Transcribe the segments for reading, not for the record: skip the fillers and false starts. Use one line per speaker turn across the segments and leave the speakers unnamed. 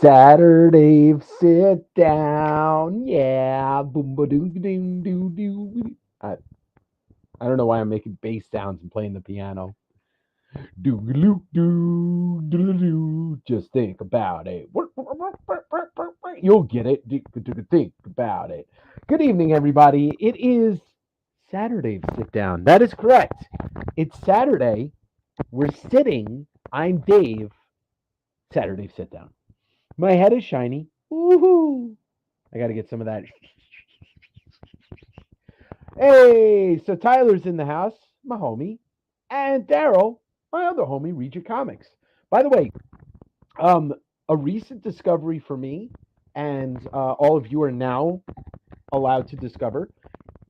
SATURDAVE, sit down. Yeah. Boom, ba doo doo doo doo. I don't know why I'm making bass sounds and playing the piano. Doo doo doo doo doo. Just think about it. You'll get it. Think about it. Good evening, everybody. It is Saturday. Sit down. That is correct. It's Saturday. We're sitting. I'm Dave. Saturday. Sit down. My head is shiny. Woohoo! I got to get some of that. Hey, so Tyler's in the house, my homie, and Daryl, my other homie, Read Your Comics. By the way, um, a recent discovery for me, and all of you are now allowed to discover.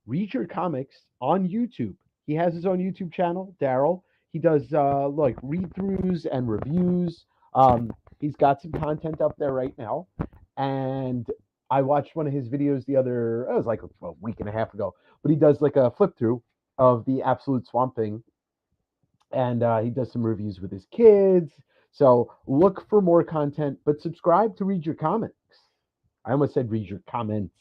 Read Your Comics on YouTube. He has his own YouTube channel, Daryl. He does like read throughs and reviews. He's got some content up there right now, and I watched one of his videos it was like a week and a half ago, but he does like a flip through of the Absolute Swamp Thing, and he does some reviews with his kids. So look for more content, but subscribe to Read Your Comics. I almost said read your comments,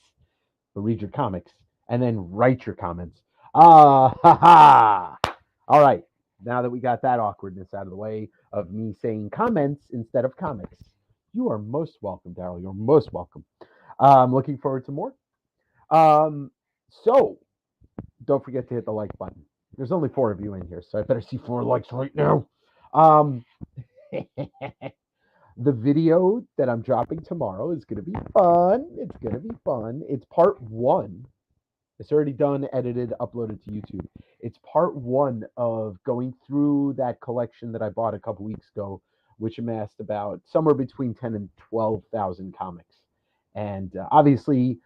but read your comics and then write your comments. Ha ha. All right. Now that we got that awkwardness out of the way of me saying comments instead of comics, you are most welcome, Daryl. You're most welcome. Looking forward to more. Um, so don't forget to hit the like button. There's only 4 of you in here, so I better see 4 likes right now. Um, the video that I'm dropping tomorrow is going to be fun. It's going to be fun. It's part 1. It's already done, edited, uploaded to YouTube. It's part 1 of going through that collection that I bought a couple weeks ago, which amassed about somewhere between 10 and 12,000 comics. And obviously,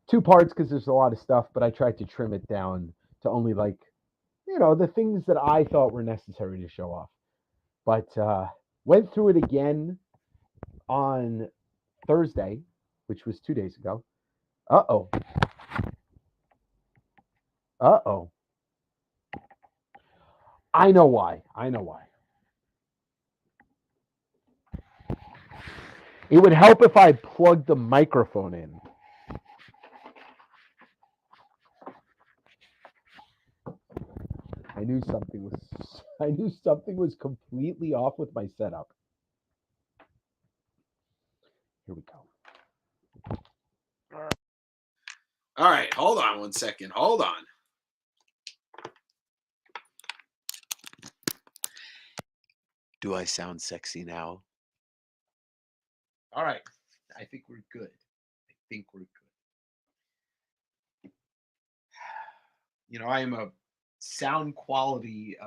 2 parts because there's a lot of stuff, but I tried to trim it down to only like, the things that I thought were necessary to show off. But went through it again on Thursday, which was 2 days ago. Uh oh. Uh oh. I know why. I know why. It would help if I plugged the microphone in. I knew something was completely off with my setup. Here we go.
All right, hold on one second. Hold on. Do I sound sexy now? All right. I think we're good. I am a sound quality.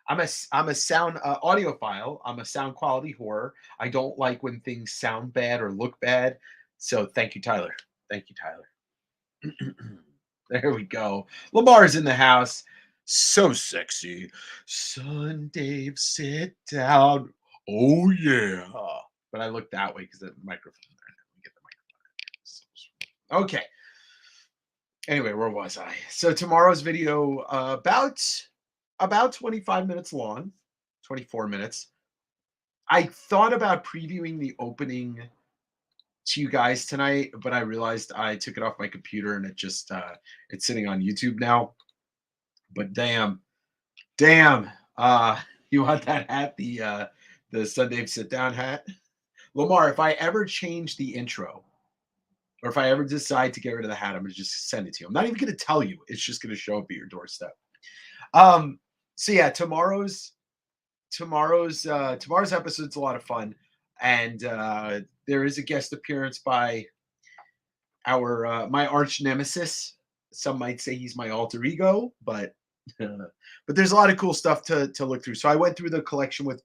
I'm a sound audiophile. I'm a sound quality whore. I don't like when things sound bad or look bad. So thank you, Tyler. Thank you, Tyler. There we go. Lamar's in the house. So sexy. Son, Dave, sit down. Oh, yeah. But I look that way because the microphone. Let me get the microphone. Okay. Anyway, where was I? So tomorrow's video about 25 minutes long, 24 minutes. I thought about previewing the opening to you guys tonight, but I realized I took it off my computer and it's sitting on YouTube now. But damn, you want that hat, the Sunday Sit Down hat? Lamar, if I ever change the intro, or if I ever decide to get rid of the hat, I'm gonna just send it to you. I'm not even gonna tell you. It's just gonna show up at your doorstep. So yeah, tomorrow's episode's a lot of fun, and there is a guest appearance by our my arch nemesis. Some might say he's my alter ego, but there's a lot of cool stuff to look through. So I went through the collection with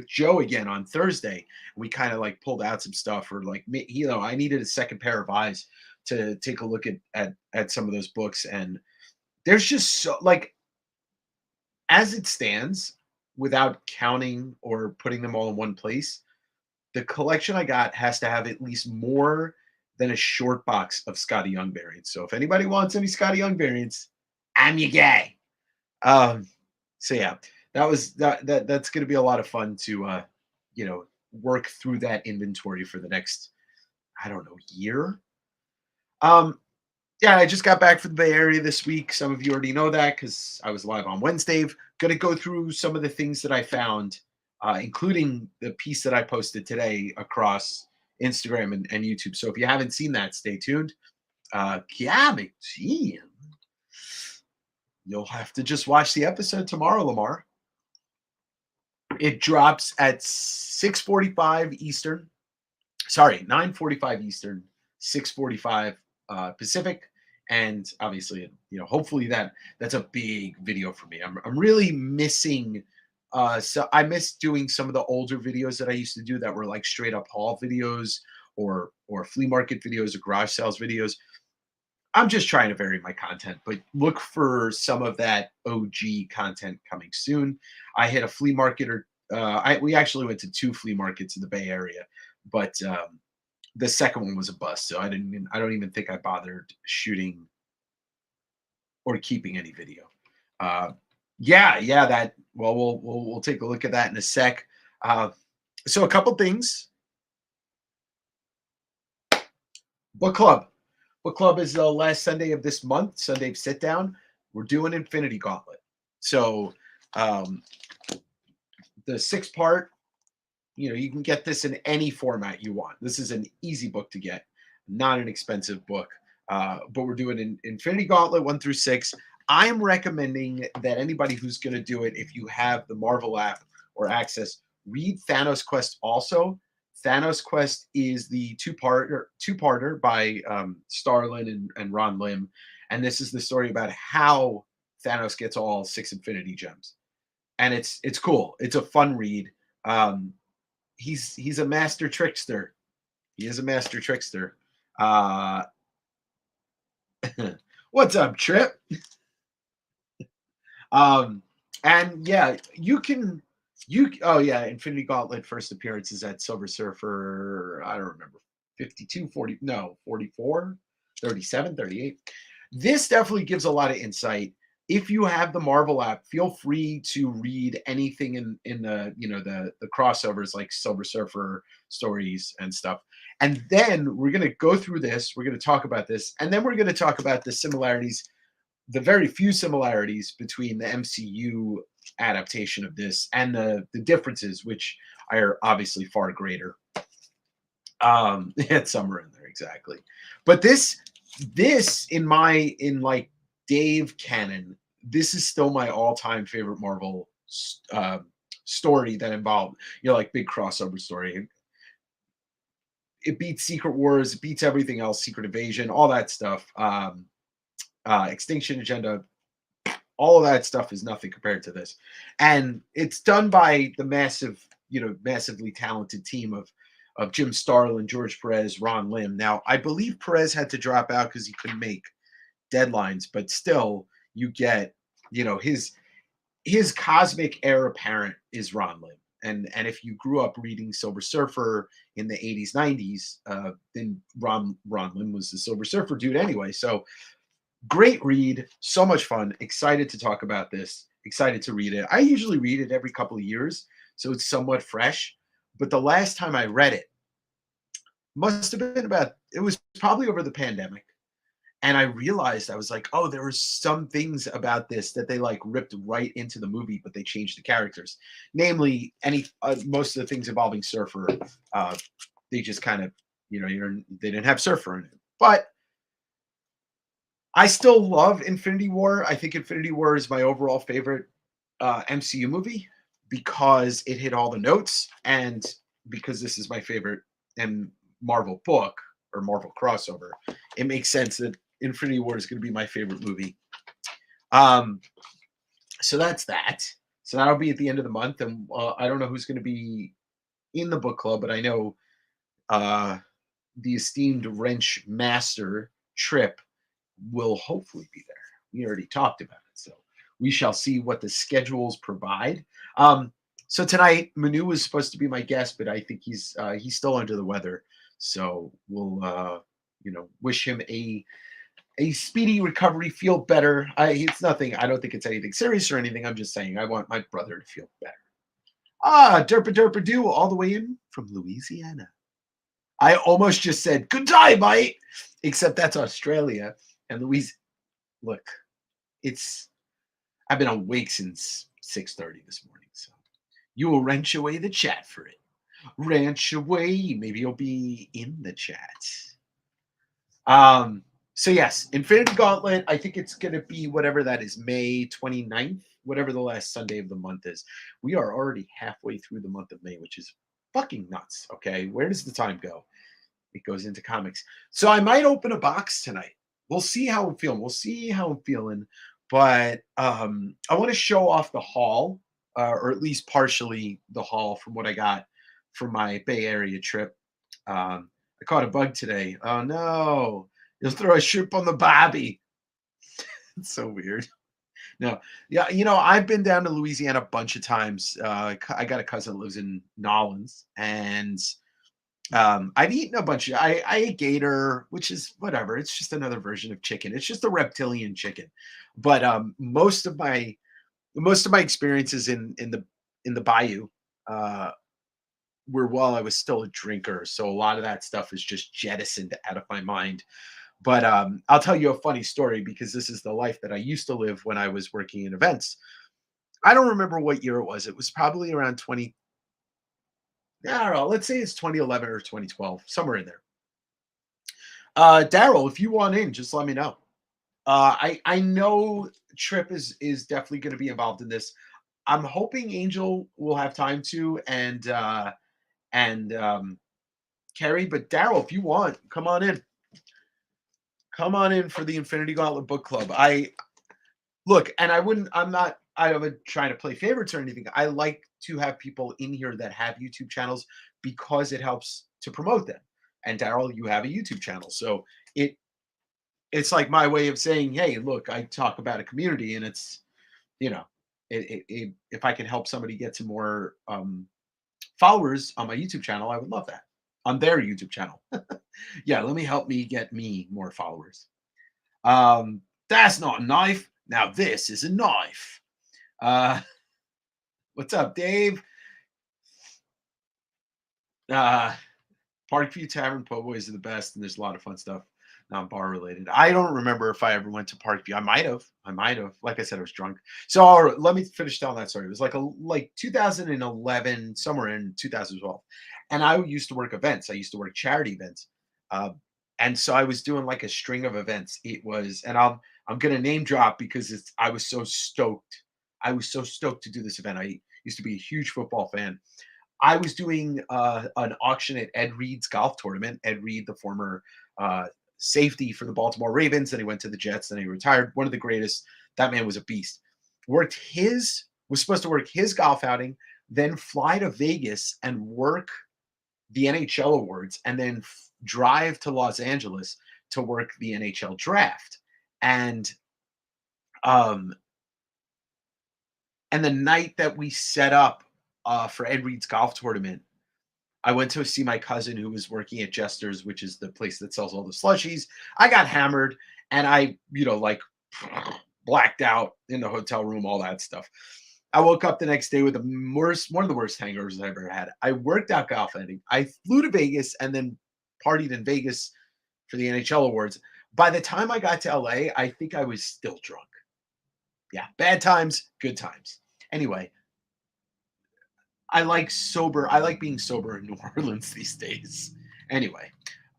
Joe again on Thursday. We kind of like pulled out some stuff, or like, I needed a second pair of eyes to take a look at some of those books, and there's just so, like, as it stands, without counting or putting them all in one place, the collection I got has to have at least more than a short box of Scotty Young variants. So if anybody wants any Scotty Young variants, I'm your guy. So yeah, that's going to be a lot of fun to work through that inventory for the next, I don't know, year. Um, yeah, I just got back from the Bay Area this week. Some of you already know that because I was live on Wednesday. Going to go through some of the things that I found, including the piece that I posted today across Instagram and YouTube. So if you haven't seen that, stay tuned. Yeah, you'll have to just watch the episode tomorrow, Lamar. It drops at 6:45 Eastern. Sorry, 9:45 Eastern, 6:45 Pacific, and obviously, hopefully that's a big video for me. I'm really missing. So I miss doing some of the older videos that I used to do that were like straight up haul videos or flea market videos or garage sales videos. I'm just trying to vary my content, but look for some of that OG content coming soon. I hit a flea market, or we actually went to 2 flea markets in the Bay Area, but the second one was a bust, so I don't even think I bothered shooting or keeping any video. Yeah, that. Well, we'll take a look at that in a sec. So a couple things. Book club. Book club is the last Sunday of this month. Sunday sit down. We're doing Infinity Gauntlet. So the 6-part. You can get this in any format you want. This is an easy book to get, not an expensive book. But we're doing an Infinity Gauntlet 1 through 6. I'm recommending that anybody who's going to do it, if you have the Marvel app or access, read Thanos Quest also. Thanos Quest is the two-parter by Starlin and Ron Lim, and this is the story about how Thanos gets all 6 Infinity Gems, and it's cool. It's a fun read. He's a master trickster. He is a master trickster. What's up, Trip? And yeah, Infinity Gauntlet first appearance is at Silver Surfer, I don't remember, 52, 40, no, 44, 37, 38. This definitely gives a lot of insight. If you have the Marvel app, feel free to read anything in the the crossovers like Silver Surfer stories and stuff. And then we're going to go through this, we're going to talk about this, and then we're going to talk about the similarities, the very few similarities between the MCU adaptation of this and the differences, which are obviously far greater. It's somewhere in there, exactly. But this in like Dave canon, this is still my all-time favorite Marvel story that involved, like big crossover story. It beats Secret Wars, it beats everything else, Secret Invasion, all that stuff. Extinction Agenda, all of that stuff is nothing compared to this. And it's done by the massively talented team of Jim Starlin, George Perez, Ron Lim. Now, I believe Perez had to drop out because he couldn't make deadlines, but still, you get, his cosmic heir apparent is Ron Lim. And if you grew up reading Silver Surfer in the 80s, 90s, then Ron Lim was the Silver Surfer dude anyway. So great read, so much fun. Excited to talk about this. Excited to read it. I usually read it every couple of years, so it's somewhat fresh. But the last time I read it must have been it was probably over the pandemic. And I realized, I was like, oh, there were some things about this that they like ripped right into the movie, but they changed the characters. Namely, most of the things involving Surfer, they just kind of, they didn't have Surfer in it. But I still love Infinity War. I think Infinity War is my overall favorite MCU movie because it hit all the notes, and because this is my favorite Marvel book or Marvel crossover, it makes sense that Infinity War is going to be my favorite movie. So that's that. So that'll be at the end of the month, and I don't know who's going to be in the book club, but I know the esteemed wrench master Trip will hopefully be there. We already talked about it, so we shall see what the schedules provide. So tonight, Manu was supposed to be my guest, but I think he's still under the weather. So we'll wish him a speedy recovery, feel better. It's nothing. I don't think it's anything serious or anything. I'm just saying I want my brother to feel better. Ah, derpa derpa do, all the way in from Louisiana. I almost just said good day, mate, except that's Australia and Louisiana. Look, it's I've been awake since 6:30 this morning, so you will wrench away the chat for it. Wrench away. Maybe you'll be in the chat. So yes, Infinity Gauntlet, I think it's going to be whatever that is, May 29th, whatever the last Sunday of the month is. We are already halfway through the month of May, which is fucking nuts. Okay. Where does the time go? It goes into comics. So I might open a box tonight. We'll see how I'm feeling. We'll see how I'm feeling. But I want to show off the haul, or at least partially the haul from what I got for my Bay Area trip. I caught a bug today. Oh no, you'll throw a shrimp on the bobby. It's so weird. No, yeah, I've been down to Louisiana a bunch of times. I got a cousin that lives in Nolens, and I've eaten a bunch of. I ate gator, which is whatever. It's just another version of chicken. It's just a reptilian chicken. But most of my experiences in the bayou uh, were while I was still a drinker. So a lot of that stuff is just jettisoned out of my mind. But I'll tell you a funny story because this is the life that I used to live when I was working in events. I don't remember what year it was. It was probably around 20. I don't know. Let's say it's 2011 or 2012, somewhere in there. Daryl, if you want in, just let me know. I know Trip is definitely going to be involved in this. I'm hoping Angel will have time to, and Carrie. But Daryl, if you want, come on in. Come on in for the Infinity Gauntlet Book Club. I look, and I wasn't trying to play favorites or anything. I like to have people in here that have YouTube channels because it helps to promote them. And Daryl, you have a YouTube channel, so it's like my way of saying, hey, look, I talk about a community, and it's you know, if I can help somebody get some more followers on my YouTube channel, I would love that. On their YouTube channel. Yeah, let me help me get me more followers. That's not a knife. Now this is a knife. Uh, what's up, Dave? Uh, Parkview Tavern po' boys are the best, and there's a lot of fun stuff, not bar related. I don't remember if I ever went to Parkview. I might have. Like I said, I was drunk. So let me finish telling that story. It was like 2011, somewhere in 2012, and I used to work events. I used to work charity events, uh, and so I was doing like a string of events. It was, and I'm gonna name drop because I was so stoked. I was so stoked to do this event. I used to be a huge football fan. I was doing an auction at Ed Reed's golf tournament. Ed Reed, the former uh, safety for the Baltimore Ravens, then he went to the Jets, then he retired. One of the greatest. That man was a beast. Was supposed to work his golf outing, then fly to Vegas and work the NHL awards, and then drive to Los Angeles to work the NHL draft. And um, and the night that we set up for Ed Reed's golf tournament, I went to see my cousin who was working at Jester's, which is the place that sells all the slushies. I got hammered and I, like blacked out in the hotel room, all that stuff. I woke up the next day with one of the worst hangovers I've ever had. I worked out golf ending. I flew to Vegas and then partied in Vegas for the NHL awards. By the time I got to LA, I think I was still drunk. Yeah, bad times, good times. Anyway, I like being sober in New Orleans these days. Anyway,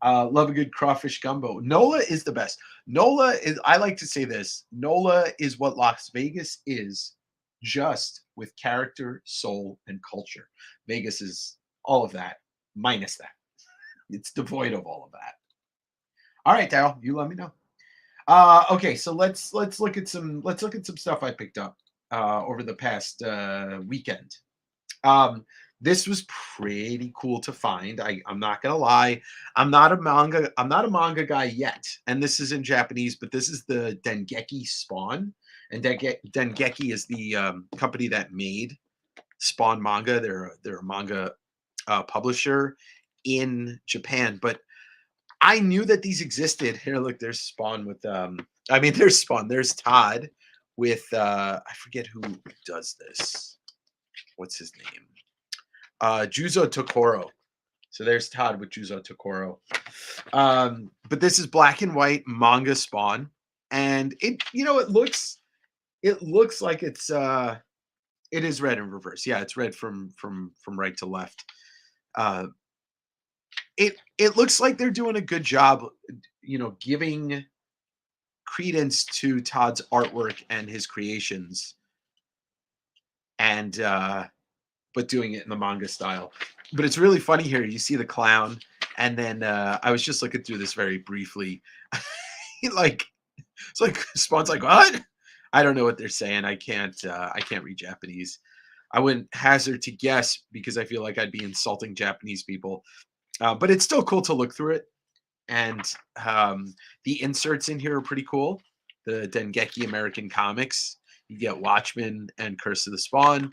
love a good crawfish gumbo. NOLA is the best. I like to say this. NOLA is what Las Vegas is, just with character, soul, and culture. Vegas is all of that, minus that. It's devoid of all of that. All right, Daryl, you let me know. Okay, so let's look at some stuff I picked up over the past weekend. This was pretty cool to find. I'm not gonna lie. I'm not a manga guy yet. And this is in Japanese, but this is the Dengeki Spawn. And Dengeki is the company that made Spawn manga. They're a manga publisher in Japan. But I knew that these existed. Here, look, there's Spawn with there's Spawn. There's Todd with I forget who does this. What's his name? Juzo Tokoro. So there's Todd with Juzo Tokoro. But this is black and white manga Spawn, and it looks like it is read in reverse. Yeah, it's read from right to left. Uh, it looks like they're doing a good job, giving credence to Todd's artwork and his creations, and but doing it in the manga style. But it's really funny here. You see the clown, and then I was just looking through this very briefly. like it's like Spawn's like, what? I don't know what they're saying. I can't read Japanese. I wouldn't hazard to guess because I feel like I'd be insulting Japanese people. But it's still cool to look through it. And the inserts in here are pretty cool. The Dengeki American Comics. You get Watchmen and Curse of the Spawn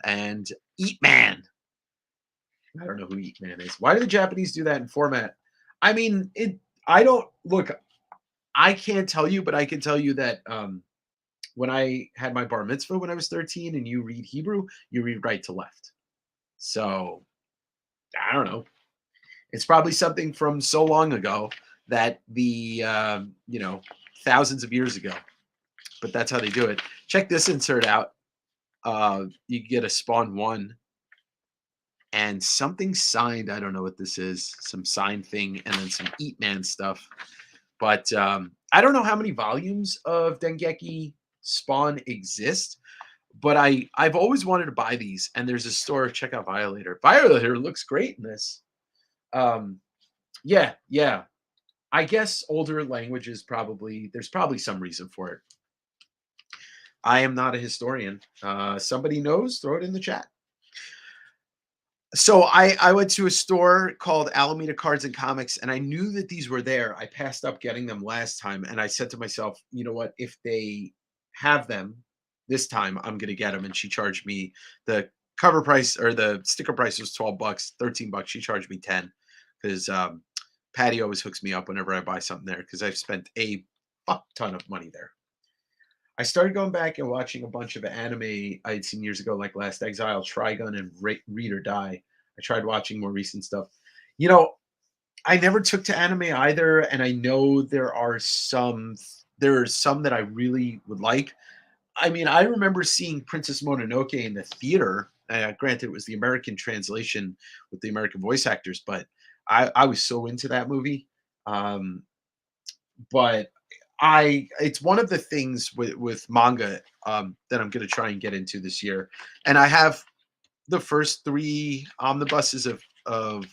and Eat Man. I don't know who Eat Man is. Why do the Japanese do that in format? I mean, I don't look. I can't tell you, but I can tell you that when I had my bar mitzvah when I was 13, and you read Hebrew, you read right to left. So I don't know. It's probably something from so long ago that thousands of years ago. But that's how they do it. Check this insert out. You get a Spawn 1 and something signed. I don't know what this is. Some signed thing, and then some Eat Man stuff. But I don't know how many volumes of Dengeki Spawn exist. But I've always wanted to buy these. And there's a store. Check out Violator. Violator looks great in this. Yeah. I guess older languages there's probably some reason for it. I am not a historian. Somebody knows, throw it in the chat. So I went to a store called Alameda Cards and Comics, and I knew that these were there. I passed up getting them last time, and I said to myself, you know what? If they have them this time, I'm going to get them. And she charged me the cover price, or the sticker price was $12, $13. She charged me 10 because Patty always hooks me up whenever I buy something there because I've spent a fuck ton of money there. I started going back and watching a bunch of anime I'd seen years ago, like Last Exile, Trigun, and Read or Die. I tried watching more recent stuff. I never took to anime either, and I know there are some that I really would like. I mean, I remember seeing Princess Mononoke in the theater. Granted, it was the American translation with the American voice actors, but I was so into that movie. But it's one of the things with manga that I'm going to try and get into this year. And I have the first 3 omnibuses of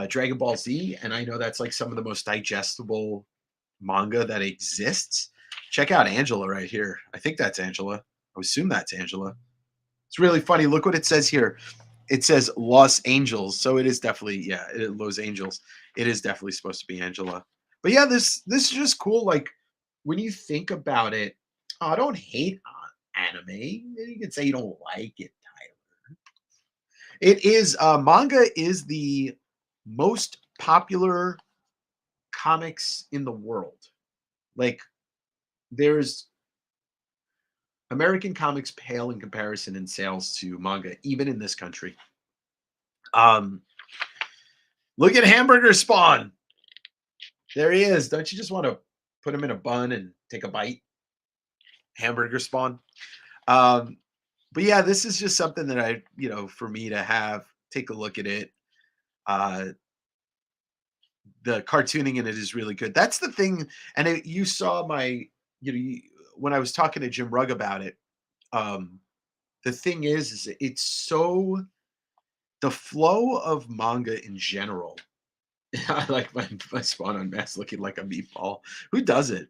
Dragon Ball Z, and I know that's like some of the most digestible manga that exists. Check out Angela right here. I think that's Angela. I assume that's Angela. It's really funny. Look what it says here. It says Los Angeles, so it is definitely Los Angeles. It is definitely supposed to be Angela. But yeah, this is just cool. Like when you think about it, I don't hate anime. You can say you don't like it, Tyler. It is manga is the most popular comics in the world. Like there's American comics pale in comparison in sales to manga, even in this country. Look at Hamburger Spawn. There he is. Don't you just want to put him in a bun and take a bite? Hamburger Spawn. But yeah, this is just something that for me to take a look at it. The cartooning in it is really good. That's the thing. And you saw when I was talking to Jim Rugg about it, the thing is it's so the flow of manga in general. I like my Spawn Unmasked looking like a meatball. Who does it?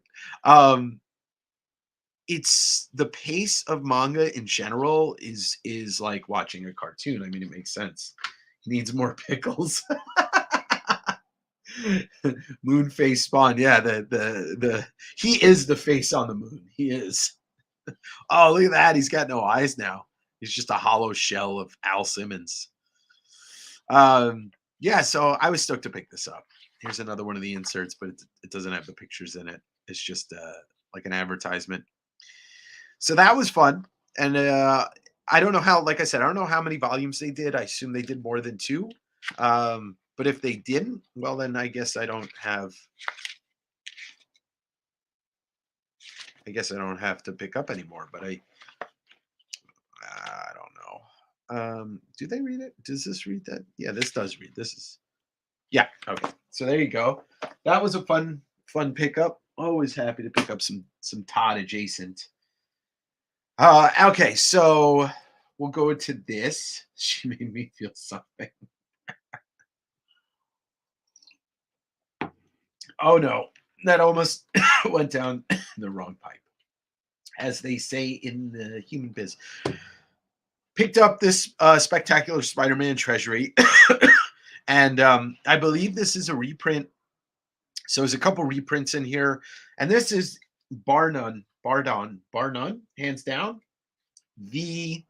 It's the pace of manga in general is like watching a cartoon. I mean, it makes sense. He needs more pickles. Moon face Spawn. Yeah, the he is the face on the moon. He is. Oh, look at that. He's got no eyes now. He's just a hollow shell of Al Simmons. Yeah, so I was stoked to pick this up. Here's another one of the inserts, but it doesn't have the pictures in it. It's just like an advertisement. So that was fun. And I don't know how, like I said, I don't know how many volumes they did. I assume they did more than 2. But if they didn't, well, then I guess I don't have. I guess I don't have to pick up anymore. But I don't know. Do they read it? Does this read that? Yeah, this does read. This is yeah. Okay, so there you go. That was a fun pickup. Always happy to pick up some Todd adjacent. Okay, so we'll go into this. She made me feel something. Oh no, that almost went down the wrong pipe, as they say in the human biz. Picked up this spectacular Spider-Man treasury, and I believe this is a reprint. So there's a couple reprints in here, and this is bar none, hands down, the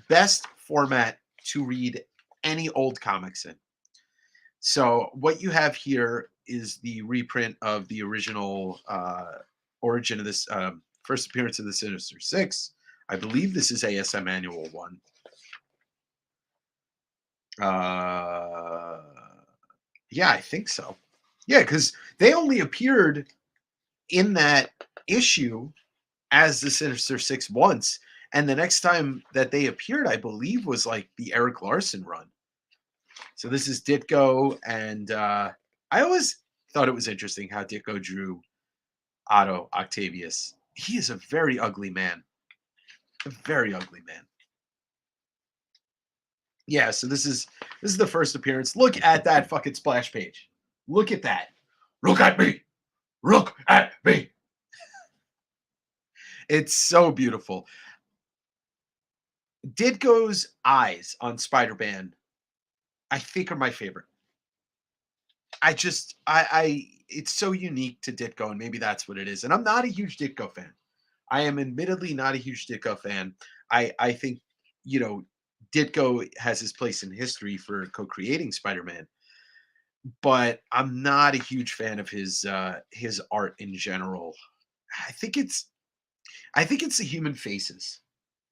best format to read any old comics in. So what you have here is the reprint of the original origin of this first appearance of the Sinister Six. I believe this is ASM Annual 1. Yeah, I think so. Yeah, because they only appeared in that issue as the Sinister Six once, and the next time that they appeared, I believe, was like the Eric Larson run. So this is Ditko, and I always thought it was interesting how Ditko drew Otto Octavius. He is a very ugly man. A very ugly man. Yeah, so this is the first appearance. Look at that fucking splash page. Look at that. Look at me. Look at me. It's so beautiful. Ditko's eyes on Spider-Man, I think, are my favorite. I it's so unique to Ditko, and maybe that's what it is. And I'm not a huge Ditko fan. I am admittedly not a huge Ditko fan. I think, you know, Ditko has his place in history for co-creating Spider-Man, but I'm not a huge fan of his art in general. I think it's the human faces.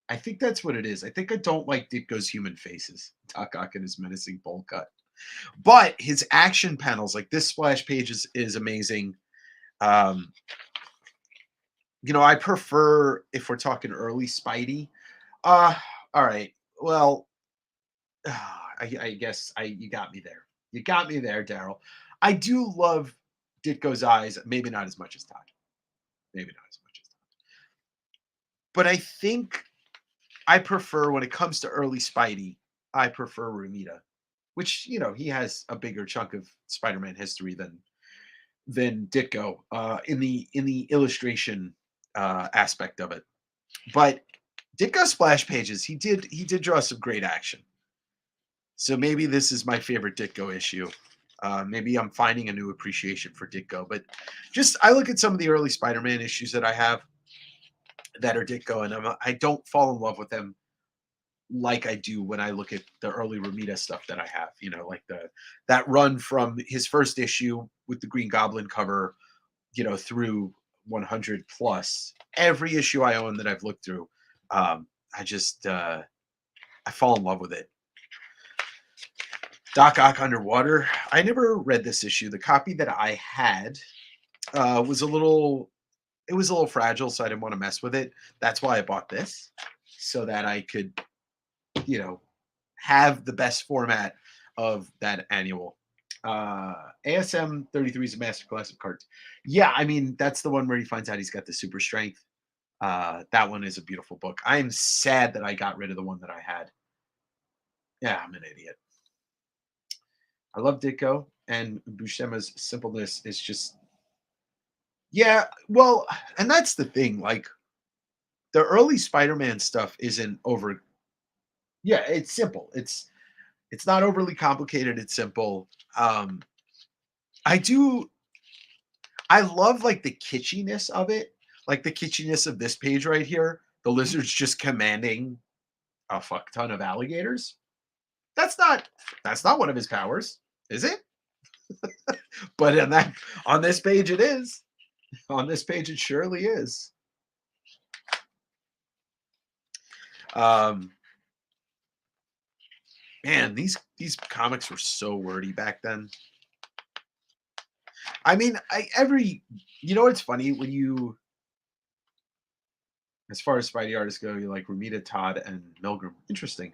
I think that's what it is. I think I don't like Ditko's human faces. Doc Ock and his menacing bowl cut. But his action panels, like this splash page, is amazing. Um, I prefer, if we're talking early Spidey. All right. Well, I guess you got me there. You got me there, Daryl. I do love Ditko's eyes, maybe not as much as Todd. Maybe not as much as Todd. But I think I prefer, when it comes to early Spidey, I prefer Romita, which, he has a bigger chunk of Spider-Man history than Ditko in the illustration aspect of it. But Ditko splash pages, he did draw some great action. So maybe this is my favorite Ditko issue. Maybe I'm finding a new appreciation for Ditko. But just, I look at some of the early Spider-Man issues that I have that are Ditko, and I don't fall in love with them like I do when I look at the early Romita stuff that I have. Like that run from his first issue with the Green Goblin cover, through 100 plus. Every issue I own that I've looked through, I fall in love with it. Doc Ock Underwater. I never read this issue. The copy that I had was a little fragile, so I didn't want to mess with it. That's why I bought this, so that I could, have the best format of that annual. ASM 33 is a masterclass of cards. Yeah, I mean, that's the one where he finds out he's got the super strength. That one is a beautiful book. I am sad that I got rid of the one that I had. Yeah, I'm an idiot. I love Ditko, and Buscema's simpleness is just, yeah, well, and that's the thing. Like, the early Spider-Man stuff isn't over. Yeah, it's simple. It's not overly complicated. It's simple. I love, like, the kitschiness of it, like the kitschiness of this page right here. The lizard's just commanding a fuck ton of alligators. That's not one of his powers, is it? But on this page it is. On this page it surely is. Um, man, these comics were so wordy back then. I mean, you know what's funny when you as far as Spidey artists go, you like Ramita Todd and Milgram. Interesting.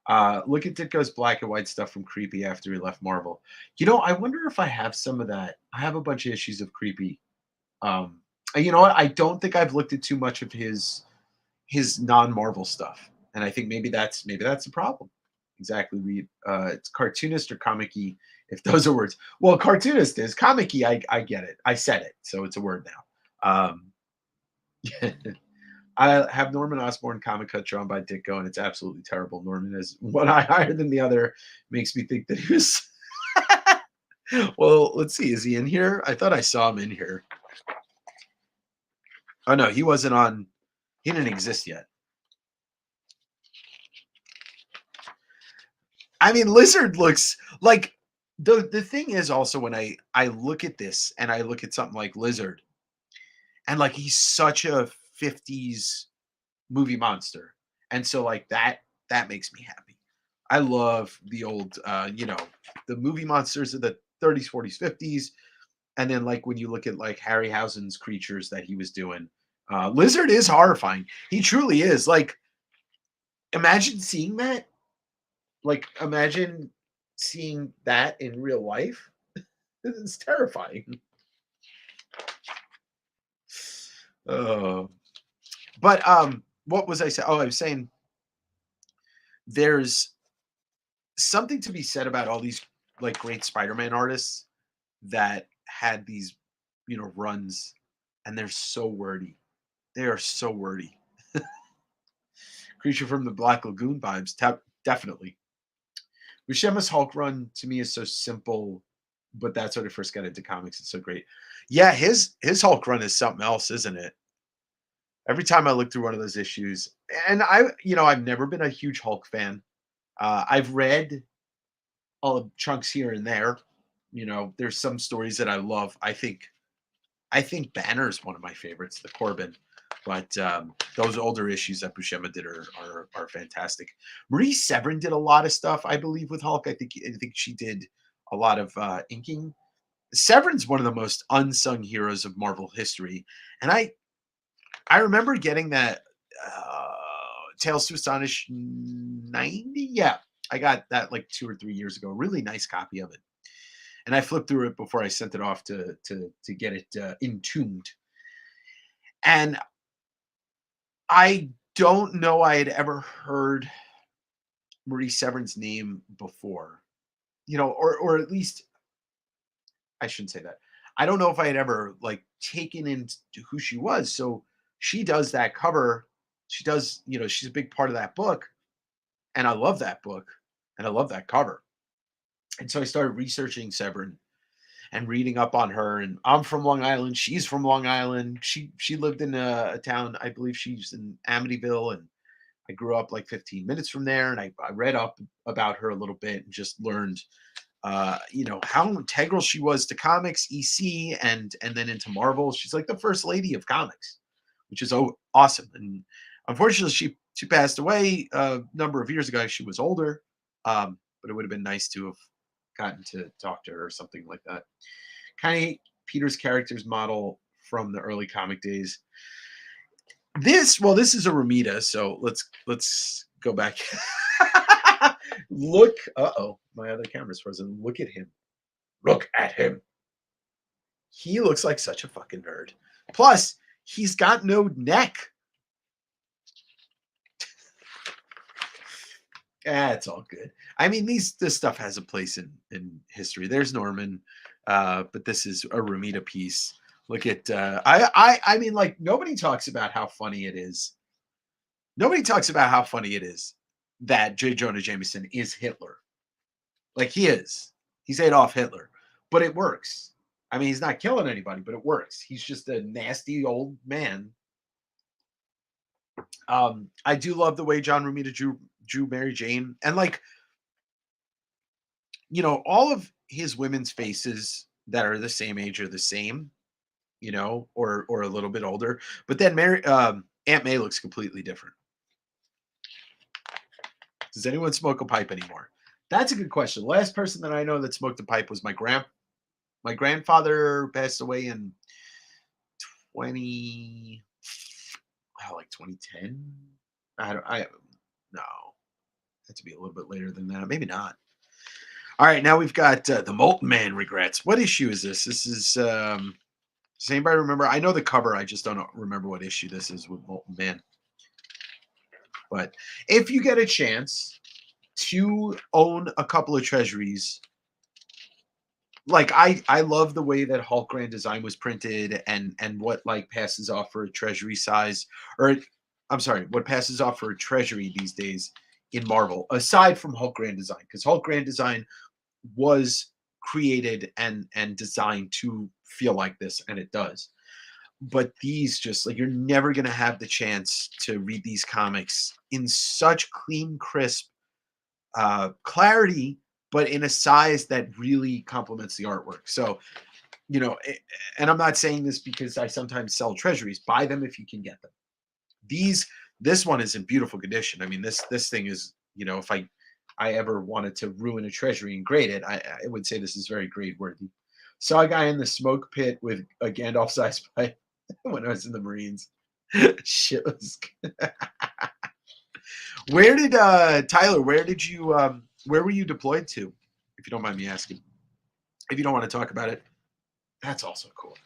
Look at Ditko's black and white stuff from Creepy after he left Marvel. You know, I wonder if I have some of that. I have a bunch of issues of Creepy. Um, and you know what? I don't think I've looked at too much of his non-Marvel stuff, and I think maybe that's the problem. Exactly. It's cartoonist or comic-y, if those are words. Well, cartoonist is comic-y. I get it. I said it, so it's a word now. I have Norman Osborn comic cut drawn by Ditko, and it's absolutely terrible. Norman is one eye higher than the other. Makes me think that he was. Well, let's see. Is he in here? I thought I saw him in here. Oh no, he wasn't on. He didn't exist yet. I mean, Lizard looks like the thing is also when I look at this and I look at something like Lizard and like he's such a 50s movie monster. And so like that makes me happy. I love the old the movie monsters of the 30s, 40s, 50s. And then like when you look at like Harryhausen's creatures that he was doing, Lizard is horrifying. He truly is. Like imagine seeing that. Like imagine seeing that in real life. It's terrifying. Oh. But what was I saying? Oh, I was saying there's something to be said about all these like great Spider-Man artists that had these, runs, and they're so wordy. They are so wordy. Creature from the Black Lagoon vibes, definitely. Buscema's Hulk run to me is so simple, but that's when I first got into comics. It's so great. Yeah, his Hulk run is something else, isn't it? Every time I look through one of those issues, and I've never been a huge Hulk fan. I've read all the chunks here and there. There's some stories that I love. I think Banner's one of my favorites, the Corbin. But those older issues that Buscema did are fantastic. Marie Severin did a lot of stuff, I believe, with Hulk. I think she did a lot of inking. Severin's one of the most unsung heroes of Marvel history, and I remember getting that Tales to Astonish 90. Yeah, I got that like 2 or 3 years ago. Really nice copy of it, and I flipped through it before I sent it off to get it entombed. And I don't know I had ever heard Marie Severin's name before, or at least I shouldn't say that. I don't know if I had ever like taken into who she was. So she does that cover. She does, she's a big part of that book. And I love that book and I love that cover. And so I started researching Severin and reading up on her. And I'm from Long Island. She's from Long Island. She lived in a town, I believe she's in Amityville, and I grew up like 15 minutes from there, and I read up about her a little bit and just learned, how integral she was to comics, EC, and then into Marvel. She's like the first lady of comics, which is awesome. And unfortunately, she passed away a number of years ago. She was older, but it would have been nice to have gotten to talk to her or something like that. Kind of Peter's character's model from the early comic days. This is a Ramita, so let's go back. Look, my other camera's frozen. Look at him. Look at him. He looks like such a fucking nerd. Plus, he's got no neck. It's all good. I mean, this stuff has a place in history. There's Norman, but this is a Ramita piece. Look at I mean, like nobody talks about how funny it is. Nobody talks about how funny it is that J. Jonah Jameson is Hitler. Like he is. He's Adolf Hitler. But it works. I mean, he's not killing anybody, but it works. He's just a nasty old man. I do love the way John Romita drew Mary Jane. And like, all of his women's faces that are the same age are the same, or a little bit older. But then Aunt May looks completely different. Does anyone smoke a pipe anymore? That's a good question. The last person that I know that smoked a pipe was my grandfather passed away in 20 like 2010. I no, had to be a little bit later than that. Maybe not. All right, now we've got the Molten Man regrets. What issue is this? This is does anybody remember? I know the cover. I just don't remember what issue this is with Molten Man. But if you get a chance to own a couple of treasuries, like I love the way that Hulk Grand Design was printed and what like passes off for a treasury size, or I'm sorry, what passes off for a treasury these days in Marvel, aside from Hulk Grand Design, because Hulk Grand Design was created and designed to feel like this, and it does. But these just like you're never gonna have the chance to read these comics in such clean, crisp clarity, but in a size that really complements the artwork. So, and I'm not saying this because I sometimes sell treasuries. Buy them if you can get them. This one is in beautiful condition. I mean, this thing is, if I ever wanted to ruin a treasury and grade it, I would say this is very grade worthy. Saw a guy in the smoke pit with a Gandalf sized pipe when I was in the Marines. Shit was. Where did Tyler? Where were you deployed to? If you don't mind me asking. If you don't want to talk about it, that's also cool.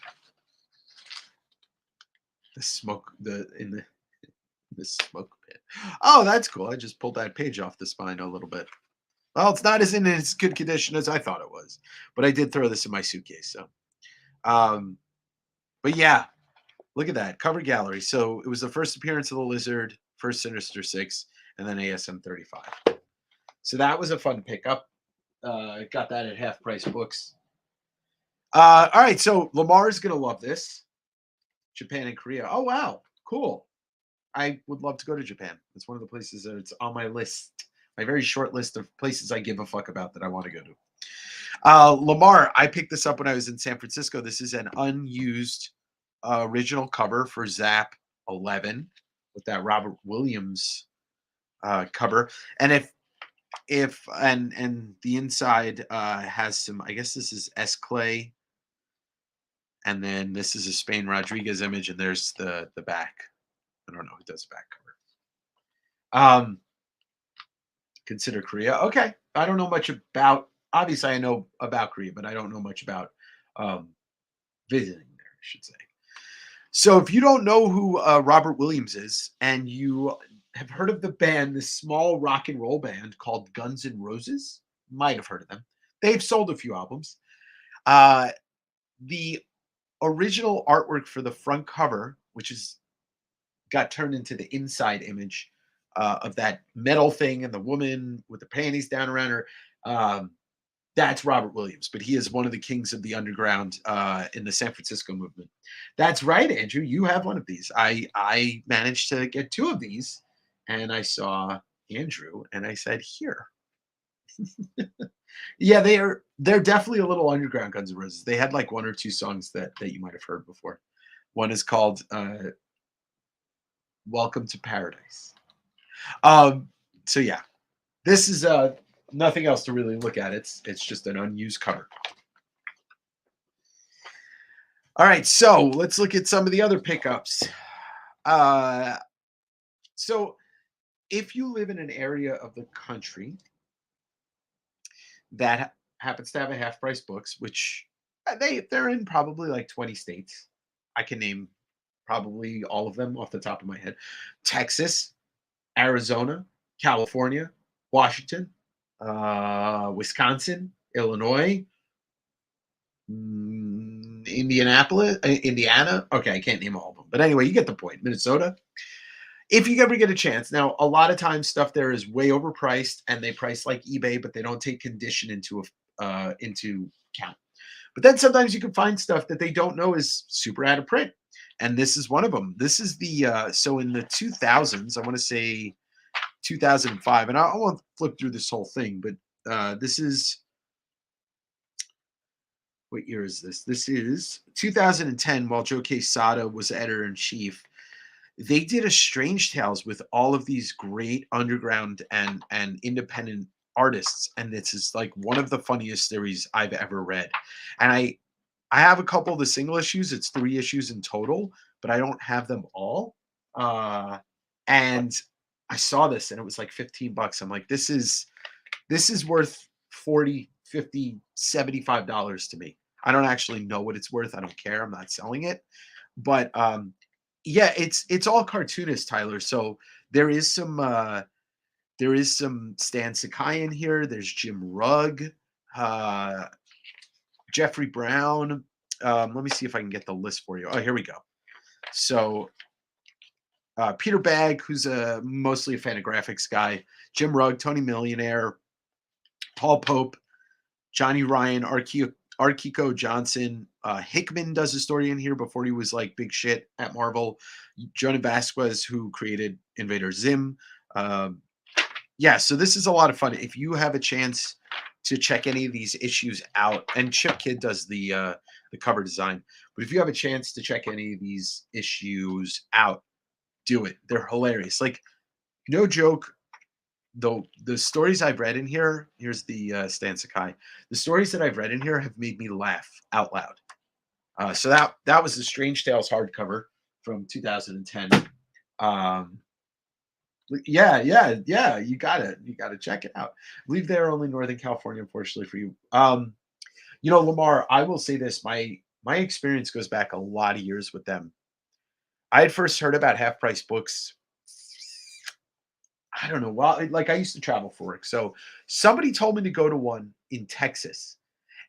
The smoke, the smoke pit. Oh, that's cool. I just pulled that page off the spine a little bit. Well, it's not in as good condition as I thought it was, but I did throw this in my suitcase. So, but yeah, look at that cover gallery. So it was the first appearance of the Lizard, first Sinister Six, and then ASM 35. So that was a fun pickup. Got that at Half Price Books. All right, so Lamar's gonna love this. Japan and Korea. Oh wow, cool. I would love to go to Japan. It's one of the places that it's on my list, my very short list of places I give a fuck about that I want to go to. Lamar, I picked this up when I was in San Francisco. This is an unused original cover for Zap 11 with that Robert Williams cover. And and the inside has some, I guess this is S. Clay. And then this is a Spain Rodriguez image, and there's the back. I don't know who does the back cover. Consider Korea. Okay. I don't know much about, obviously I know about Korea, but I don't know much about visiting there, I should say. So if you don't know who Robert Williams is, and you have heard of the band, this small rock and roll band called Guns N' Roses, might have heard of them. They've sold a few albums. The original artwork for the front cover, which is got turned into the inside image of that metal thing and the woman with the panties down around her. That's Robert Williams, but he is one of the kings of the underground in the San Francisco movement. That's right, Andrew. You have one of these. I managed to get two of these, and I saw Andrew, and I said, "Here." Yeah, they're definitely a little underground Guns N' Roses. They had like one or two songs that you might have heard before. One is called "Welcome to Paradise." So yeah, this is nothing else to really look at. It's just an unused cover. All right, so let's look at some of the other pickups. So if you live in an area of the country that happens to have a Half Price Books, which they're in probably like 20 states. I can name probably all of them off the top of my head. Texas, Arizona, California, Washington, Wisconsin, Illinois, Indiana. Okay, I can't name all of them. But anyway, you get the point. Minnesota. If you ever get a chance. Now, a lot of times stuff there is way overpriced and they price like eBay, but they don't take condition into account. But then sometimes you can find stuff that they don't know is super out of print. And this is one of them. This is the, so in the 2000s, I want to say 2005, and I won't flip through this whole thing, but this is, what year is this? This is 2010 while Joe Quesada was editor-in-chief. they did a Strange Tales with all of these great underground and independent artists, and this is like one of the funniest series I've ever read. And I have a couple of the single issues. It's 3 issues in total, but I don't have them all. Uh, and I saw this and it was like 15 bucks. I'm like, this is worth 40, 50, $75 to me. I don't actually know what it's worth. I don't care. I'm not selling it. But yeah, it's all cartoonist, Tyler. So there is some Stan Sakai in here. There's Jim Rugg, uh, Jeffrey Brown. Let me see if I can get the list for you. Oh, here we go. So Peter Bagg, who's mostly a Fantagraphics guy, Jim Rugg, Tony Millionaire, Paul Pope, Johnny Ryan, Arkiko Johnson. Hickman does a story in here before he was like big shit at Marvel. Jonah Vasquez, who created Invader Zim. Um, yeah, so this is a lot of fun. If you have a chance to check any of these issues out, and Chip Kidd does the cover design, but if you have a chance to check any of these issues out, do it. They're hilarious. Like, no joke. Though the stories I've read in here, here's the Stan Sakai. The stories that I've read in here have made me laugh out loud. So that was the Strange Tales hardcover from 2010. Um, yeah. You gotta check it out. I believe they're only Northern California, unfortunately for you. Lamar, I will say this: my experience goes back a lot of years with them. I had first heard about Half Price Books. I don't know. Well, like I used to travel for work, so somebody told me to go to one in Texas,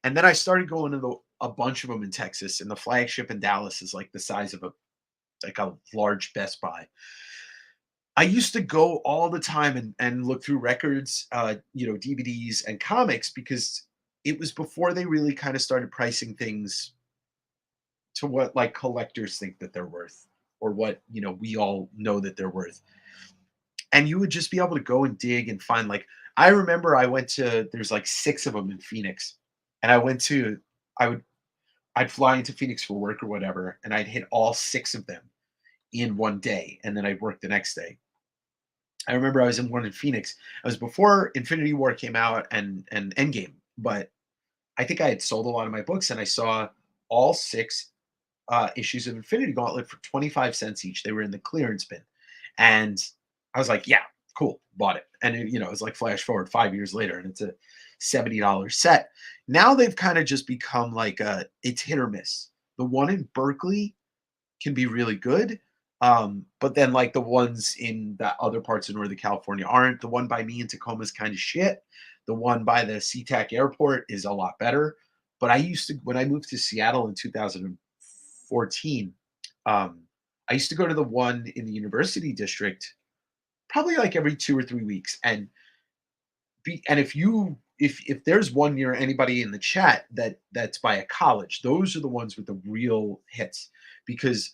and then I started going to a bunch of them in Texas. And the flagship in Dallas is like the size of a large Best Buy. I used to go all the time and look through records, DVDs and comics because it was before they really kind of started pricing things to what like collectors think that they're worth or what, we all know that they're worth. And you would just be able to go and dig and find like I remember I went to there's like 6 of them in Phoenix. And I would I'd fly into Phoenix for work or whatever, and I'd hit all 6 of them in one day, and then I'd work the next day. I remember I was in one in Phoenix. It was before Infinity War came out and Endgame, but I think I had sold a lot of my books, and I saw all 6 issues of Infinity Gauntlet for 25 cents each. They were in the clearance bin, and I was like, "Yeah, cool," bought it. And it was like flash forward 5 years later, and it's a $70 set. Now they've kind of just become like it's hit or miss. The one in Berkeley can be really good. But then like the ones in the other parts of Northern California aren't. The one by me in Tacoma is kind of shit. The one by the SeaTac airport is a lot better. But I used to when I moved to Seattle in 2014, I used to go to the one in the University District probably like every 2 or 3 weeks. And if there's one near anybody in the chat that's by a college, those are the ones with the real hits because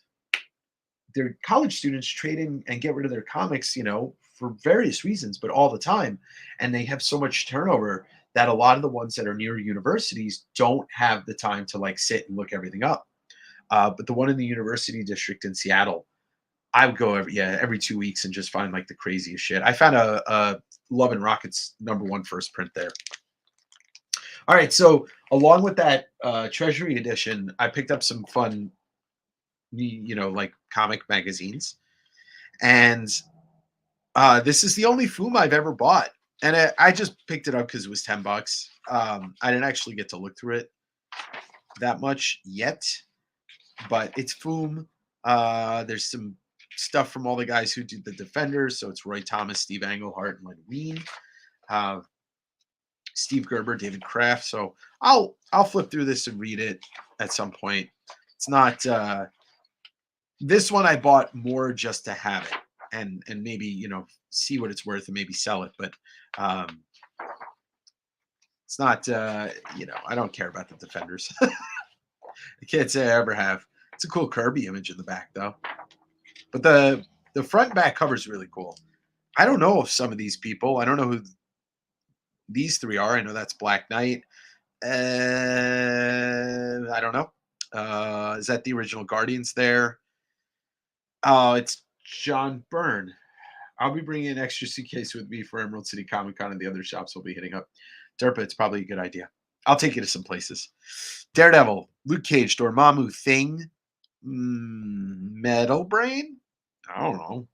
they're college students trade in and get rid of their comics, for various reasons, but all the time. And they have so much turnover that a lot of the ones that are near universities don't have the time to like sit and look everything up. But the one in the University District in Seattle, I would go every 2 weeks and just find like the craziest shit. I found a Love and Rockets #1 first print there. All right, so along with that Treasury edition, I picked up some fun, like comic magazines, and this is the only Foom I've ever bought, and I just picked it up because it was $10. I didn't actually get to look through it that much yet, but it's Foom. There's some stuff from all the guys who did the Defenders, so it's Roy Thomas, Steve Englehart, and Len Wein. Steve Gerber, David Kraft. So I'll flip through this and read it at some point. It's not this one I bought more just to have it and maybe see what it's worth and maybe sell it, but it's not I don't care about the Defenders. I can't say I ever have. It's a cool Kirby image in the back though, but the front and back cover is really cool. I don't know if some of these people. I don't know who these 3 are. I know that's Black Knight. I don't know. Is that the original Guardians there? Oh, it's John Byrne. I'll be bringing an extra suitcase with me for Emerald City Comic Con and the other shops we'll be hitting up. Derpa, it's probably a good idea. I'll take you to some places. Daredevil, Luke Cage, Dormammu, Thing, Metal Brain. I don't know.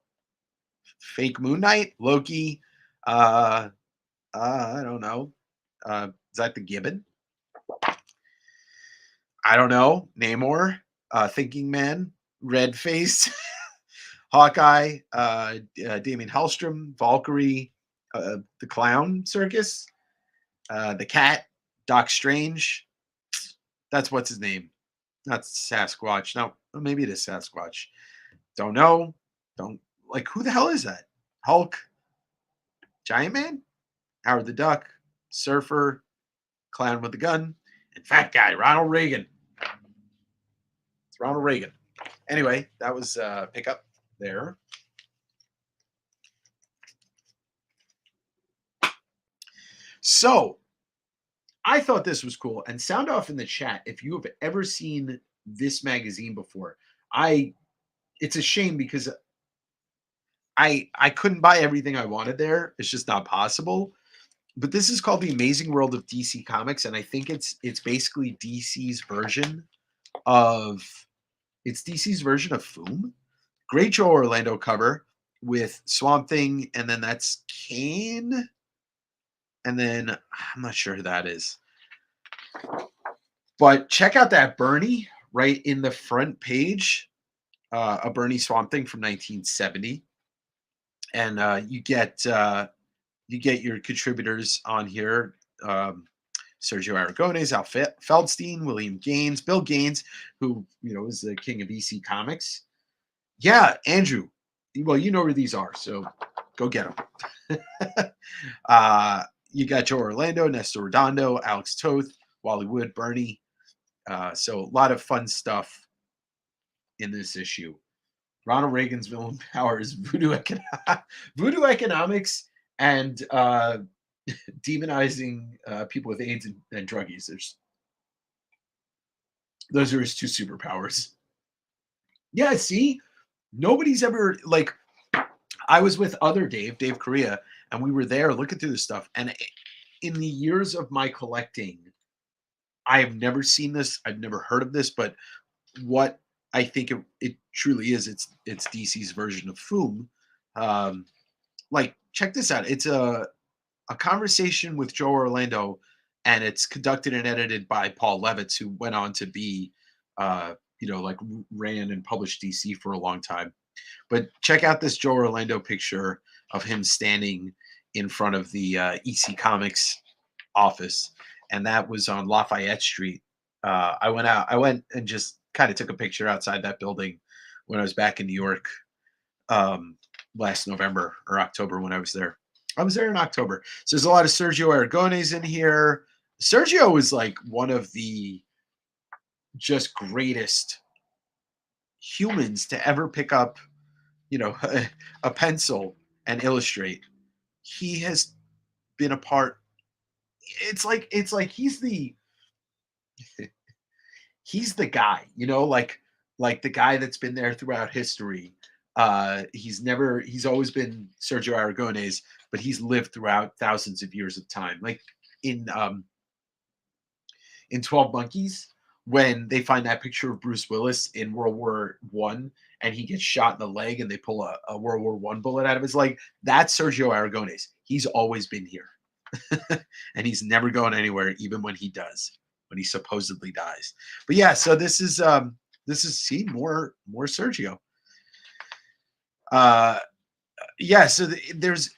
Fake Moon Knight, Loki. Uh, I don't know. Is that the Gibbon? I don't know. Namor, Thinking Man, Red Face, Hawkeye, Damien Hellstrom, Valkyrie, the Clown Circus, the Cat, Doc Strange. That's what's his name. That's Sasquatch. No, maybe it is Sasquatch. Don't know. Don't like who the hell is that? Hulk, Giant Man, Howard the Duck, Surfer, Clown with the Gun, and Fat Guy, Ronald Reagan. It's Ronald Reagan. Anyway, that was pickup there. So I thought this was cool. And sound off in the chat if you have ever seen this magazine before. It's a shame because I couldn't buy everything I wanted there. It's just not possible. But this is called The Amazing World of DC Comics, and I think it's basically DC's version of Foom. Great Joe Orlando cover with Swamp Thing, and then that's Kane. And then I'm not sure who that is. But check out that Bernie right in the front page, a Bernie Swamp Thing from 1970. And you get your contributors on here. Sergio Aragones, Al Feldstein, William Gaines, Bill Gaines, who is the king of EC Comics. Yeah, Andrew. Well, you know where these are, so go get them. You got Joe Orlando, Nestor Redondo, Alex Toth, Wally Wood, Bernie. So a lot of fun stuff in this issue. Ronald Reagan's villain power is voodoo economics and demonizing people with AIDS and drug users. Those are his two superpowers. Yeah, see, nobody's ever like. I was with other Dave Correa, and we were there looking through this stuff. And in the years of my collecting, I have never seen this. I've never heard of this, but what I think it truly is, it's DC's version of Foom. Like, check this out. It's a conversation with Joe Orlando, and it's conducted and edited by Paul Levitz, who went on to be, like ran and published DC for a long time. But check out this Joe Orlando picture of him standing in front of the EC Comics office, and that was on Lafayette Street. I went and just kind of took a picture outside that building when I was back in New York last November or October when I was there. I was there in October. So there's a lot of Sergio Aragones in here. Sergio is like one of the just greatest humans to ever pick up, a pencil and illustrate. He has been a part. It's like he's the guy, like the guy that's been there throughout history. He's always been Sergio Aragones, but he's lived throughout thousands of years of time. Like in 12 Monkeys, when they find that picture of Bruce Willis in World War I, and he gets shot in the leg, and they pull a World War I bullet out of his leg, that's Sergio Aragones. He's always been here, and he's never going anywhere, even when he supposedly dies. But yeah, so this is see more Sergio. Yeah, so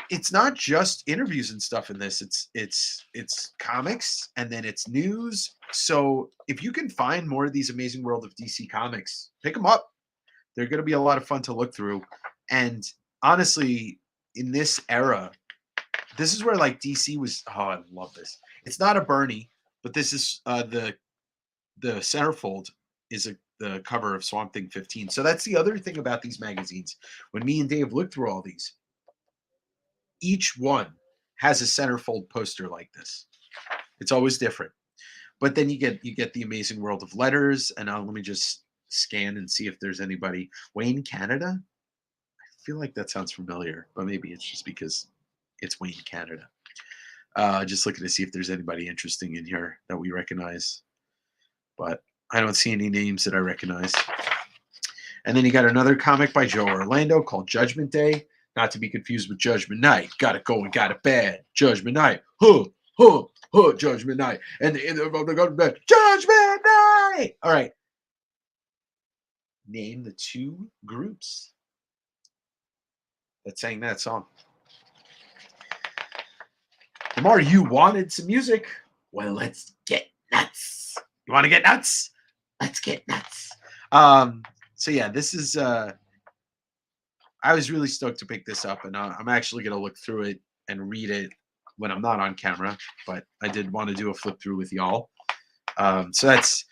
it's not just interviews and stuff in this. It's comics, and then it's news. So if you can find more of these Amazing World of DC comics, pick them up. They're going to be a lot of fun to look through. And honestly, in this era, this is where like DC was. Oh, I love this. It's not a Bernie, but this is the centerfold is the cover of Swamp Thing 15. So that's the other thing about these magazines. When me and Dave looked through all these, each one has a centerfold poster like this. It's always different. But then you get the Amazing World of Letters, and let me just scan and see if there's anybody. Wayne Canada? I feel like that sounds familiar, but maybe it's just because it's Wayne, Canada. Just looking to see if there's anybody interesting in here that we recognize, but I don't see any names that I recognize. And then you got another comic by Joe Orlando called Judgment Day, not to be confused with Judgment Night. Got it going, got it bad. Judgment Night. Huh, huh, huh, Judgment Night. And the go to bed. Judgment Night. All right. Name the two groups that sang that song. Lamar, you wanted some music. Well, let's get nuts. You want to get nuts? Let's get nuts. So yeah, this is I was really stoked to pick this up, and I'm actually going to look through it and read it when I'm not on camera, but I did want to do a flip through with y'all. So that's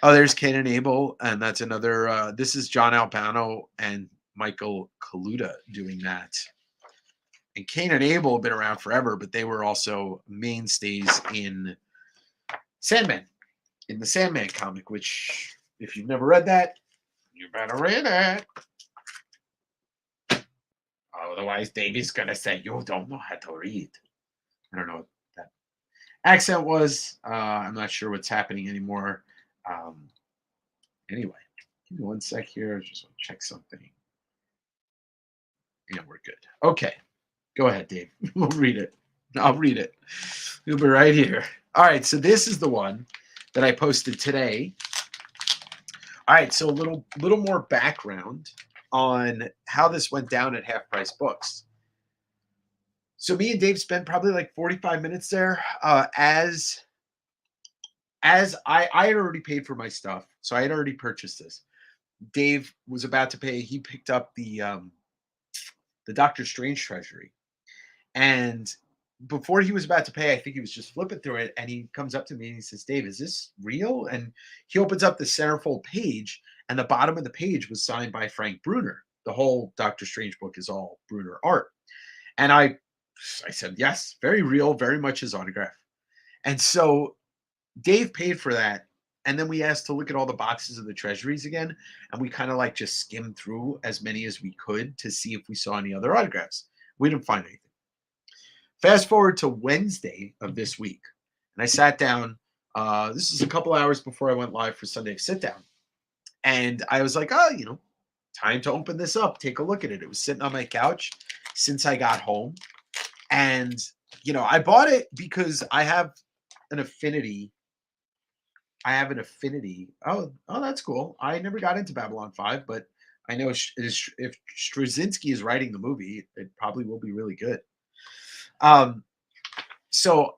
there's Cain and Abel, and that's another this is John Albano and Michael Kaluta doing that. And Cain and Abel have been around forever, but they were also mainstays in Sandman, in the Sandman comic, which, if you've never read that, you better read it. Otherwise, Davey's going to say, you don't know how to read. I don't know what that accent was. I'm not sure what's happening anymore. Anyway, give me one sec here. Just want to check something. Yeah, we're good. Okay. Go ahead, Dave. We'll read it. I'll read it. We'll be right here. All right, so this is the one that I posted today. All right, so a little more background on how this went down at Half Price Books. So me and Dave spent probably like 45 minutes there. As I had already paid for my stuff, so I had already purchased this. Dave was about to pay. He picked up the Doctor Strange Treasury. And before he was about to pay, I think he was just flipping through it, and he comes up to me and he says, Dave, is this real? And he opens up the centerfold page, and the bottom of the page was signed by Frank Bruner. The whole Doctor Strange book is all Bruner art. And I said, yes, very real, very much his autograph. And so Dave paid for that. And then we asked to look at all the boxes of the treasuries again. And we kind of like just skimmed through as many as we could to see if we saw any other autographs. We didn't find anything. Fast forward to Wednesday of this week, and I sat down. This is a couple hours before I went live for Sunday Sit Down, and I was like, oh, time to open this up, take a look at it. It was sitting on my couch since I got home, and I bought it because I have an affinity. Oh, that's cool. I never got into Babylon 5, but I know if Straczynski is writing the movie, it probably will be really good. So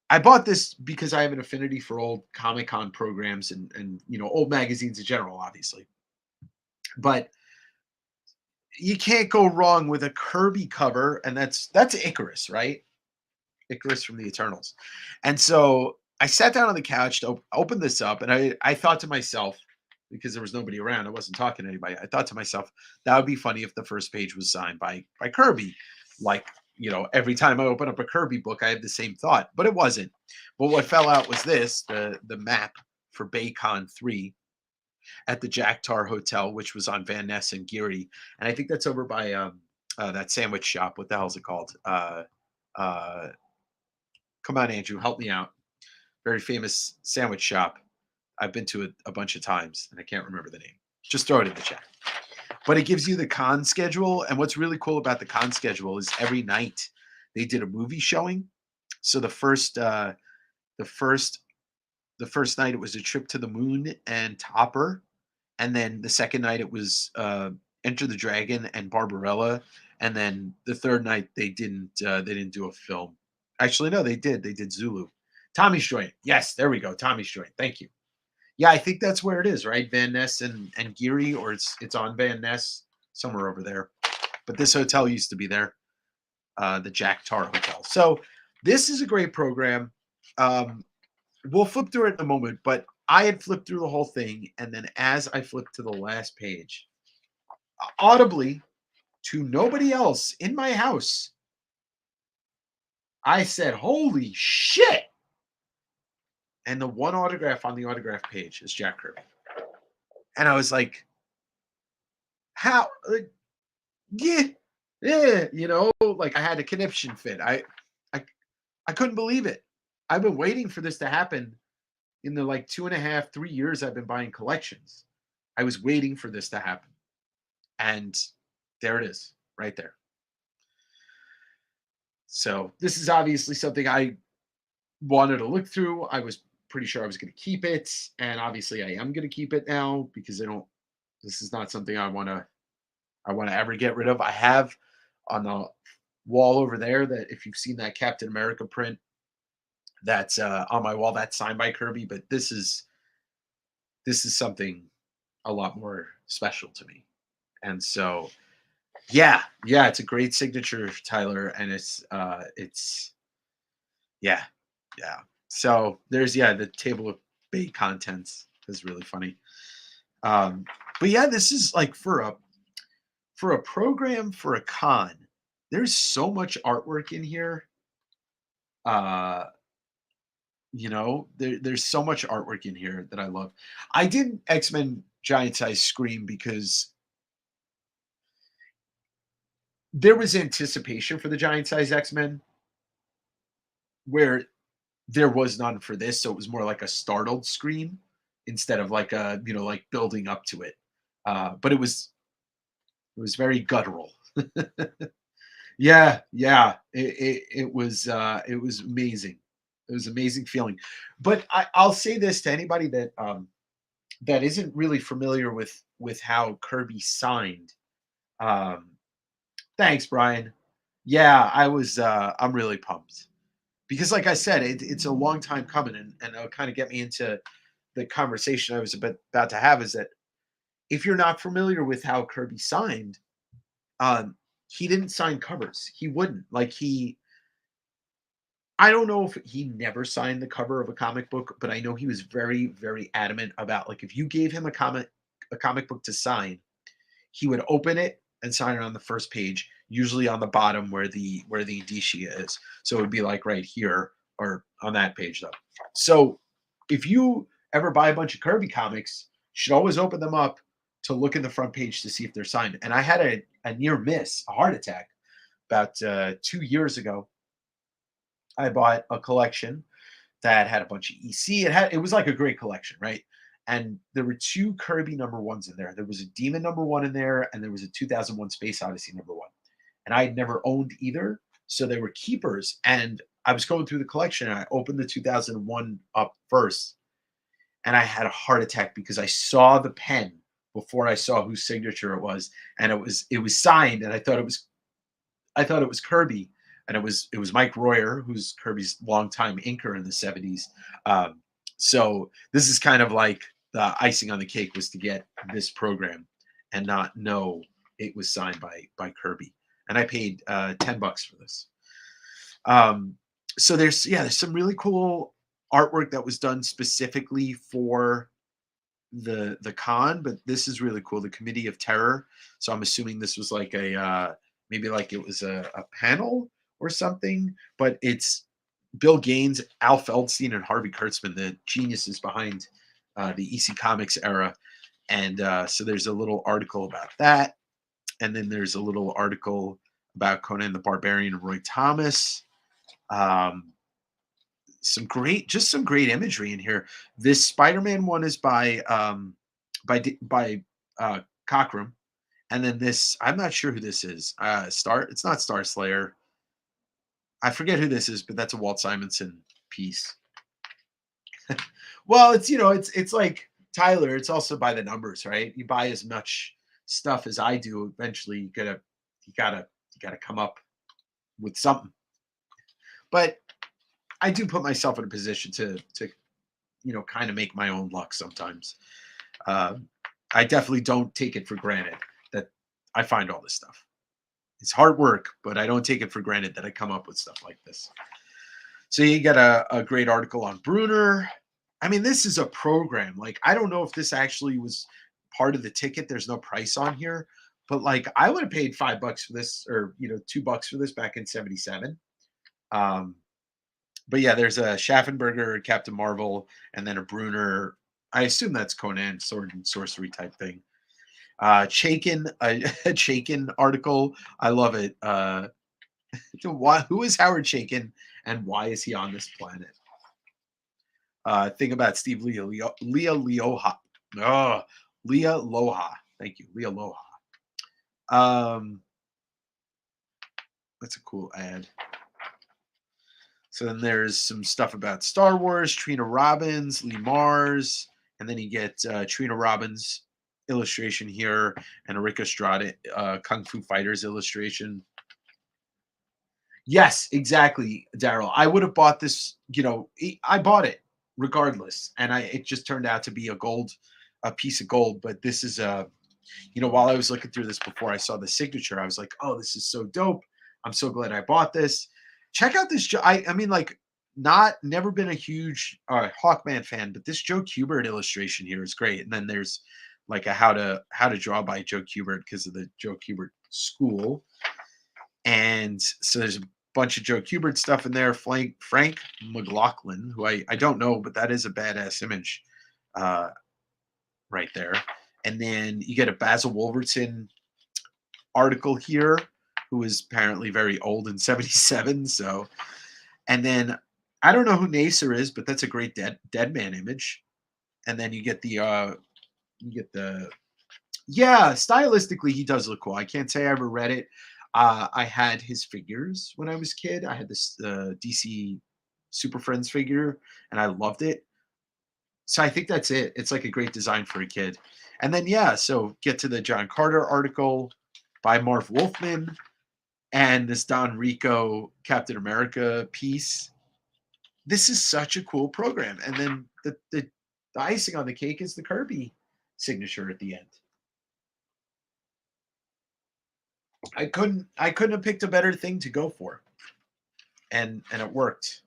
I bought this because I have an affinity for old Comic-Con programs and old magazines in general, obviously. But you can't go wrong with a Kirby cover, and that's Icarus, right? Icarus from the Eternals. And so I sat down on the couch to open this up, and I thought to myself, because there was nobody around, I wasn't talking to anybody, I thought to myself, that would be funny if the first page was signed by Kirby. Like, every time I open up a Kirby book, I had the same thought, but it wasn't. But what fell out was this, the map for Baycon 3 at the Jack Tar Hotel, which was on Van Ness and Geary. And I think that's over by that sandwich shop. What the hell is it called? Come on, Andrew, help me out. Very famous sandwich shop. I've been to it a bunch of times, and I can't remember the name. Just throw it in the chat. But it gives you the con schedule. And what's really cool about the con schedule is every night they did a movie showing. So the first night it was A Trip to the Moon and Topper. And then the second night it was Enter the Dragon and Barbarella. And then the third night they didn't do a film. Actually, no, they did. They did Zulu. Tommy's Joint. Yes, there we go. Tommy's Joint. Thank you. Yeah, I think that's where it is, right? Van Ness and Geary, or it's on Van Ness, somewhere over there. But this hotel used to be there, the Jack Tar Hotel. So this is a great program. We'll flip through it in a moment, but I had flipped through the whole thing, and then as I flipped to the last page, audibly, to nobody else in my house, I said, holy shit! And the one autograph on the autograph page is Jack Kirby. And I was like, how? Yeah, yeah, like I had a conniption fit. I I couldn't believe it. I've been waiting for this to happen in the like 2.5, 3 years I've been buying collections. I was waiting for this to happen. And there it is, right there. So this is obviously something I wanted to look through. I was pretty sure I was going to keep it, and obviously I am going to keep it now because I don't. This is not something I want to ever get rid of. I have on the wall over there that if you've seen that Captain America print that's on my wall, that's signed by Kirby. But this is something a lot more special to me, and so yeah, yeah, it's a great signature, Tyler, and it's yeah, yeah. So there's the table of bait contents is really funny. Um, but yeah, this is like for a program for a con. There's so much artwork in here. Uh, there's so much artwork in here that I love. I did X-Men Giant Size Scream because there was anticipation for the Giant Size X-Men where there was none for this, so it was more like a startled scream instead of like a like building up to it. But it was very guttural. Yeah, yeah. It was amazing. It was amazing feeling. But I'll say this to anybody that isn't really familiar with how Kirby signed. Um, Thanks, Brian. Yeah, I'm really pumped because, like I said, it's a long time coming, and it'll kind of get me into the conversation I was about to have. Is that if you're not familiar with how Kirby signed, um, he didn't sign covers. He wouldn't like he. I don't know if he never signed the cover of a comic book, but I know he was very, very adamant about like if you gave him a comic book to sign, he would open it and sign it on the first page, usually on the bottom where the indicia is. So it would be like right here or on that page though. So if you ever buy a bunch of Kirby comics, you should always open them up to look in the front page to see if they're signed. And I had a near miss, a heart attack about 2 years ago. I bought a collection that had a bunch of EC. It was like a great collection, right? And there were two Kirby number ones in there. There was a Demon number one in there, and there was a 2001 Space Odyssey number one. And I had never owned either, so they were keepers. And I was going through the collection, and I opened the 2001 up first, and I had a heart attack because I saw the pen before I saw whose signature it was, and it was signed, and I thought it was Kirby, and it was Mike Royer, who's Kirby's longtime inker in the '70s. Um, so this is kind of like the icing on the cake was to get this program and not know it was signed by Kirby, and I paid $10 for this. Um, so there's some really cool artwork that was done specifically for the con, but this is really cool. The Committee of Terror. So I'm assuming this was like maybe like it was a panel or something, but it's Bill Gaines, Al Feldstein, and Harvey Kurtzman, the geniuses behind the EC Comics era. And so there's a little article about that, and then there's a little article about Conan the Barbarian and Roy Thomas. Um, some great imagery in here. This Spider-Man one is by Cockrum, and then this I'm not sure who this is. It's not Star Slayer. I forget who this is, but that's a Walt Simonson piece. Well, it's like Tyler. It's also by the numbers, right? You buy as much stuff as I do. Eventually, you gotta come up with something. But I do put myself in a position to kind of make my own luck sometimes. Uh, I definitely don't take it for granted that I find all this stuff. It's hard work, but I don't take it for granted that I come up with stuff like this. So you got a great article on Bruner. I mean, this is a program. Like, I don't know if this actually was part of the ticket. There's no price on here, but like, I would have paid $5 for this, or $2 for this back in '77. Um, but yeah, there's a Schaffenberger, Captain Marvel, and then a Bruner. I assume that's Conan, sword and sorcery type thing. Chaikin, a Chaikin article. I love it. Who is Howard Chaikin, and why is he on this planet? Thing about Steve Leah Loha. Oh, Leah Loha. Thank you, Leah Loha. That's a cool ad. So then there's some stuff about Star Wars, Trina Robbins, Lee Mars, and then you get Trina Robbins illustration here and a Rick Estrada Kung Fu Fighters illustration. Yes, exactly, Daryl. I would have bought this. I bought it regardless, and it just turned out to be a piece of gold. But this is while I was looking through this before I saw the signature, I was like, oh, this is so dope. I'm so glad I bought this. Check out this. I mean, like, never been a huge Hawkman fan, but this Joe Kubert illustration here is great. And then there's like a how to draw by Joe Kubert because of the Joe Kubert school. And so there's a bunch of Joe Kubert stuff in there. Frank McLaughlin, who I don't know, but that is a badass image right there. And then you get a Basil Wolverton article here, who is apparently very old in 77. So, and then I don't know who Nasser is, but that's a great dead man image. And then you get the stylistically he does look cool. I can't say I ever read it. I had his figures when I was a kid. I had this DC Super Friends figure, and I loved it. So I think that's it. It's like a great design for a kid. And then, so get to the John Carter article by Marv Wolfman and this Don Rico Captain America piece. This is such a cool program. And then the icing on the cake is the Kirby signature at the end. I couldn't have picked a better thing to go for. And it worked.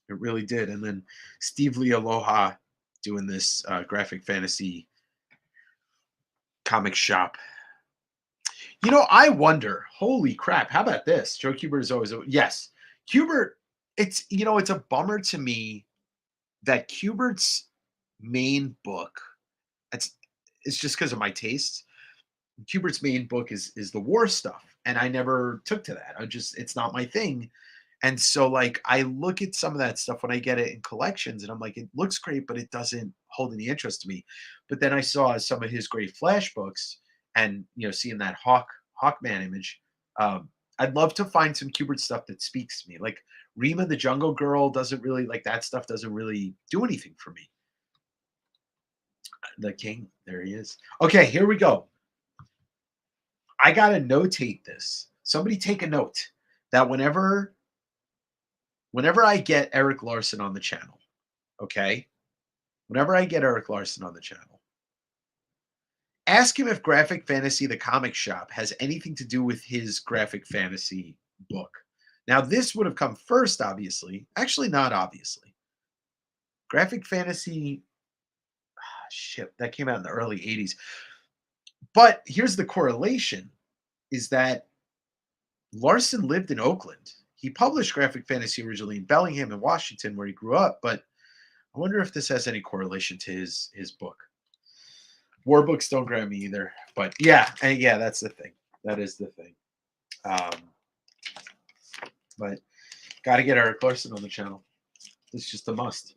It really did. And then Steve Lee Aloha doing this graphic fantasy comic shop. I wonder, holy crap, how about this? Joe Kubert is always, yes. Kubert, it's a bummer to me that Kubert's main book, it's just because of my taste. Kubert's main book is the war stuff, and I never took to that. It's not my thing. And so, like, I look at some of that stuff when I get it in collections, and I'm like, it looks great, but it doesn't hold any interest to me. But then I saw some of his great Flash books, and seeing that Hawkman image, I'd love to find some Kubert stuff that speaks to me. Like Rima the Jungle Girl doesn't really, like, that stuff doesn't really do anything for me. The King, there he is. Okay, here we go. I gotta notate this. Somebody take a note that whenever I get Eric Larson on the channel, okay? Whenever I get Eric Larson on the channel, ask him if Graphic Fantasy, the comic shop, has anything to do with his Graphic Fantasy book. Now, this would have come first, obviously. Actually, not obviously. Graphic Fantasy, that came out in the early 80s. But here's the correlation, is that Larson lived in Oakland. He published Graphic Fantasy originally in Bellingham and Washington, where he grew up, but I wonder if this has any correlation to his book. War books don't grab me either, but that's the thing. That is the thing. But got to get Eric Larson on the channel. It's just a must.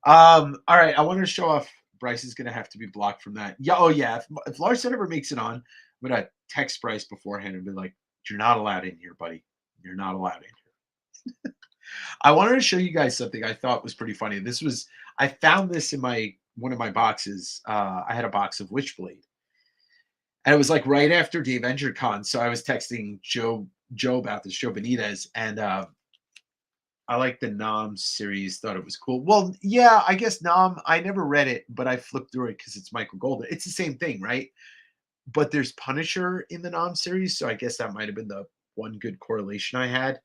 All right, I wanted to show off. Bryce is going to have to be blocked from that. Yeah, if Larson ever makes it on, I'm going to text Bryce beforehand and be like, you're not allowed in here, buddy. You're not allowed in here. I wanted to show you guys something I thought was pretty funny. I found this in one of my boxes. I had a box of Witchblade. And it was like right after the Avenger Con. So I was texting Joe about this, Joe Benitez. And I like the Nam series, thought it was cool. Well, yeah, I guess Nam, I never read it, but I flipped through it because it's Michael Golden. It's the same thing, right? But there's Punisher in the Nam series. So I guess that might have been the one good correlation I had.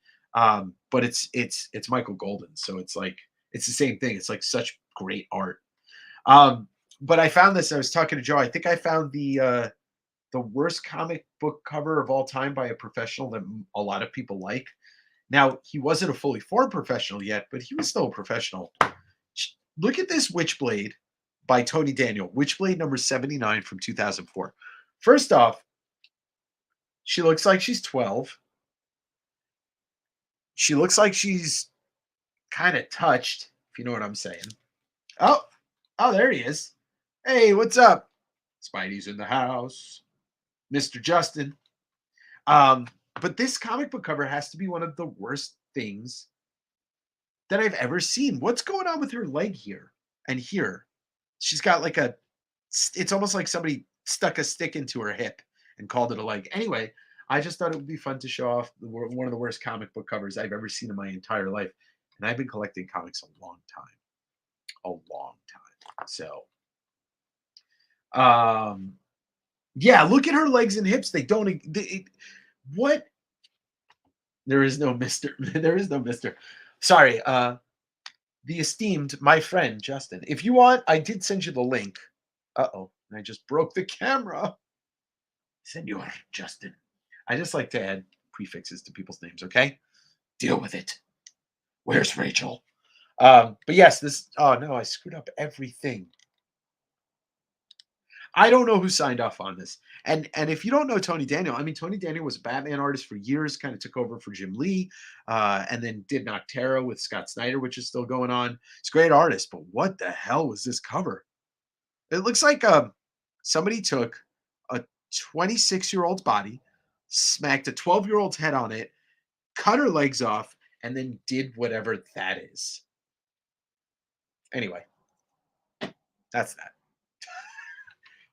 But it's Michael Golden. So it's like, it's the same thing. It's like such great art. But I found this, I was talking to Joe. I think I found the worst comic book cover of all time by a professional that a lot of people like. Now, he wasn't a fully formed professional yet, but he was still a professional. Look at this Witchblade by Tony Daniel, Witchblade number 79 from 2004. First off, she looks like she's 12. She looks like she's kind of touched, if you know what I'm saying. Oh, oh, there he is. Hey, what's up? Spidey's in the house. Mr. Justin. Um, but this comic book cover has to be one of the worst things that I've ever seen. What's going on with her leg here and here? She's got like it's almost like somebody stuck a stick into her hip and called it a leg. Anyway, I just thought it would be fun to show off one of the worst comic book covers I've ever seen in my entire life. And I've been collecting comics a long time. A long time. So, um, yeah, look at her legs and hips. They don't. What? There is no Mister. There is no Mister. Sorry. The esteemed my friend Justin. If you want, I did send you the link. Uh-oh, I just broke the camera. Senor Justin. I just like to add prefixes to people's names, okay? Deal with it. Where's Rachel? But yes, this oh no, I screwed up everything. I don't know who signed off on this. And if you don't know Tony Daniel, I mean, Tony Daniel was a Batman artist for years, kind of took over for Jim Lee, and then did Noctera with Scott Snyder, which is still going on. He's a great artist, but what the hell was this cover? It looks like somebody took a 26-year-old's body, smacked a 12-year-old's head on it, cut her legs off, and then did whatever that is. Anyway, that's that.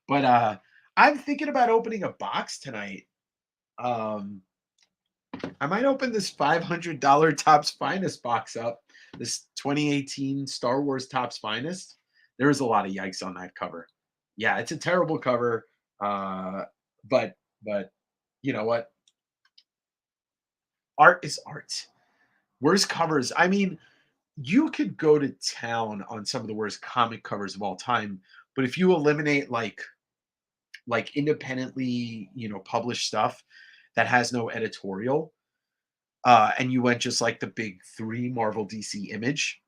But I'm thinking about opening a box tonight. I might open this $500 Topps Finest box up. This 2018 Star Wars Topps Finest. There was a lot of yikes on that cover. Yeah, it's a terrible cover. But you know what? Art is art. Worst covers. I mean, you could go to town on some of the worst comic covers of all time, but if you eliminate like independently, published stuff that has no editorial, and you went just like the big three Marvel, DC, Image.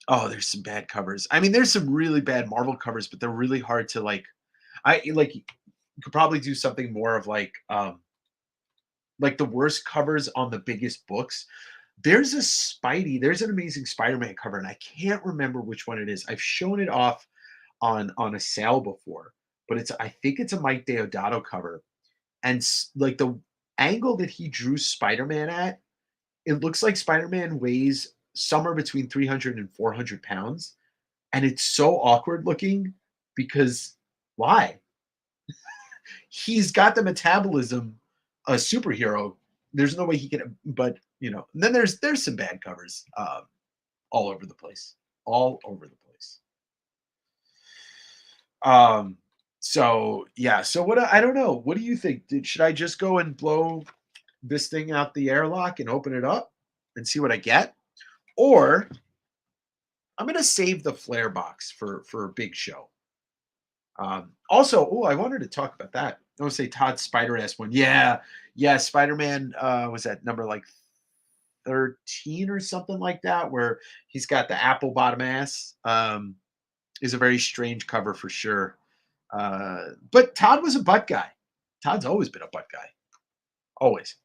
Oh, there's some bad covers. I mean, there's some really bad Marvel covers, but they're really hard to like. I like you could probably do something more of like the worst covers on the biggest books. There's an Amazing Spider-Man cover, and I can't remember which one it is. I've shown it off on a sale before, but I think it's a Mike Deodato cover, and like the angle that he drew Spider-Man at, it looks like Spider-Man weighs somewhere between 300 and 400 pounds, and it's so awkward looking because why? He's got the metabolism a superhero. There's no way he can, but then there's some bad covers all over the place, all over the place. So yeah, so what I don't know. What do you think? Should I just go and blow this thing out the airlock and open it up and see what I get, or I'm gonna save the flare box for a big show. Also, oh, I wanted to talk about that. I want to say Todd's Spider-Ass one. Yeah, yeah, Spider-Man was that number like 13 or something like that, where he's got the apple bottom ass. Is a very strange cover for sure. But Todd was a butt guy. Todd's always been a butt guy. Always.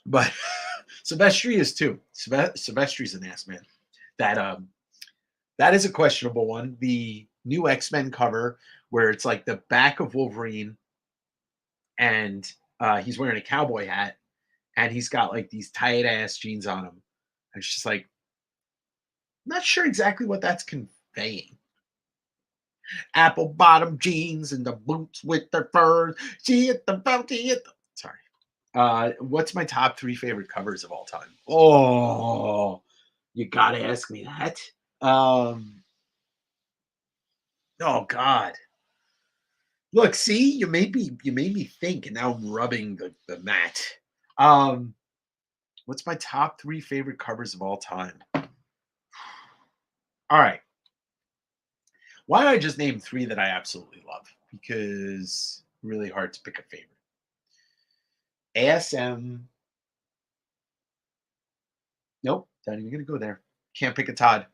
But Silvestri is too. Silvestri's an ass man. That is a questionable one. The new X-Men cover where it's like the back of Wolverine and he's wearing a cowboy hat and he's got like these tight ass jeans on him. And it's just like, not sure exactly what that's conveying. Apple bottom jeans and the boots with their furs. She at the bounty at the... Sorry. What's my top 3 favorite covers of all time? Oh, you gotta ask me that. Oh God. Look, see, you made me think, and now I'm rubbing the mat. What's my top 3 favorite covers of all time? All right. Why don't I just name 3 that I absolutely love? Because really hard to pick a favorite. ASM. Nope, not even gonna go there. Can't pick a Todd.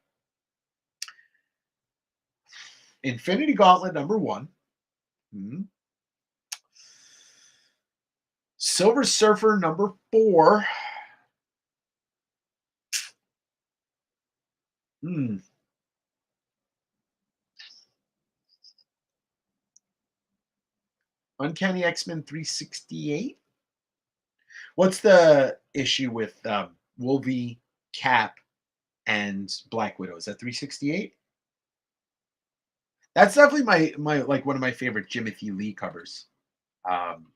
Infinity Gauntlet number 1. Hmm. Silver Surfer number 4. Hmm. Uncanny X-Men 368. What's the issue with Wolvie, Cap, and Black Widow? Is that 368? That's definitely my like one of my favorite Jimothy Lee covers. Um,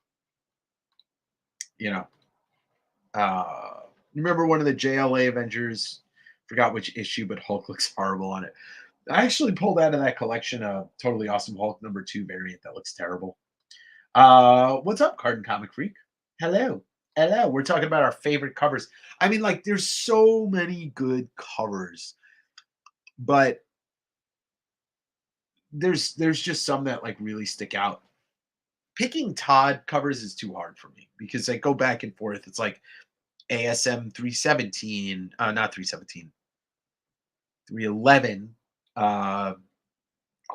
you know, remember one of the JLA Avengers? Forgot which issue, but Hulk looks horrible on it. I actually pulled out of that collection a Totally Awesome Hulk number 2 variant that looks terrible. What's up, Carton Comic Freak? Hello. Hello. We're talking about our favorite covers. I mean, like, there's so many good covers, but there's just some that like really stick out. Picking Todd covers is too hard for me because I go back and forth. It's like ASM 317, not 317, 311, uh,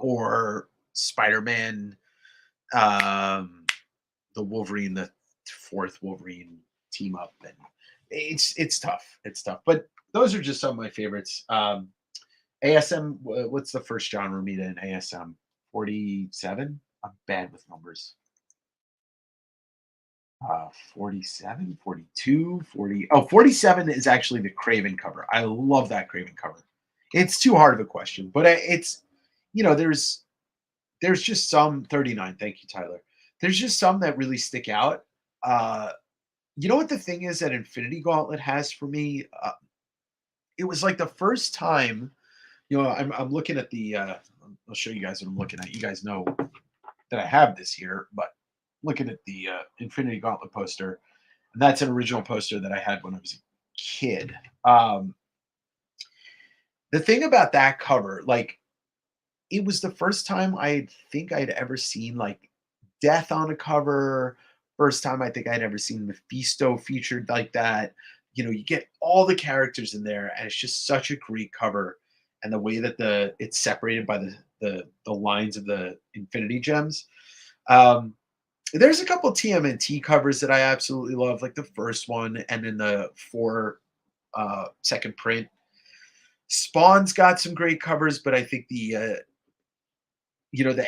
or Spider-Man, um, the Wolverine, the fourth Wolverine team up, and it's tough. It's tough, but those are just some of my favorites. ASM, what's the first John Romita in ASM? 47. I'm bad with numbers. 47, 42, 40. Oh, 47 is actually the Craven cover. I love that Craven cover. It's too hard of a question, but it's, there's just some 39. Thank you, Tyler. There's just some that really stick out. Uh, you know what the thing is that Infinity Gauntlet has for me? It was like the first time, I'm looking at the, I'll show you guys what I'm looking at. You guys know that I have this here, but looking at the Infinity Gauntlet poster, and that's an original poster that I had when I was a kid. The thing about that cover, like, it was the first time I think I'd ever seen like death on a cover. First time I think I'd ever seen Mephisto featured like that. You get all the characters in there, and it's just such a great cover. And the way that it's separated by the lines of the Infinity Gems. Um, there's a couple TMNT covers that I absolutely love, like the first one, and then the four second print. Spawn's got some great covers, but I think the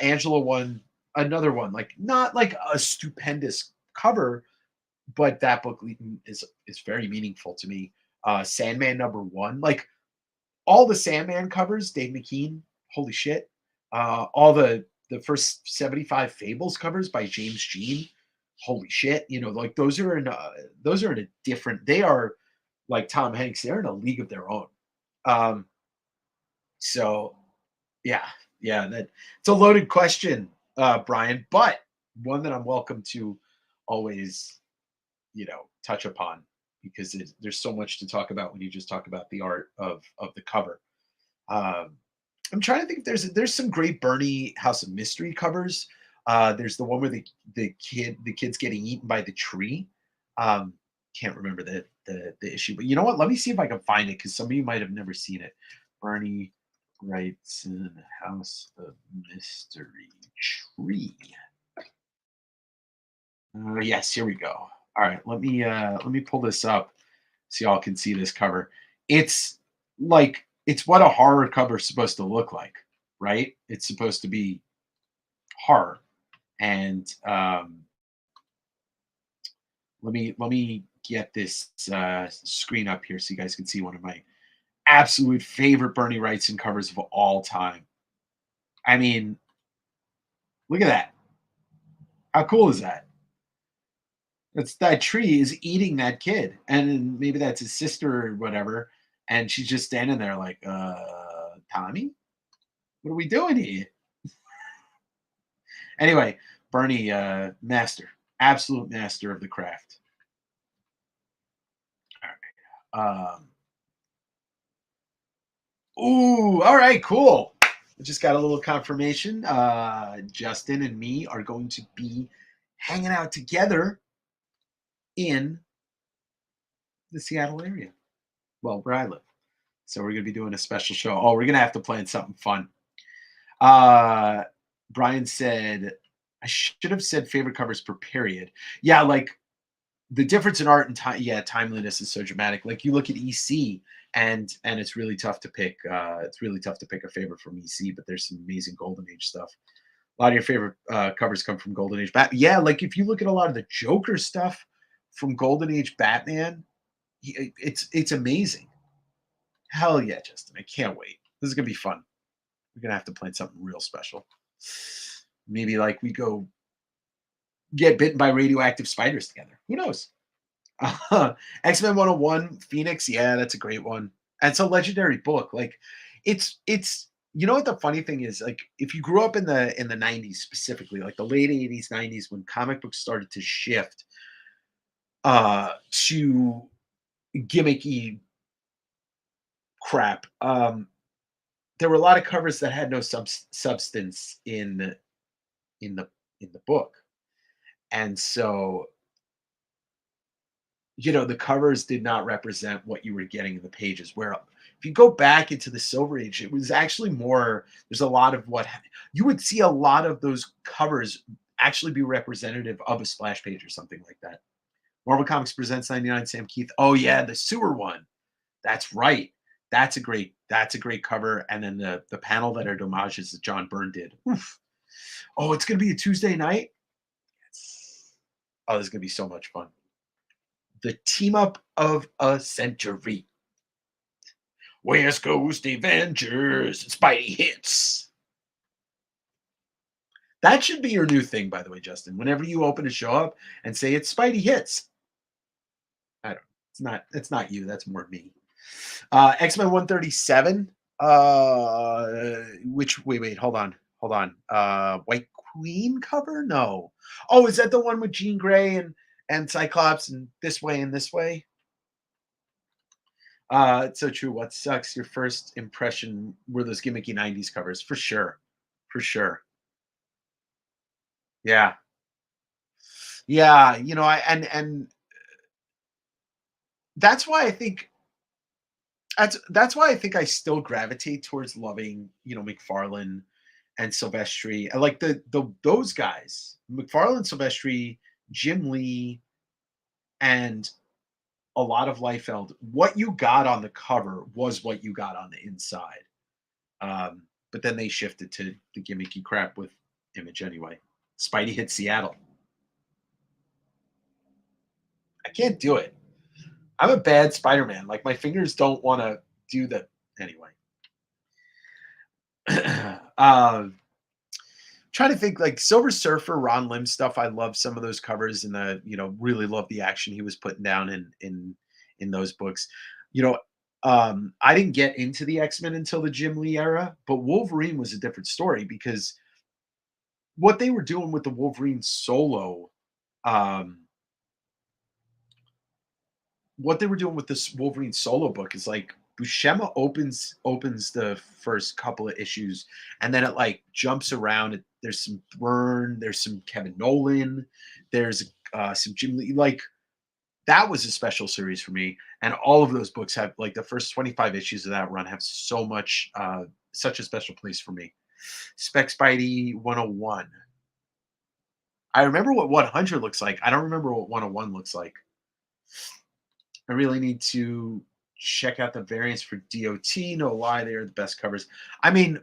Angela one, another one, like not like a stupendous cover, but that book is very meaningful to me. Sandman number 1, like all the Sandman covers, Dave McKean, holy shit. All the first 75 Fables covers by James Jean, holy shit. Like those are in a different. They are like Tom Hanks. They're in a league of their own. Um, so yeah, yeah, that it's a loaded question, Brian, but one that I'm welcome to always, touch upon because there's so much to talk about when you just talk about the art of the cover. Um, I'm trying to think if there's some great Bernie House of Mystery covers. There's the one where the kid's getting eaten by the tree. Um, can't remember the issue, but you know what? Let me see if I can find it because some of you might have never seen it. Bernie writes in House of Mystery Tree. Yes, here we go. All right, let me pull this up so y'all can see this cover. It's it's what a horror cover is supposed to look like, right? It's supposed to be horror. And let me get this screen up here so you guys can see one of my absolute favorite Bernie Wrightson covers of all time. I mean, look at that. How cool is that? That tree is eating that kid, and maybe that's his sister or whatever, and she's just standing there like, Tommy, what are we doing here? Anyway, Bernie, master, absolute master of the craft. All right. Ooh, all right, cool. I just got a little confirmation. Justin and me are going to be hanging out together in the Seattle area. Well, where I live. So we're going to be doing a special show. Oh, we're going to have to plan something fun. Uh, Brian said, I should have said favorite covers per period. Yeah, like the difference in art and time, yeah, timeliness is so dramatic. Like you look at EC, and it's really tough to pick. It's really tough to pick a favorite from EC, but there's some amazing Golden Age stuff. A lot of your favorite covers come from Golden Age Yeah, like if you look at a lot of the Joker stuff from Golden Age Batman, it's amazing. Hell yeah, Justin! I can't wait. This is gonna be fun. We're gonna have to plan something real special. Maybe like we go get bitten by radioactive spiders together. Who knows? X-Men 101, Phoenix, yeah, that's a great one. And it's a legendary book. Like it's you know what the funny thing is? Like if you grew up in the 90s specifically, like the late 80s, 90s when comic books started to shift to gimmicky crap. There were a lot of covers that had no substance in the in the book. And so the covers did not represent what you were getting in the pages. Where if you go back into the Silver Age, it was actually more. There's a lot of you would see a lot of those covers actually be representative of a splash page or something like that. Marvel Comics presents 99 Sam Keith. Oh yeah, the sewer one. That's right. That's a great cover. And then the panel that are homages that John Byrne did. Oof. Oh, it's gonna be a Tuesday night. Yes. Oh, this is gonna be so much fun. The team up of a century. West Coast Avengers, Spidey hits. That should be your new thing, by the way, Justin. Whenever you open a show up and say it's Spidey hits. I don't. It's not you. That's more me. X-Men 137. Which wait, hold on. White Queen cover? No. Oh, is that the one with Jean Grey and Cyclops and this way and this way? It's so true. What sucks? Your first impression were those gimmicky 90s covers, for sure. For sure. Yeah. Yeah. And that's why I think that's why I think I still gravitate towards loving, McFarlane and Silvestri. I like the those guys, McFarlane, Silvestri, Jim Lee, and a lot of Liefeld. What you got on the cover was what you got on the inside. But then they shifted to the gimmicky crap with Image anyway. Spidey hit Seattle. I can't do it. I'm a bad Spider-Man. Like my fingers don't want to do the anyway. Trying to think like Silver Surfer, Ron Lim stuff. I love some of those covers and really love the action he was putting down in those books. I didn't get into the X-Men until the Jim Lee era, but Wolverine was a different story because what they were doing with the Wolverine solo, um, what they were doing with this Wolverine solo book is like Buscema opens the first couple of issues, and then it like jumps around. There's some Byrne, there's some Kevin Nolan, there's some Jim Lee. Like that was a special series for me, and all of those books have like the first 25 issues of that run have so much, such a special place for me. Spec Spidey 101. I remember what 100 looks like. I don't remember what 101 looks like. I really need to check out the variants for DOT. No lie, they are the best covers. I mean,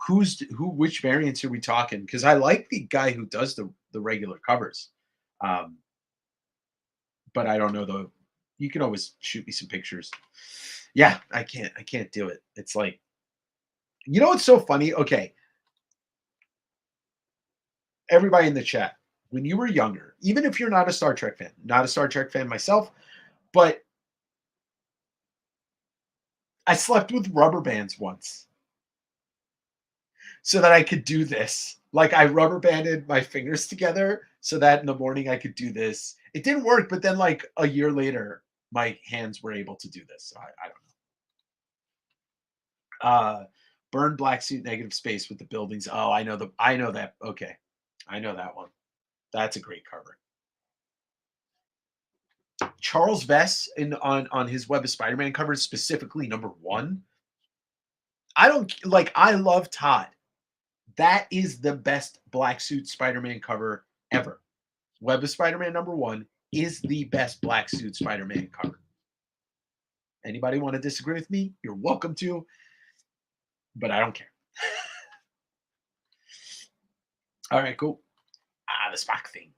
which variants are we talking? Because I like the guy who does the regular covers. But I don't know you can always shoot me some pictures. Yeah, I can't do it. It's like, what's so funny? Okay. Everybody in the chat, when you were younger, even if you're not a Star Trek fan, not a Star Trek fan myself, but I slept with rubber bands once so that I could do this. Like I rubber banded my fingers together so that in the morning I could do this. It didn't work, but then like a year later, my hands were able to do this. So I don't know. Burn black suit, negative space with the buildings. Oh, I know that. Okay. I know that one. That's a great cover. Charles Vess on his Web of Spider-Man covers, specifically number 1. I love Todd. That is the best black suit Spider-Man cover ever. Web of Spider-Man #1 is the best black suit Spider-Man cover. Anybody want to disagree with me? You're welcome to, but I don't care. All right, cool. The Spock thing.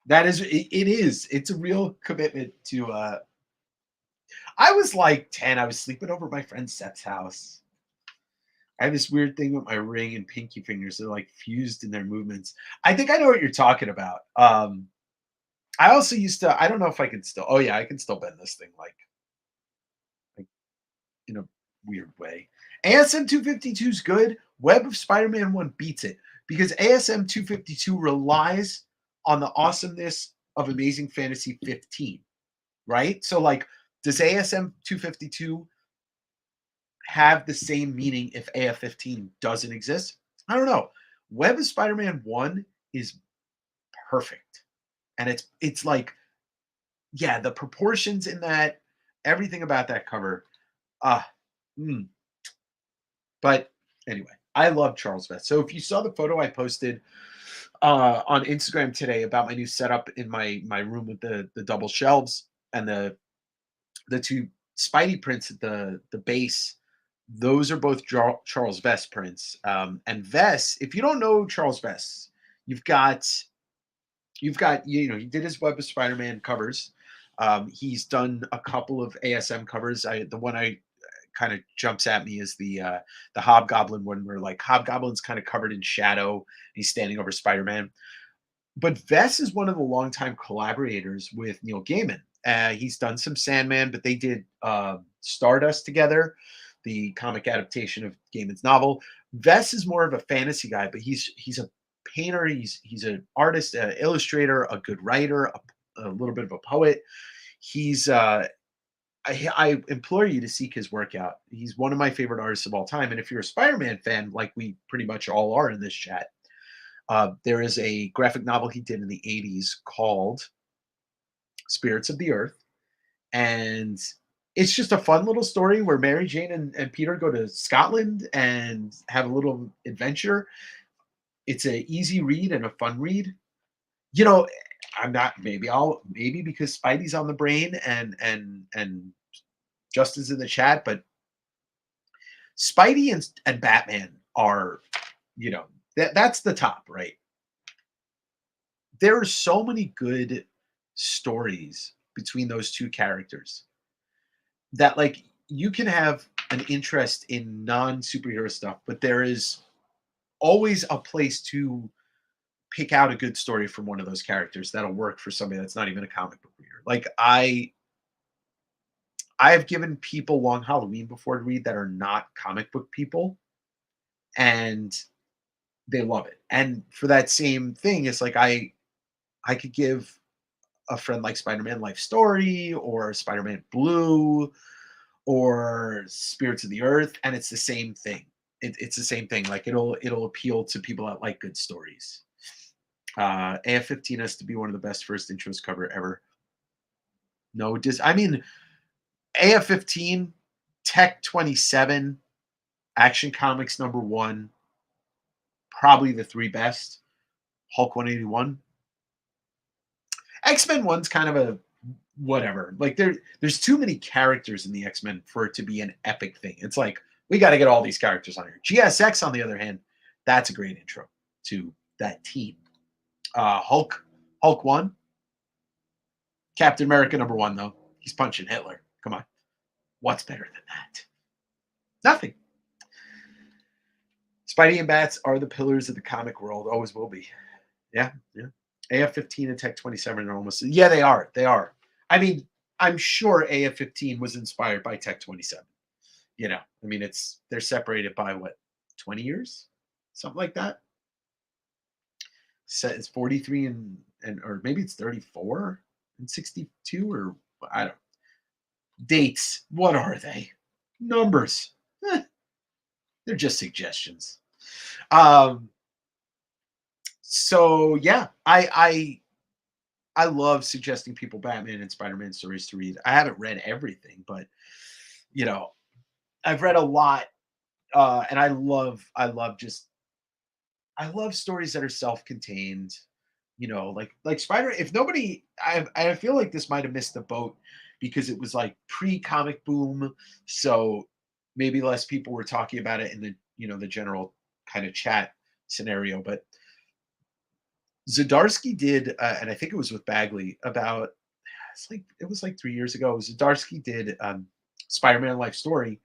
That is, it is. It's a real commitment to. I was like 10. I was sleeping over at my friend Seth's house. I have this weird thing with my ring and pinky fingers. They're like fused in their movements. I think I know what you're talking about. I also used to. I don't know if I can still. Oh yeah, I can still bend this thing like in a weird way. ASM 252 is good. Web of Spider-Man 1 beats it because ASM 252 relies on the awesomeness of Amazing Fantasy 15, right? So like, does ASM 252 have the same meaning if AF 15 doesn't exist? I don't know. Web of Spider-Man 1 is perfect. And it's like, yeah, the proportions in that, everything about that cover. Uh mm. But anyway, I love Charles Vest. So if you saw the photo I posted on Instagram today about my new setup in my room with the double shelves and the two Spidey prints at the base, those are both Charles Vest prints. And Vest, if you don't know Charles Vest, you've got he did his Web of Spider-Man covers. He's done a couple of ASM covers. The one I kind of jumps at me is the Hobgoblin one, where like Hobgoblin's kind of covered in shadow. He's standing over Spider-Man. But Vess is one of the longtime collaborators with Neil Gaiman. He's done some Sandman, but they did Stardust together, the comic adaptation of Gaiman's novel. Vess is more of a fantasy guy, but he's a painter. He's an artist, an illustrator, a good writer, a little bit of a poet. He's I implore you to seek his work out. He's one of my favorite artists of all time. And if you're a Spider-Man fan, like we pretty much all are in this chat, there is a graphic novel he did in the 80s called Spirits of the Earth. And it's just a fun little story where Mary Jane and Peter go to Scotland and have a little adventure. It's an easy read and a fun read. You know, I'm not maybe because Spidey's on the brain and Justin's in the chat, but Spidey and Batman are, that's the top, right? There are so many good stories between those two characters that like you can have an interest in non-superhero stuff, but there is always a place to pick out a good story from one of those characters that'll work for somebody that's not even a comic book reader. Like I've given people Long Halloween before to read that are not comic book people, and they love it. And for that same thing, it's like I could give a friend like Spider-Man Life Story or Spider-Man Blue or Spirits of the Earth, and it's the same thing. It's the same thing. Like it'll appeal to people that like good stories. AF-15 has to be one of the best first intros cover ever. No, I mean AF-15, Tech 27, Action Comics #1, probably the three best. Hulk 181. X-Men 1's kind of a whatever. Like there's too many characters in the X-Men for it to be an epic thing. It's like we got to get all these characters on here. GSX, on the other hand, that's a great intro to that team. Hulk 1, Captain America #1 though. He's punching Hitler. Come on, what's better than that? Nothing. Spidey and Bats are the pillars of the comic world. Always will be. Yeah, yeah. AF-15 and Tech 27 are almost. Yeah, they are. They are. I mean, I'm sure AF-15 was inspired by Tech 27. I mean, they're separated by what, 20 years, something like that. It's 43 and or maybe it's 34 and 62, or I don't. Dates. What are they? Numbers. They're just suggestions. So yeah, I love suggesting people Batman and Spider-Man stories to read. I haven't read everything, but you know, I've read a lot, and I love just I love stories that are self-contained. Like Spider. If nobody, I feel like this might have missed the boat because it was like pre-comic boom, so maybe less people were talking about it in the general kind of chat scenario. But Zdarsky did, and I think it was with Bagley about. It was like 3 years ago. Zdarsky did Spider-Man life story,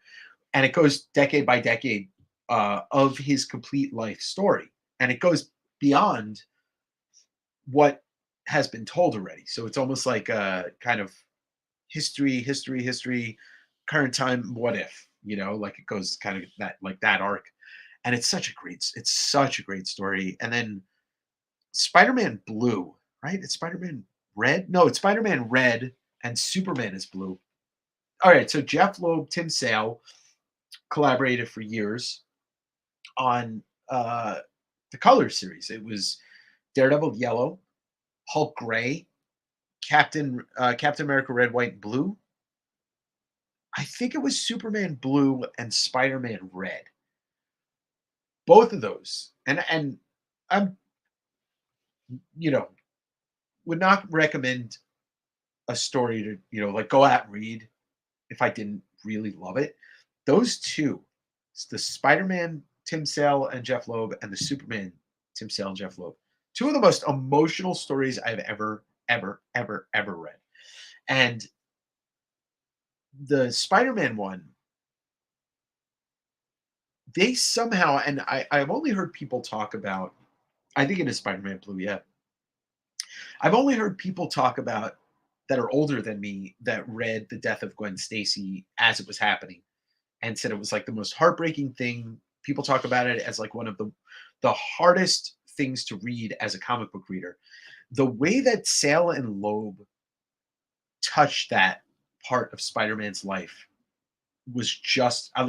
and it goes decade by decade of his complete life story, and it goes beyond what has been told already. So it's almost like a kind of history, current time, what if, like it goes kind of that arc. And it's such a great story. And then Spider-Man Blue, right? It's Spider-Man Red? No, it's Spider-Man Red and Superman is blue. All right, so Jeff Loeb, Tim Sale collaborated for years on the Color series. It was Daredevil Yellow, Hulk Gray, Captain America Red, White, and Blue. I think it was Superman Blue and Spider-Man Red. Both of those. And I'm you know, would not recommend a story to, like go out and read if I didn't really love it. Those two, it's the Spider-Man Tim Sale and Jeff Loeb and the Superman Tim Sale and Jeff Loeb. Two of the most emotional stories I've ever read. And the Spider-Man one, they somehow, and I've only heard people talk about, I think it is Spider-Man Blue, yeah. I've only heard people talk about that are older than me that read the death of Gwen Stacy as it was happening and said it was like the most heartbreaking thing. People talk about it as like one of the hardest things to read as a comic book reader. The way that Sale and Loeb touched that part of Spider-Man's life was just I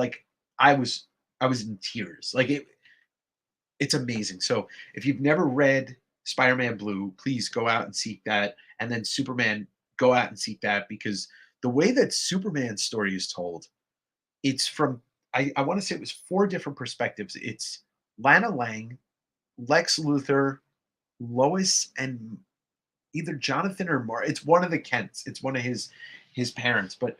was in tears. Like it's amazing. So if you've never read Spider-Man Blue, please go out and seek that. And then Superman, go out and seek that because the way that Superman's story is told, it's from I want to say it was four different perspectives. It's Lana Lang, Lex Luthor, Lois, and either Jonathan or Mar. It's one of the Kents. It's one of his parents. But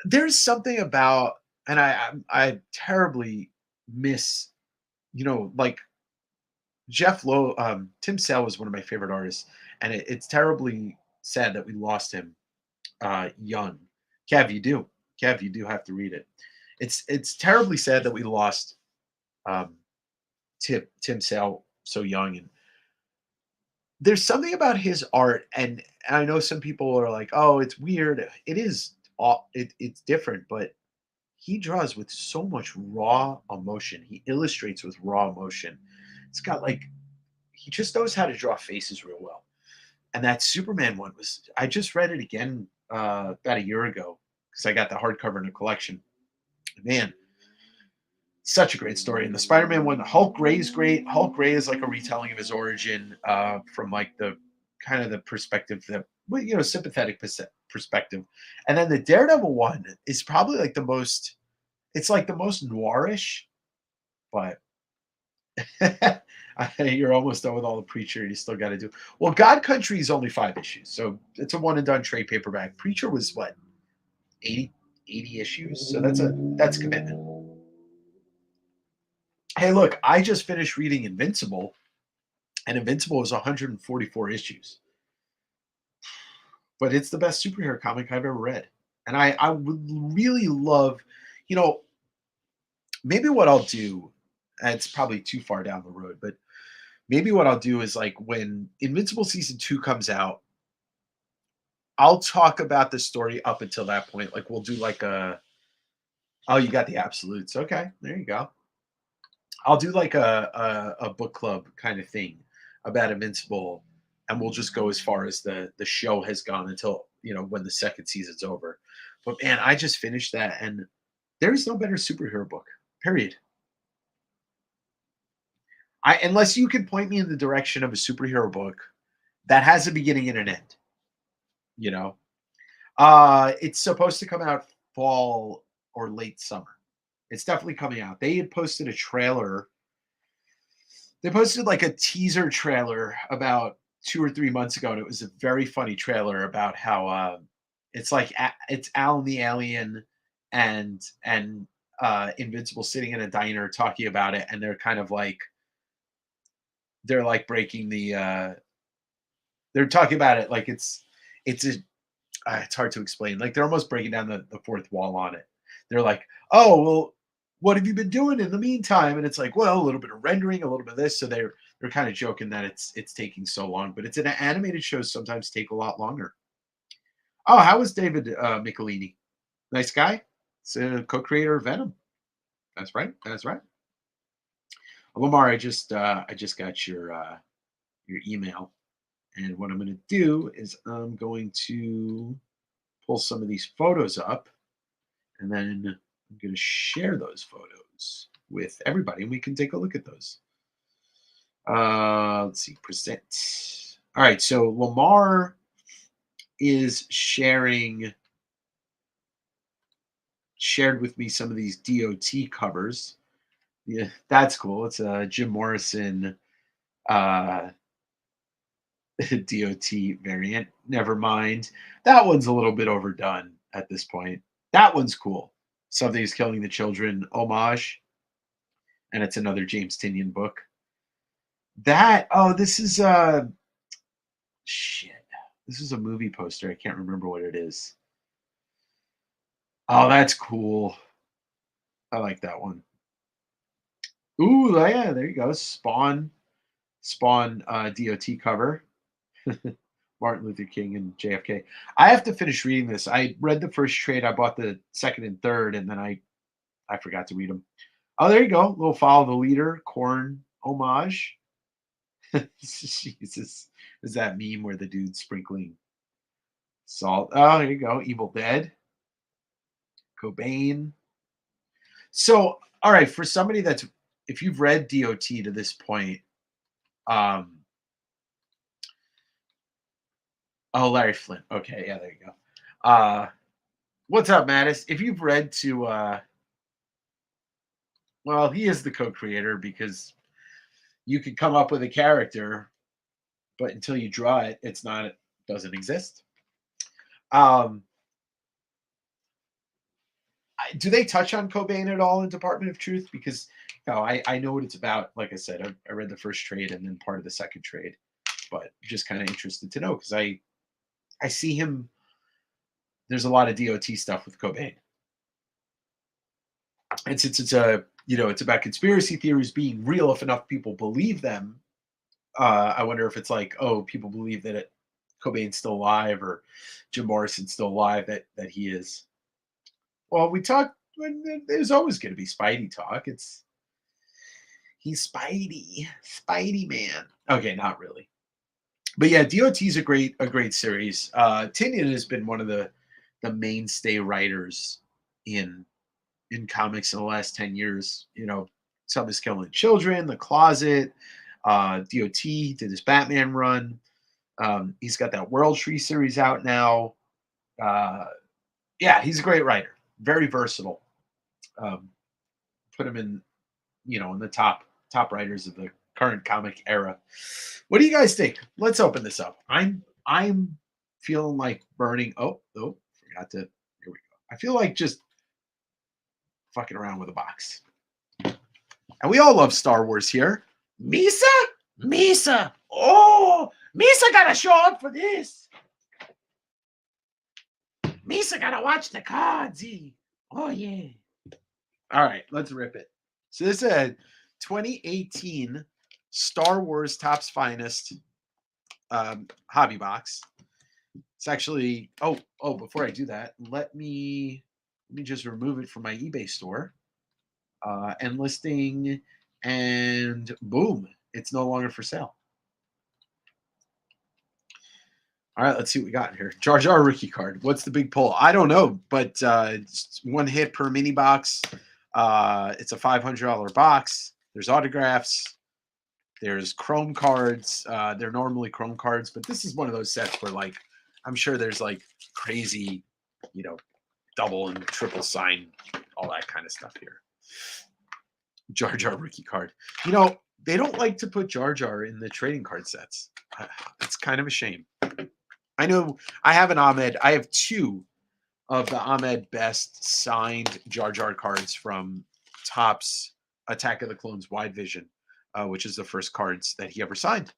there's something about, and I terribly miss, like Jeff Lowe, Tim Sale was one of my favorite artists, and it's terribly sad that we lost him young. Kev, you do. Kev, you do have to read it. It's terribly sad that we lost um, Tim Sale so young, and there's something about his art, and I know some people are like, "Oh, it's weird." It is. It's different, but he draws with so much raw emotion. He illustrates with raw emotion. It's got like he just knows how to draw faces real well. And that Superman one was I just read it again about a year ago because I got the hardcover in the collection. Man, such a great story. And the Spider-Man one, Hulk Gray is great. Hulk Gray is like a retelling of his origin from like the kind of the perspective that well, sympathetic perspective. And then the Daredevil one is probably like the most it's like the most noirish, but you're almost done with all the Preacher. You still got to do well. God Country is only 5 issues, so it's a one and done trade paperback. Preacher was what 80 issues, so that's a commitment. Hey, look, I just finished reading Invincible, and Invincible is 144 issues, but it's the best superhero comic I've ever read, and I would really love, you know, maybe what I'll do. And it's probably too far down the road, but maybe what I'll do is like when Invincible season 2 comes out, I'll talk about the story up until that point. Like we'll do like a oh, you got the absolutes. Okay, there you go. I'll do like a book club kind of thing about Invincible, and we'll just go as far as the show has gone until when the second season's over. But man, I just finished that, and there is no better superhero book. Period. I unless you can point me in the direction of a superhero book that has a beginning and an end. You know, it's supposed to come out fall or late summer. It's definitely coming out. They had posted a trailer They posted like a teaser trailer about 2 or 3 months ago, and it was a very funny trailer about how it's like it's Alan the Alien and Invincible sitting in a diner talking about it, and they're like breaking the they're talking about it like it's a it's hard to explain. Like they're almost breaking down the fourth wall on it. They're like, "Oh, well, what have you been doing in the meantime?" And it's like, "Well, a little bit of rendering, a little bit of this." So they're kind of joking that it's taking so long, but it's an animated shows sometimes take a lot longer. Oh, how was David Michelini? Nice guy. It's a co-creator of Venom. That's right. That's right. Lamar, I just got your email, and what I'm going to do is I'm going to pull some of these photos up, and then I'm going to share those photos with everybody, and we can take a look at those. Let's see, present. All right, so Lamar is shared with me some of these DOT covers. Yeah, that's cool. It's a Jim Morrison uh, DOT variant. Never mind. That one's a little bit overdone at this point. That one's cool. Something's Killing the Children homage, and it's another James Tinian book. This is shit. This is a movie poster. I can't remember what it is. Oh, that's cool. I like that one. Ooh, yeah, there you go. Spawn DOT cover. Martin Luther King and JFK. I have to finish reading this. I read the first trade. I bought the second and third, and then I forgot to read them. Oh, there you go. Little Follow the Leader, corn homage. Jesus. Is that meme where the dude's sprinkling salt? Oh, there you go. Evil Dead, Cobain. So, all right, for somebody if you've read DOT to this point, um, oh, Larry Flint. Okay, yeah, there you go. What's up, Mattis? If you've read well, he is the co-creator because you could come up with a character, but until you draw it, it doesn't exist. Um, do they touch on Cobain at all in Department of Truth? Because I know what it's about. Like I said, I read the first trade and then part of the second trade, but just kind of interested to know because I see him. There's a lot of DOT stuff with Cobain, and since it's about conspiracy theories being real, if enough people believe them, I wonder if it's like, oh, people believe that Cobain's still alive or Jim Morrison's still alive, that he is. Well, we talk. There's always going to be Spidey talk. He's Spidey man. Okay, not really, but yeah, DOT is a great series. Tinian has been one of the mainstay writers in comics in the last 10 years. Some is Killing Children, The Closet, DOT did his Batman run. He's got that World Tree series out now. Yeah, he's a great writer, very versatile. Put him in the top writers of the current comic era. What do you guys think? Let's open this up. I'm feeling like burning. Oh, forgot to. Here we go. I feel like just fucking around with a box. And we all love Star Wars here. Misa. Oh, Misa gotta show up for this. Misa gotta watch the cards. Oh yeah. All right, let's rip it. So this is a 2018 Star Wars Topps Finest hobby box. It's actually before I do that, let me just remove it from my eBay store. And listing, and boom, it's no longer for sale. All right, let's see what we got here. Jar Jar rookie card. What's the big pull? I don't know, but it's one hit per mini box. It's a $500 box. There's autographs. There's chrome cards. They're normally chrome cards, but this is one of those sets where, like, I'm sure there's like crazy, double and triple sign, all that kind of stuff here. Jar Jar rookie card. They don't like to put Jar Jar in the trading card sets. It's kind of a shame. I know I have an Ahmed. I have two of the Ahmed Best signed Jar Jar cards from Topps Attack of the Clones Wide Vision, which is the first cards that he ever signed.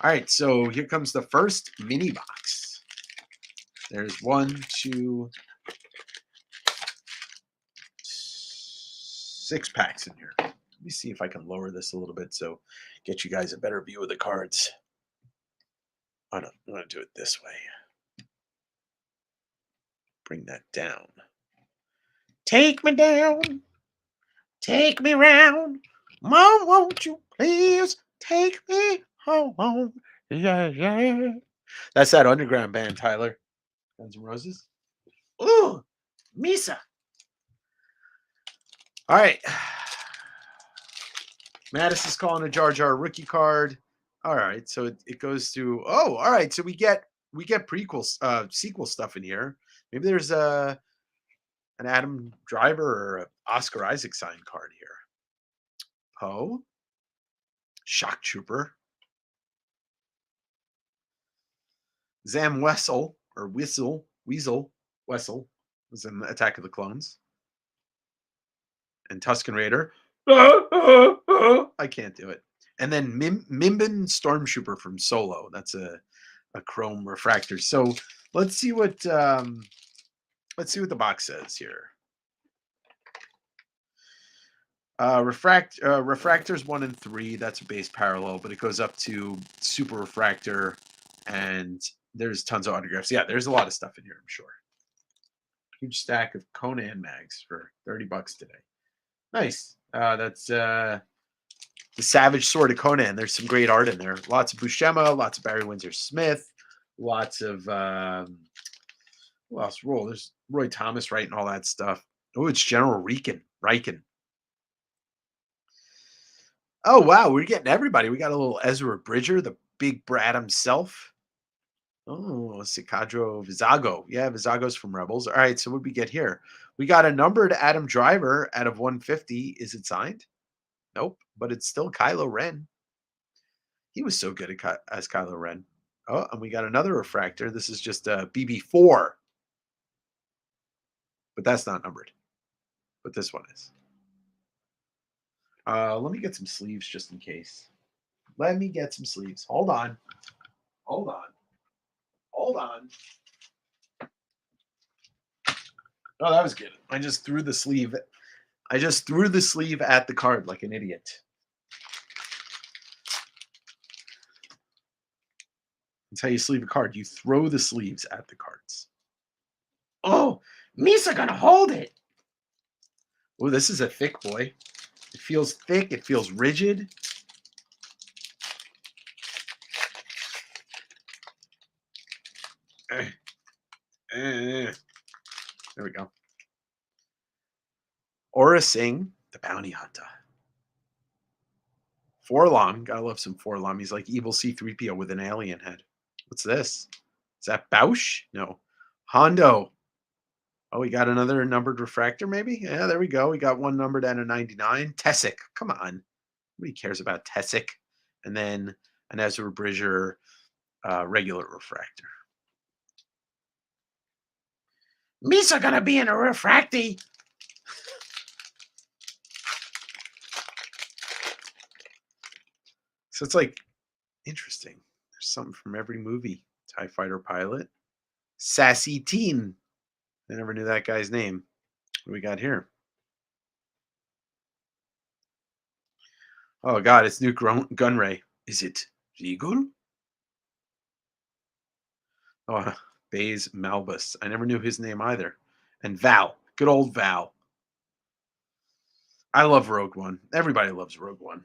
All right, so here comes the first mini box. There's 1, 2, 6 packs in here. Let me see if I can lower this a little bit so get you guys a better view of the cards. Oh no, I'm going to do it this way. Bring that down. Take me down. Take me round. Mom, won't you please take me home? Yeah, yeah. That's that underground band, Tyler. Guns N' Roses. Ooh, Misa. All right. Mattis is calling a Jar Jar rookie card. All right, so it goes through. Oh, all right. So we get prequels, sequel stuff in here. Maybe there's an Adam Driver or an Oscar Isaac signed card here. Poe, Shock Trooper, Zam Wessel or Weasel Wessel was in Attack of the Clones, and Tusken Raider. I can't do it. And then Mimbin Stormtrooper from Solo. That's a chrome refractor. So let's see what the box says here. Refractors 1 and 3. That's a base parallel, but it goes up to super refractor, and there's tons of autographs. Yeah, there's a lot of stuff in here, I'm sure. Huge stack of Conan mags for $30 today. Nice. That's the Savage Sword of Conan. There's some great art in there. Lots of Buscema, lots of Barry Windsor Smith, lots of who else? There's Roy Thomas writing all that stuff. Oh, it's General Riken. Oh wow, we're getting everybody. We got a little Ezra Bridger, the big Brad himself. Oh, Sicadro Vizago. Yeah, Vizago's from Rebels. All right, so what did we get here? We got a numbered Adam Driver out of 150. Is it signed? Nope, but it's still Kylo Ren. He was so good as Kylo Ren. Oh, and we got another refractor. This is just a BB4. But that's not numbered. But this one is. Let me get some sleeves just in case. Let me get some sleeves. Hold on. Oh, that was good. I just threw the sleeve. At the card like an idiot. That's how you sleeve a card. You throw the sleeves at the cards. Oh, Misa gonna hold it. Oh, this is a thick boy. It feels thick. It feels rigid. There we go. Aura Singh, the bounty hunter. Forlom, gotta love some Forlom. He's like evil C-3PO with an alien head. What's this? Is that Bausch? No. Hondo. Oh, we got another numbered refractor, maybe? Yeah, there we go. We got one numbered out of 99. Tessic. Come on. Nobody cares about Tessic. And then an Ezra Bridger regular refractor. Misa gonna be in a refracty. So it's like interesting. There's something from every movie. TIE fighter pilot. Sassy Teen. I never knew that guy's name. What do we got here? Oh God, it's Nuke Gunray. Is it Regal? Oh, Baze Malbus. I never knew his name either. And Val. Good old Val. I love Rogue One. Everybody loves Rogue One.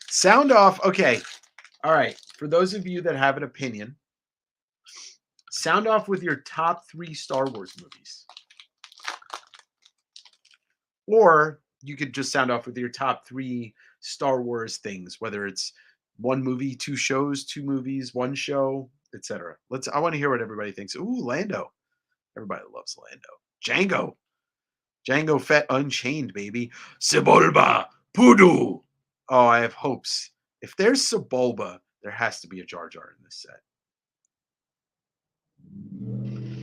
Sound off. Okay. All right. For those of you that have an opinion, sound off with your top 3 Star Wars movies. Or you could just sound off with your top 3 Star Wars things, whether it's 1 movie, 2 shows, 2 movies, 1 show, etc. I want to hear what everybody thinks. Ooh, Lando. Everybody loves Lando. Django. Django Fett Unchained, baby. Sebulba Poodoo. Oh, I have hopes. If there's Sebulba, there has to be a Jar Jar in this set.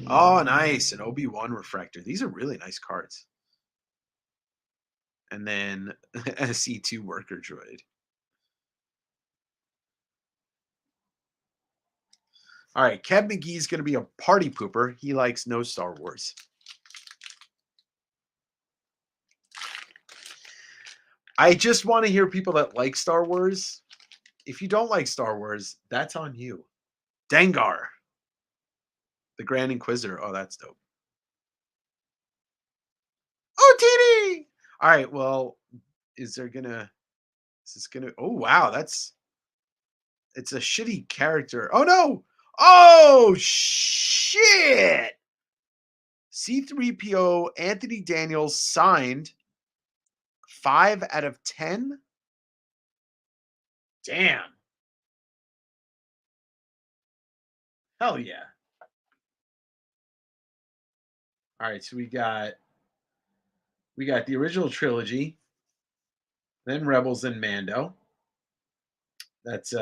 Oh, nice. An Obi-Wan refractor. These are really nice cards. And then a C2 worker droid. All right, Kev McGee's going to be a party pooper. He likes no Star Wars. I just want to hear people that like Star Wars. If you don't like Star Wars, that's on you. Dengar, the Grand Inquisitor. Oh, that's dope. Oh, TD. All right, well, is this gonna, oh, wow, it's a shitty character. Oh, no. Oh, shit. C3PO Anthony Daniels signed 5 out of 10. Damn. Hell yeah. All right, so we got the original trilogy, then Rebels and Mando. That's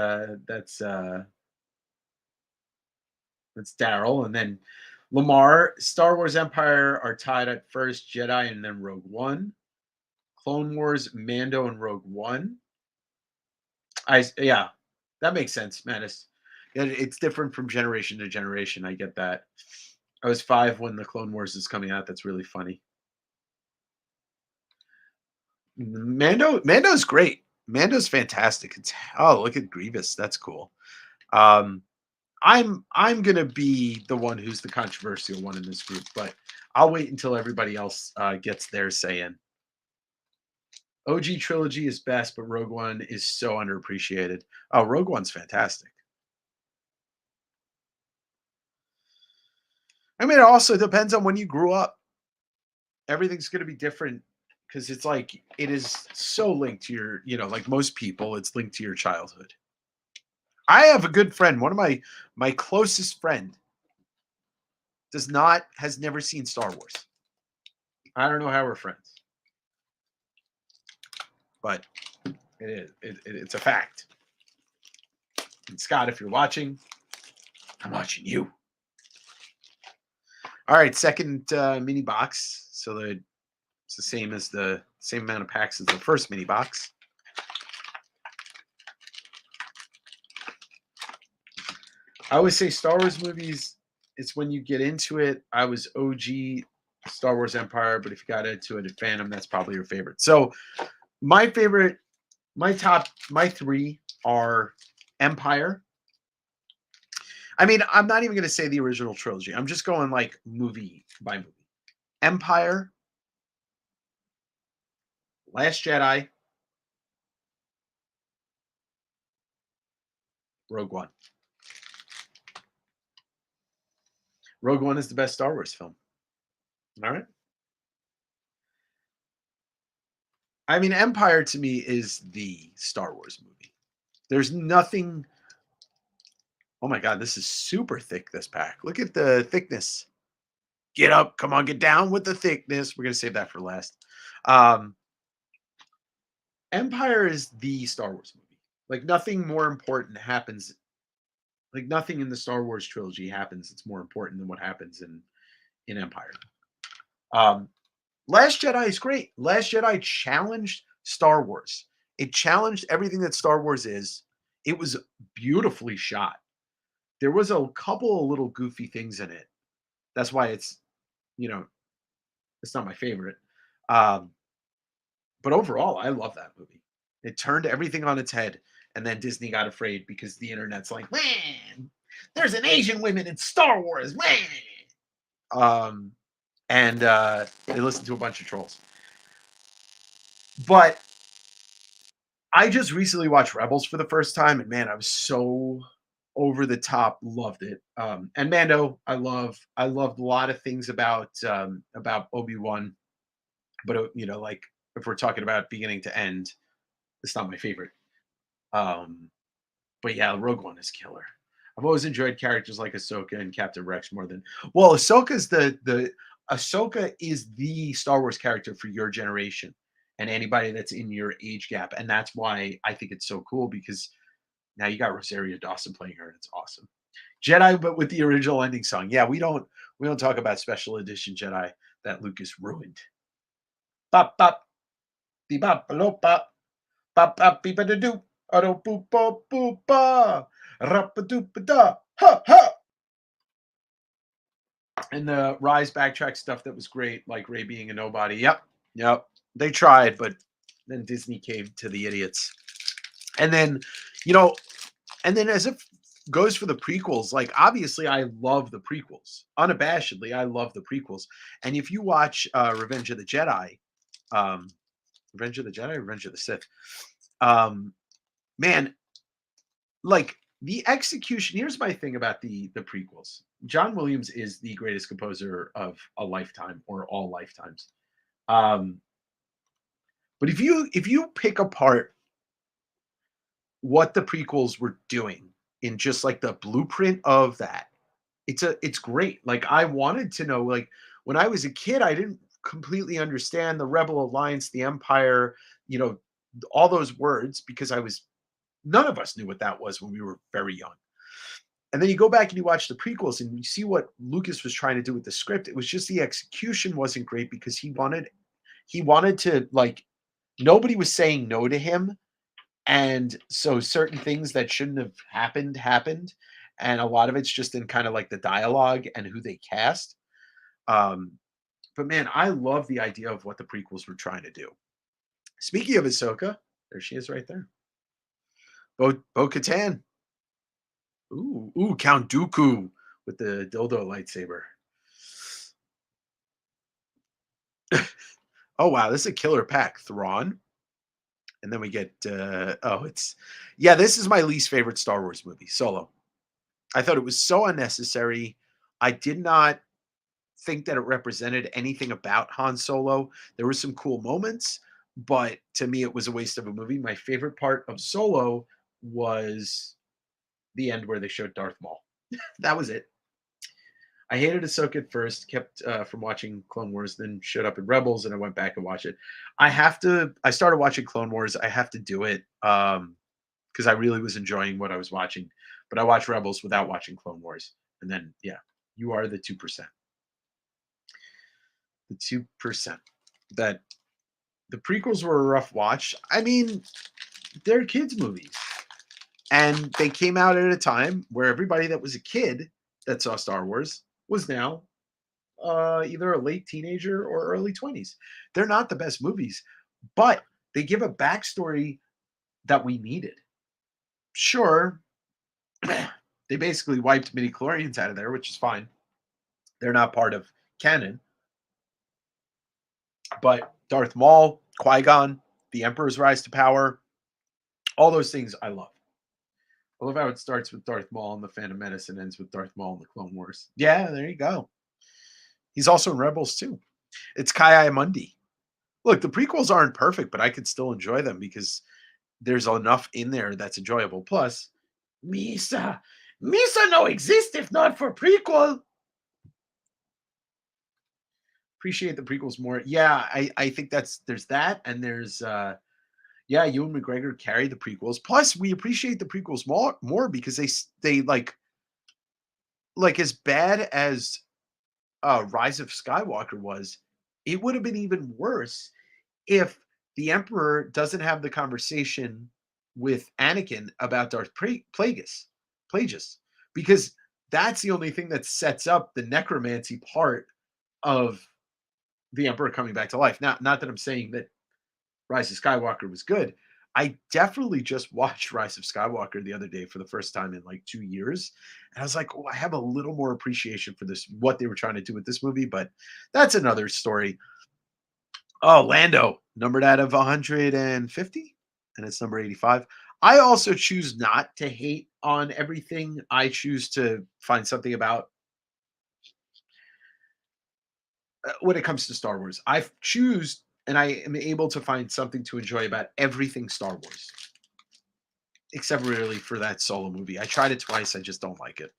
Daryl, and then Lamar. Star Wars Empire are tied at first, Jedi, and then Rogue One. Clone Wars, Mando, and Rogue One. Yeah, that makes sense, Menace. Yeah, it's different from generation to generation. I get that. I was 5 when the Clone Wars is coming out. That's really funny. Mando's great. Mando's fantastic. Oh, look at Grievous. That's cool. I'm gonna be the one who's the controversial one in this group, but I'll wait until everybody else gets their say in. OG trilogy is best, but Rogue One is so underappreciated. Oh, Rogue One's fantastic. I mean, it also depends on when you grew up. Everything's going to be different because it's like it is so linked to your, like most people, it's linked to your childhood. I have a good friend. One of my closest friend has never seen Star Wars. I don't know how we're friends, but it's a fact. And Scott, if you're watching, I'm watching you. All right, second mini box. So it's the same amount of packs as the first mini box. I always say Star Wars movies, it's when you get into it. I was OG Star Wars Empire, but if you got into it at Phantom, that's probably your favorite. So my 3 are Empire. I mean, I'm not even going to say the original trilogy. I'm just going like movie by movie. Empire, Last Jedi, Rogue One. Rogue One is the best Star Wars film. All right. I mean, Empire to me is the Star Wars movie. There's nothing. Oh my God, this is super thick, this pack. Look at the thickness. Get up. Come on, get down with the thickness. We're going to save that for last. Empire is the Star Wars movie. Like nothing more important happens. Like nothing in the Star Wars trilogy happens. It's more important than what happens in Empire. Last Jedi is great. Last Jedi challenged Star Wars. It challenged everything that Star Wars is. It was beautifully shot. There was a couple of little goofy things in it. That's why it's not my favorite. But overall, I love that movie. It turned everything on its head, and then Disney got afraid because the internet's like, man, there's an Asian woman in Star Wars, man. And they listened to a bunch of trolls. But I just recently watched Rebels for the first time, and man, I was so over the top, loved it. And Mando, I loved a lot of things about Obi-Wan, but like if we're talking about beginning to end, it's not my favorite. But yeah, Rogue One is killer. I've always enjoyed characters like Ahsoka and Captain Rex more than Ahsoka's Ahsoka is the Star Wars character for your generation and anybody that's in your age gap, and that's why I think it's so cool because now you got Rosario Dawson playing her, and it's awesome. Jedi, but with the original ending song. Yeah, we don't talk about special edition Jedi that Lucas ruined. Bop bop be bop below bop bop bop be better do auto boop boop boop ba rap a doop a da ha ha. And the Rise backtrack stuff that was great, like Ray being a nobody. Yep, yep. They tried, but then Disney caved to the idiots. And then, you know, and then as if goes for the prequels, like obviously I love the prequels. Unabashedly, I love the prequels. And if you watch Revenge of the Jedi, um, Revenge of the Jedi, Revenge of the Sith, um, man, like the execution. Here's my thing about the prequels. John Williams is the greatest composer of a lifetime or all lifetimes. Um, but if you pick apart what the prequels were doing in just like the blueprint of that, it's great. Like I wanted to know, like when I was a kid, I didn't completely understand the Rebel Alliance, the Empire, you know, all those words because I was none of us knew what that was when we were very young. And then you go back and you watch the prequels and you see what Lucas was trying to do with the script. It was just the execution wasn't great because he wanted to like nobody was saying no to him. And so certain things that shouldn't have happened. And a lot of it's just in kind of like the dialogue and who they cast. Um, but man, I love the idea of what the prequels were trying to do. Speaking of Ahsoka, there she is right there. Bo Katan. Ooh, Count Dooku with the dildo lightsaber. Oh wow, this is a killer pack. Thrawn. And then we get it's yeah, this is my least favorite Star Wars movie, Solo. I thought it was so unnecessary. I did not think that it represented anything about Han Solo. There were some cool moments, but to me it was a waste of a movie. My favorite part of Solo was the end where they showed Darth Maul. That was it. I hated Ahsoka at first, kept from watching Clone Wars, then showed up in Rebels, and I went back and watched it. I started watching Clone Wars. I have to do it because I really was enjoying what I was watching. But I watched Rebels without watching Clone Wars. And then, yeah, you are the 2%. The 2%. That the prequels were a rough watch. I mean, they're kids' movies. And they came out at a time where everybody that was a kid that saw Star Wars was now either a late teenager or early 20s. They're not the best movies, but they give a backstory that we needed. Sure, they basically wiped midi-chlorians out of there, which is fine. They're not part of canon. But Darth Maul, Qui-Gon, the Emperor's rise to power, all those things I love. I love how it starts with Darth Maul in the Phantom Menace and ends with Darth Maul in the Clone Wars. Yeah, there you go. He's also in Rebels too. It's Kai Mundi. Look, the prequels aren't perfect, but I could still enjoy them because there's enough in there that's enjoyable. Plus, Misa. Misa no exist if not for prequel. Appreciate the prequels more. Yeah, I think there's that, and there's yeah, Ewan McGregor carried the prequels. Plus, we appreciate the prequels more because they like as bad as Rise of Skywalker was, it would have been even worse if the Emperor doesn't have the conversation with Anakin about Darth Plagueis, because that's the only thing that sets up the necromancy part of the Emperor coming back to life. Not that I'm saying that Rise of Skywalker was good. I definitely just watched Rise of Skywalker the other day for the first time in like 2 years. And I was like, oh, I have a little more appreciation for this, what they were trying to do with this movie, but that's another story. Oh, Lando, numbered out of 150, and it's number 85. I also choose not to hate on everything. I choose to find something about when it comes to Star Wars. I choose and I am able to find something to enjoy about everything Star Wars, except really for that Solo movie. I tried it twice. I just don't like it.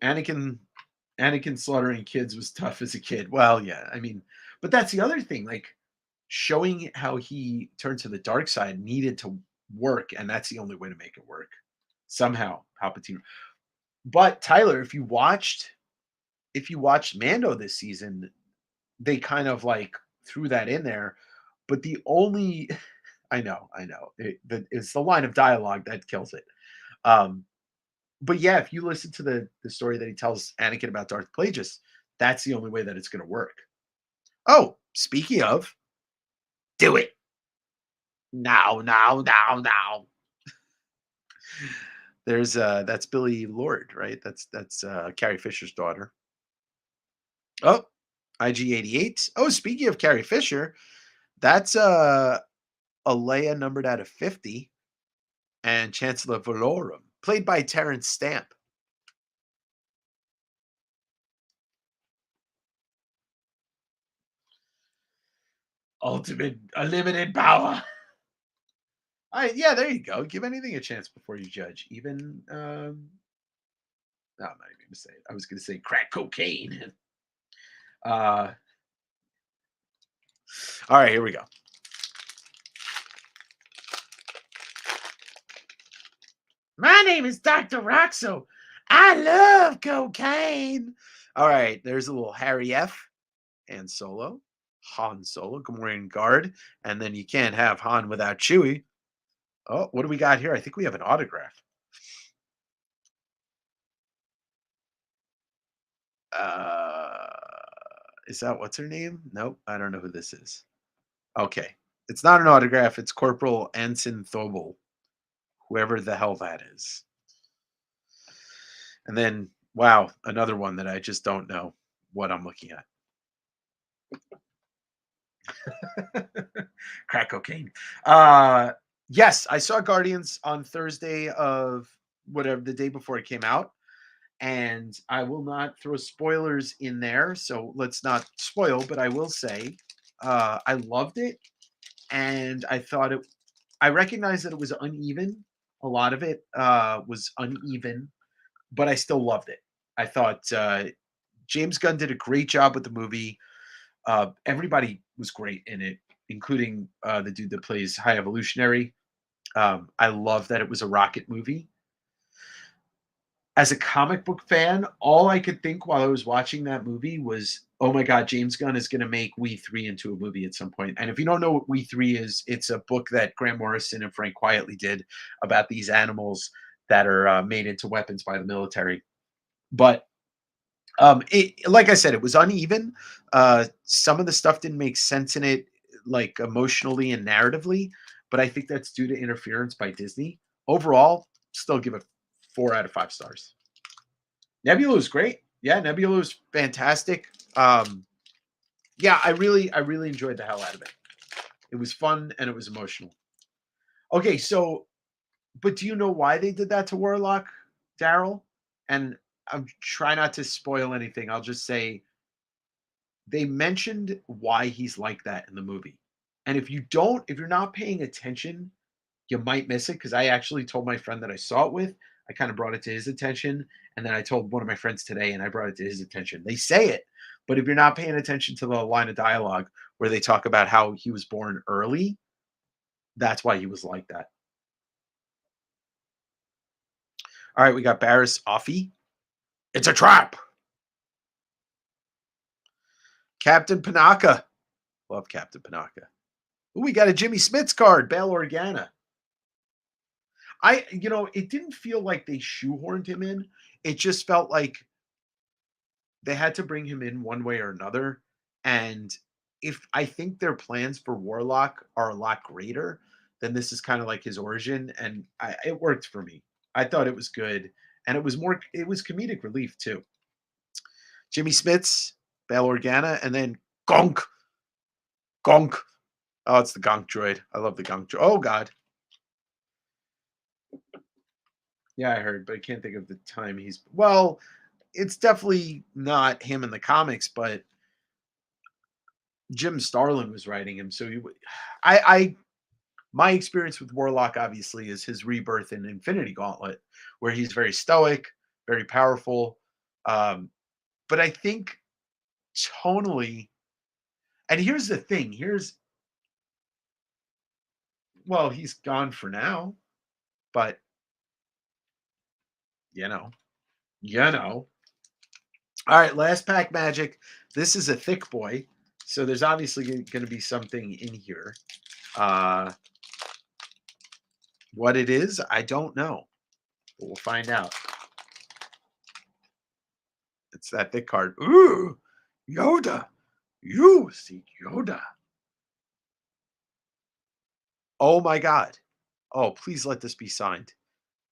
Anakin Anakin slaughtering kids was tough as a kid. Well, yeah, I mean, but that's the other thing. Like showing how he turned to the dark side needed to work, and that's the only way to make it work. Somehow, Palpatine. But Tyler, if you watched Mando this season, they kind of like threw that in there. But the only I know. It's the line of dialogue that kills it. Um, but yeah, if you listen to the story that he tells Anakin about Darth Plagueis, that's the only way that it's going to work. Oh, speaking of, do it now, now, now, now. There's that's Billy Lord, right? That's Carrie Fisher's daughter. Oh, IG-88. Oh, speaking of Carrie Fisher, that's a Leia numbered out of 50 and Chancellor Valorum, played by Terrence Stamp. Ultimate unlimited power. Yeah, there you go. Give anything a chance before you judge. Even no, I'm not even gonna say it. I was gonna say crack cocaine. Uh all right, here we go. My name is Dr. Roxo. I love cocaine. All right, there's a little Harry F. and Solo. Han Solo, Gamorrean guard. And then you can't have Han without Chewie. Oh, what do we got here? I think we have an autograph. Uh, is that what's her name? Nope, I don't know who this is. Okay, it's not an autograph. It's Corporal Ensign Thobel, whoever the hell that is. And then, wow, another one that I just don't know what I'm looking at. Crack cocaine. Yes, I saw Guardians on Thursday of whatever the day before it came out, and I will not throw spoilers in there, so let's not spoil. But I will say, I loved it, and I thought it. I recognized that it was uneven. A lot of it was uneven, but I still loved it. I thought James Gunn did a great job with the movie. Everybody was great in it, including the dude that plays High Evolutionary. I love that it was a rocket movie. As a comic book fan, all I could think while I was watching that movie was, "Oh my God, James Gunn is going to make We Three into a movie at some point." And if you don't know what We Three is, it's a book that Grant Morrison and Frank Quietly did about these animals that are made into weapons by the military. But like I said, it was uneven. Some of the stuff didn't make sense in it, like emotionally and narratively, but I think that's due to interference by Disney. Overall, still give it 4 out of 5 stars. Nebula was great. Yeah, Nebula was fantastic. Yeah, I really enjoyed the hell out of it. It was fun and it was emotional. Okay, so, but do you know why they did that to Warlock, Daryl? And I'm try not to spoil anything. I'll just say they mentioned why he's like that in the movie. And if you're not paying attention, you might miss it because I actually told my friend that I saw it with. I kind of brought it to his attention. And then I told one of my friends today and I brought it to his attention. They say it, but if you're not paying attention to the line of dialogue where they talk about how he was born early, that's why he was like that. All right, we got Barris Offee. It's a trap. Captain Panaka. Love Captain Panaka. Ooh, we got a Jimmy Smits card, Bail Organa. It didn't feel like they shoehorned him in. It just felt like they had to bring him in one way or another. And if I think their plans for Warlock are a lot greater, then this is kind of like his origin. And it worked for me. I thought it was good. And it was comedic relief too. Jimmy Smits, Bail Organa, and then Gonk. Gonk. Oh, it's the Gonk droid. I love the Gonk droid. Oh, God. Yeah, I heard, but I can't think of the time well, it's definitely not him in the comics, but Jim Starlin was writing him. So I my experience with Warlock obviously is his rebirth in Infinity Gauntlet, where he's very stoic, very powerful. Um, But I think tonally, and here's the thing, well, he's gone for now, but you know, you know. All right, last pack magic. This is a thick boy, so there's obviously going to be something in here. Uh, what it is, I don't know, but we'll find out. It's that thick card. Ooh, Yoda. You see Yoda. Oh my God. Oh, please let this be signed.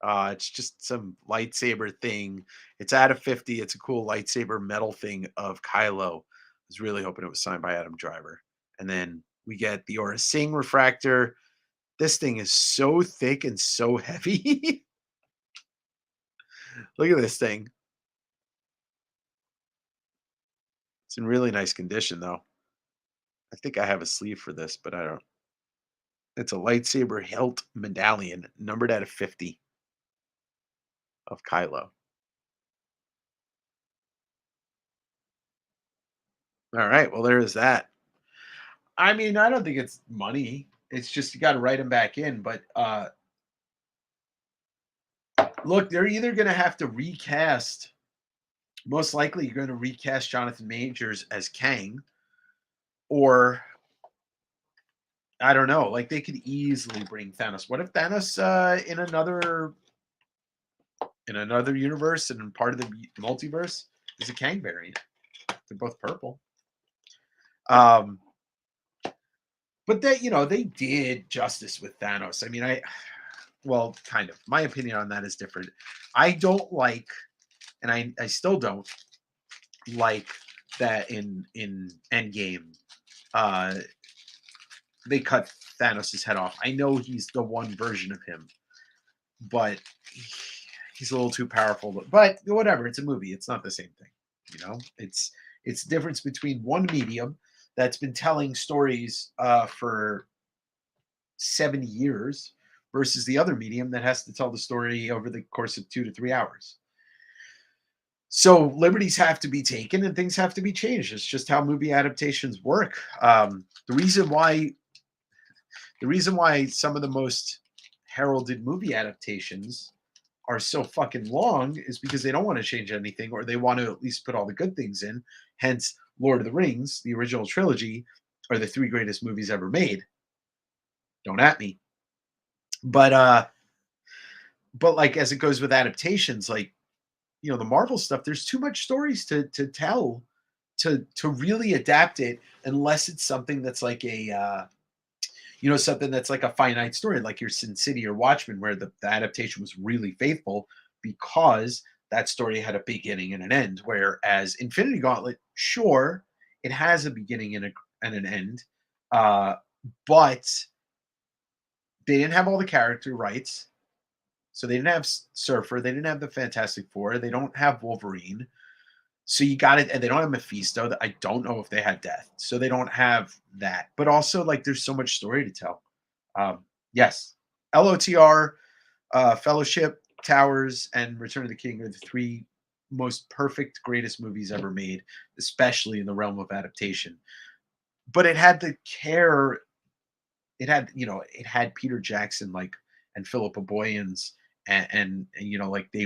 It's just some lightsaber thing. It's out of 50. It's a cool lightsaber metal thing of Kylo. I was really hoping it was signed by Adam Driver. And then we get the Aura Singh refractor. This thing is so thick and so heavy. Look at this thing. It's in really nice condition, though. I think I have a sleeve for this, but I don't. It's a lightsaber hilt medallion, numbered out of 50 of Kylo. All right. Well, there is that. I mean, I don't think it's money. It's just you got to write them back in. But look, they're either going to have to recast. Most likely, you're going to recast Jonathan Majors as Kang, or I don't know. Like they could easily bring Thanos. What if Thanos in another universe and part of the multiverse is a Kang variant? They're both purple. But they did justice with Thanos. I mean, well, kind of. My opinion on that is different. I don't like, and I still don't like that in Endgame, uh, they cut Thanos' head off. I know he's the one version of him, but he's a little too powerful. But whatever, it's a movie. It's not the same thing. It's the difference between one medium that's been telling stories for 70 years versus the other medium that has to tell the story over the course of 2 to 3 hours. So liberties have to be taken and things have to be changed. It's just how movie adaptations work. The reason why some of the most heralded movie adaptations are so fucking long is because they don't want to change anything, or they want to at least put all the good things in. Hence, Lord of the Rings, the original trilogy, are the 3 greatest movies ever made. Don't at me. But like as it goes with adaptations, like the Marvel stuff, there's too much stories to tell to really adapt it, unless it's something that's like something that's like a finite story, like your Sin City or Watchmen, where the adaptation was really faithful because that story had a beginning and an end. Whereas Infinity Gauntlet, sure, it has a beginning and an end, but they didn't have all the character rights. So they didn't have Surfer, they didn't have the Fantastic Four, they don't have Wolverine. So you got it, and they don't have Mephisto. That I don't know if they had Death, so they don't have that. But also, like, there's so much story to tell. Yes, LOTR, Fellowship, Towers, and Return of the King are the 3 most perfect, greatest movies ever made, especially in the realm of adaptation. But it had the care. It had Peter Jackson, like, and Philippa Boyens, and like they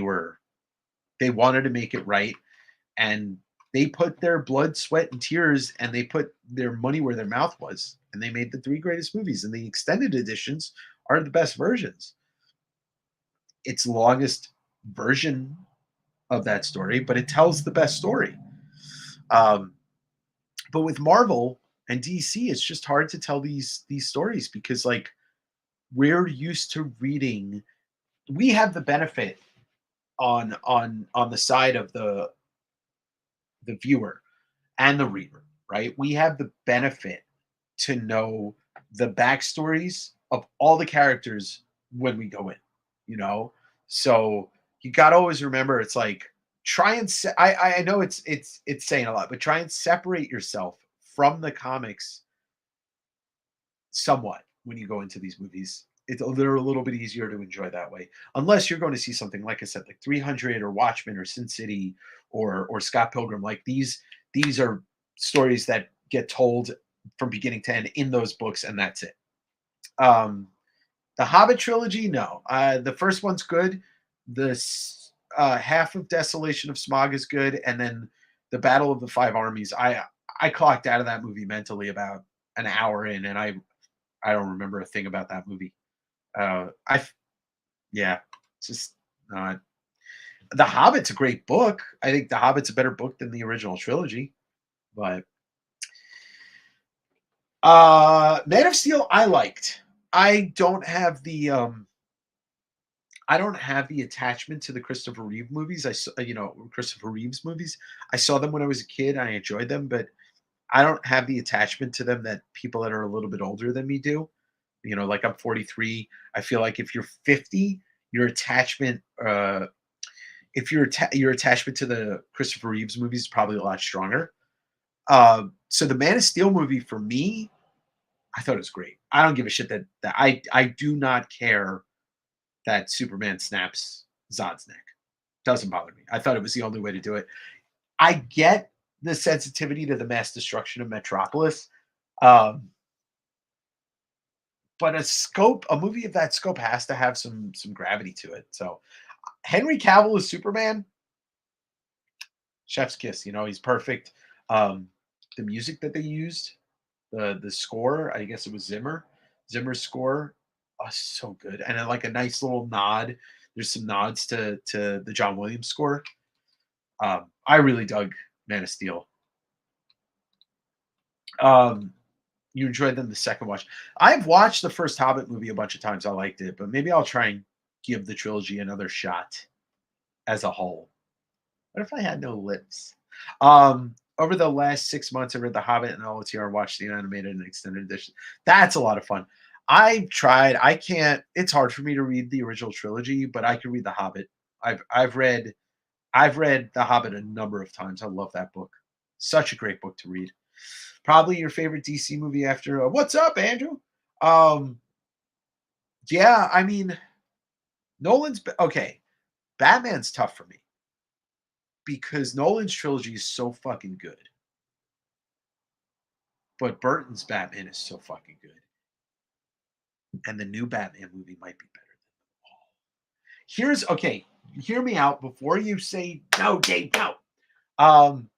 wanted to make it right, and they put their blood, sweat, and tears, and they put their money where their mouth was, and they made the 3 greatest movies. And the extended editions are the best versions. It's the longest version of that story, but it tells the best story. But with Marvel and DC, it's just hard to tell these stories because, like, we're used to reading. We have the benefit on the side of the viewer and the reader, right? We have the benefit to know the backstories of all the characters when we go in, you know? So you got to always remember, it's like, try and I know it's saying a lot, but try and separate yourself from the comics somewhat when you go into these movies. they're a little bit easier to enjoy that way. Unless you're going to see something like I said, like 300 or Watchmen or Sin City or Scott Pilgrim. Like these are stories that get told from beginning to end in those books, and that's it. Um, the Hobbit trilogy, no. The first one's good. Half of Desolation of Smog is good, and then the Battle of the Five Armies. I clocked out of that movie mentally about an hour in, and I don't remember a thing about that movie. I Yeah, it's just not. The Hobbit's a great book. I think The Hobbit's a better book than the original trilogy. But Man of Steel, I liked. I don't have the I don't have the attachment to the Christopher Reeve movies. Christopher Reeves movies. I saw them when I was a kid. I enjoyed them, but I don't have the attachment to them that people that are a little bit older than me do. Like I'm 43. I feel like if you're 50, your attachment, if your attachment to the Christopher Reeves movies is probably a lot stronger. So the Man of Steel movie for me, I thought it was great. I don't give a shit that I do not care that Superman snaps Zod's neck. Doesn't bother me. I thought it was the only way to do it. I get the sensitivity to the mass destruction of Metropolis, um, but a movie of that scope has to have some gravity to it. So Henry Cavill as Superman, chef's kiss. He's perfect. Um, the music that they used, the score, I guess it was Zimmer's score, so good, and then like a nice little nod. There's some nods to the John Williams score. I really dug Man of Steel. Um, you enjoyed them the second watch. I've watched the first Hobbit movie a bunch of times. I liked it, but maybe I'll try and give the trilogy another shot as a whole. What if I had no lips? Over the last 6 months, I read The Hobbit and all its here and watched the animated and extended edition. That's a lot of fun. I've tried. I can't. It's hard for me to read the original trilogy, but I can read The Hobbit. I've read The Hobbit a number of times. I love that book. Such a great book to read. Probably your favorite DC movie after What's Up, Andrew? Um, yeah, I mean, okay. Batman's tough for me because Nolan's trilogy is so fucking good, but Burton's Batman is so fucking good, and the new Batman movie might be better than them all. Here's okay. Hear me out before you say no, Dave. No. Um,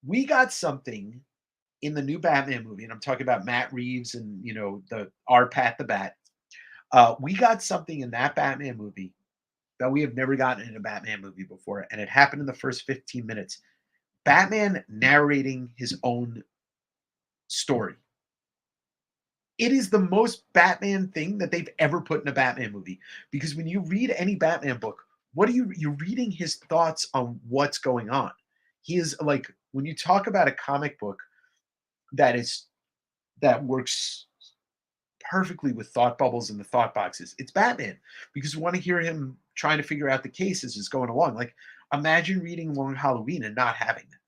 we got something in the new Batman movie, and I'm talking about Matt Reeves and the our Pat the Bat. We got something in that Batman movie that we have never gotten in a Batman movie before, and it happened in the first 15 minutes. Batman narrating his own story. It is the most Batman thing that they've ever put in a Batman movie. Because when you read any Batman book, you're reading his thoughts on what's going on. He is like when you talk about a comic book that works perfectly with thought bubbles and the thought boxes. It's Batman because we want to hear him trying to figure out the case as it's going along. Like imagine reading Long Halloween and not having that.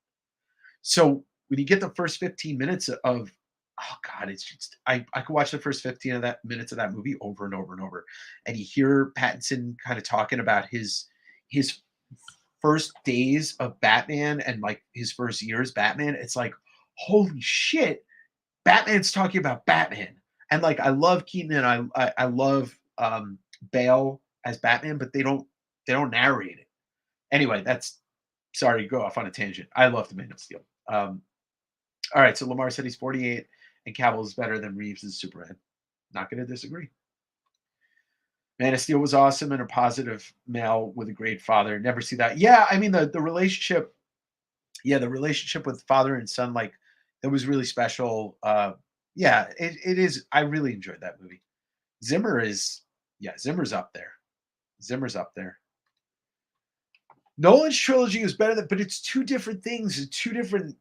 So when you get the first 15 minutes of oh god, it's just I could watch the first 15 of that minutes of that movie over and over and over. And you hear Pattinson kind of talking about his first days of Batman and like his first year as Batman. It's like, holy shit, Batman's talking about Batman. And like I love Keaton and I love Bale as Batman, but they don't narrate it. Anyway, that's sorry, go off on a tangent. I love the Man of Steel. All right, so Lamar said he's 48 and Cavill is better than Reeves as Superman. Not going to disagree. Man of Steel was awesome and a positive male with a great father. Never see that. Yeah, I mean the relationship. Yeah, the relationship with father and son, like that was really special. Yeah, it is. I really enjoyed that movie. Zimmer's up there. Zimmer's up there. Nolan's trilogy is better than, but it's two different things. It's two different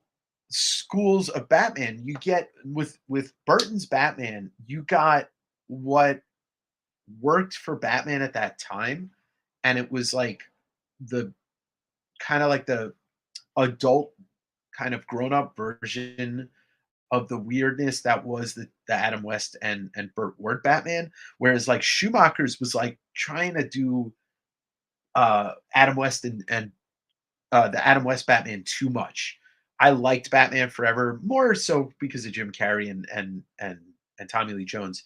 schools of Batman. You get with Burton's Batman, you got what worked for Batman at that time, and it was like the kind of like the adult kind of grown up version of the weirdness that was the Adam West and Burt Ward Batman. Whereas like Schumacher's was like trying to do Adam West and the Adam West Batman too much. I liked Batman Forever more so because of Jim Carrey and Tommy Lee Jones.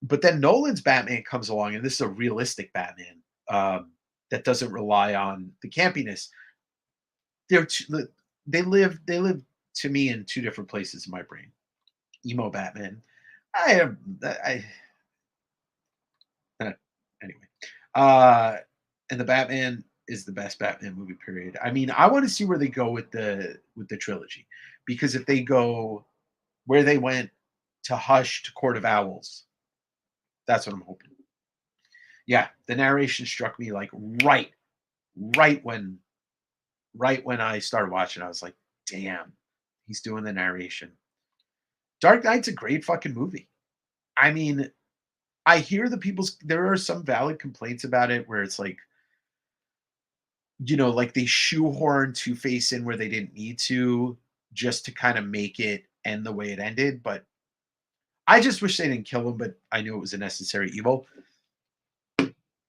But then Nolan's Batman comes along, and this is a realistic Batman that doesn't rely on the campiness. They're they live to me in two different places in my brain. Emo Batman. I anyway. Uh and the Batman is the best Batman movie period. I mean, I want to see where they go with the trilogy, because if they go where they went to Hush to Court of Owls, that's what I'm hoping. Yeah, the narration struck me like right when right when I started watching. I was like, damn, he's doing the narration. Dark Knight's a great fucking movie. I mean, I hear there are some valid complaints about it where it's like, like they shoehorn Two Face in where they didn't need to, just to kind of make it end the way it ended. But I just wish they didn't kill him, but I knew it was a necessary evil.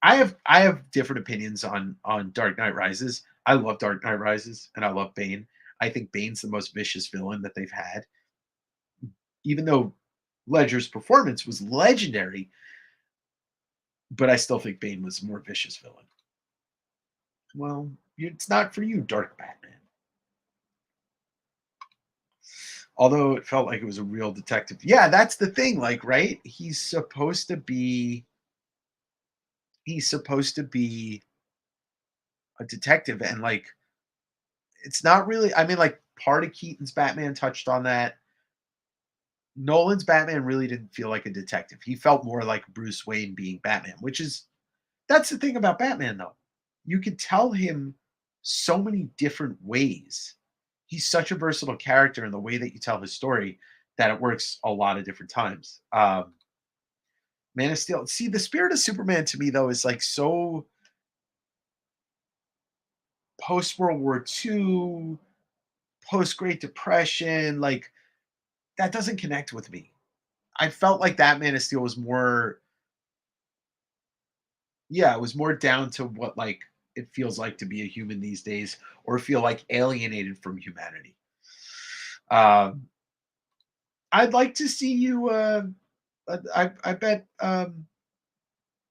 I have different opinions on Dark Knight Rises. I love Dark Knight Rises and I love Bane. I think Bane's the most vicious villain that they've had. Even though Ledger's performance was legendary, but I still think Bane was a more vicious villain. Well, it's not for you, Dark Batman. Although it felt like it was a real detective. Yeah, that's the thing, like, right? He's supposed to be a detective, and like it's not really, I mean, like part of Keaton's Batman touched on that. Nolan's Batman really didn't feel like a detective. He felt more like Bruce Wayne being Batman, that's the thing about Batman though. You could tell him so many different ways. He's such a versatile character in the way that you tell his story that it works a lot of different times. Man of Steel. See, the spirit of Superman to me though is like so post World War II, post Great Depression. Like that doesn't connect with me. I felt like that Man of Steel was more, yeah, it was more down to what like it feels like to be a human these days, or feel like alienated from humanity. Um, I'd like to see you. I bet an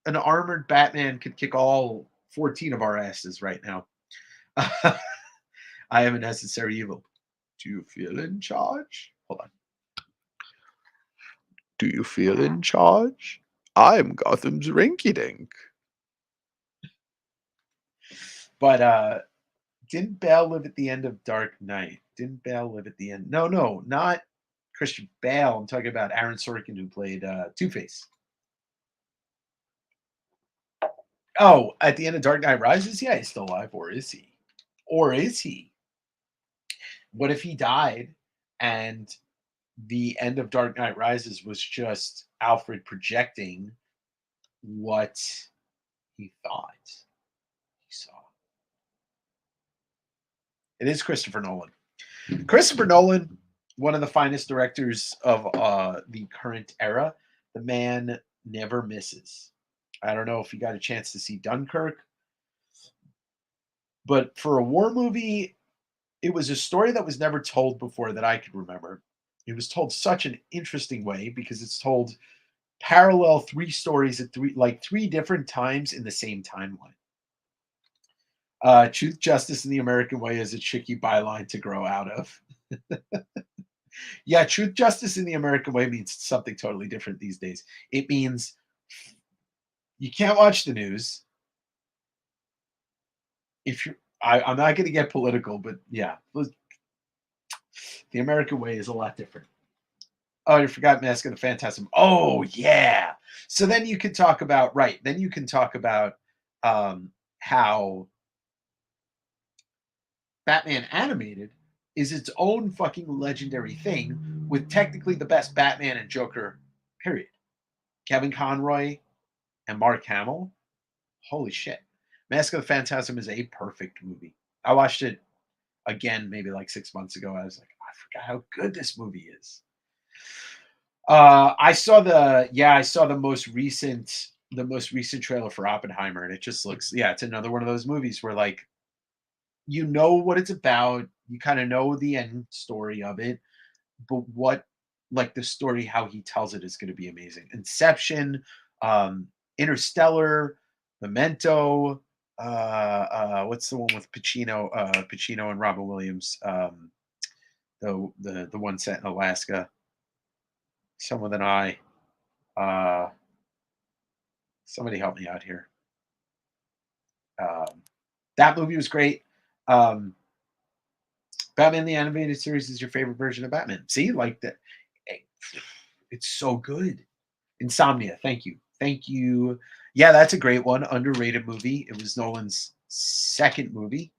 armored Batman could kick all 14 of our asses right now. I am a necessary evil. Do you feel in charge? Hold on. Do you feel in charge? I'm Gotham's rinky dink. But didn't Bale live at the end of Dark Knight? Didn't Bale live at the end? No, no, not Christian Bale. I'm talking about Aaron Sorkin, who played Two Face. Oh, at the end of Dark Knight Rises, yeah, he's still alive, or is he? Or is he? What if he died and the end of Dark Knight Rises was just Alfred projecting what he thought he saw? It is Christopher Nolan. Christopher Nolan, one of the finest directors of the current era. The man never misses. I don't know if you got a chance to see Dunkirk, but for a war movie, it was a story that was never told before that I could remember. It was told such an interesting way because it's told parallel three stories at three different times in the same timeline. Truth, Justice, and the American Way is a tricky byline to grow out of. Yeah, Truth, Justice, and the American Way means something totally different these days. It means you can't watch the news. If you're, I'm not going to get political, but yeah, the American Way is a lot different. Oh, you forgot Mask of the Phantasm. Oh, yeah. So then you can talk about, right, then you can talk about how Batman Animated is its own fucking legendary thing with technically the best Batman and Joker, period. Kevin Conroy and Mark Hamill. Holy shit. Mask of the Phantasm is a perfect movie. I watched it again maybe like 6 months ago. I was like, I forgot how good this movie is. I saw the most recent trailer for Oppenheimer, and it just looks, yeah, it's another one of those movies where like you know what it's about, you kind of know the end story of it, but what like the story how he tells it is going to be amazing. Inception, um, Interstellar, Memento, what's the one with Pacino and Robin Williams, the one set in Alaska, Some with an Eye. Uh, Somebody help me out here. Um, that movie was great. Um, Batman the Animated Series is your favorite version of Batman. See, like that, eh, it's so good. Insomnia. Thank you. Thank you. Yeah, that's a great one. Underrated movie. It was Nolan's second movie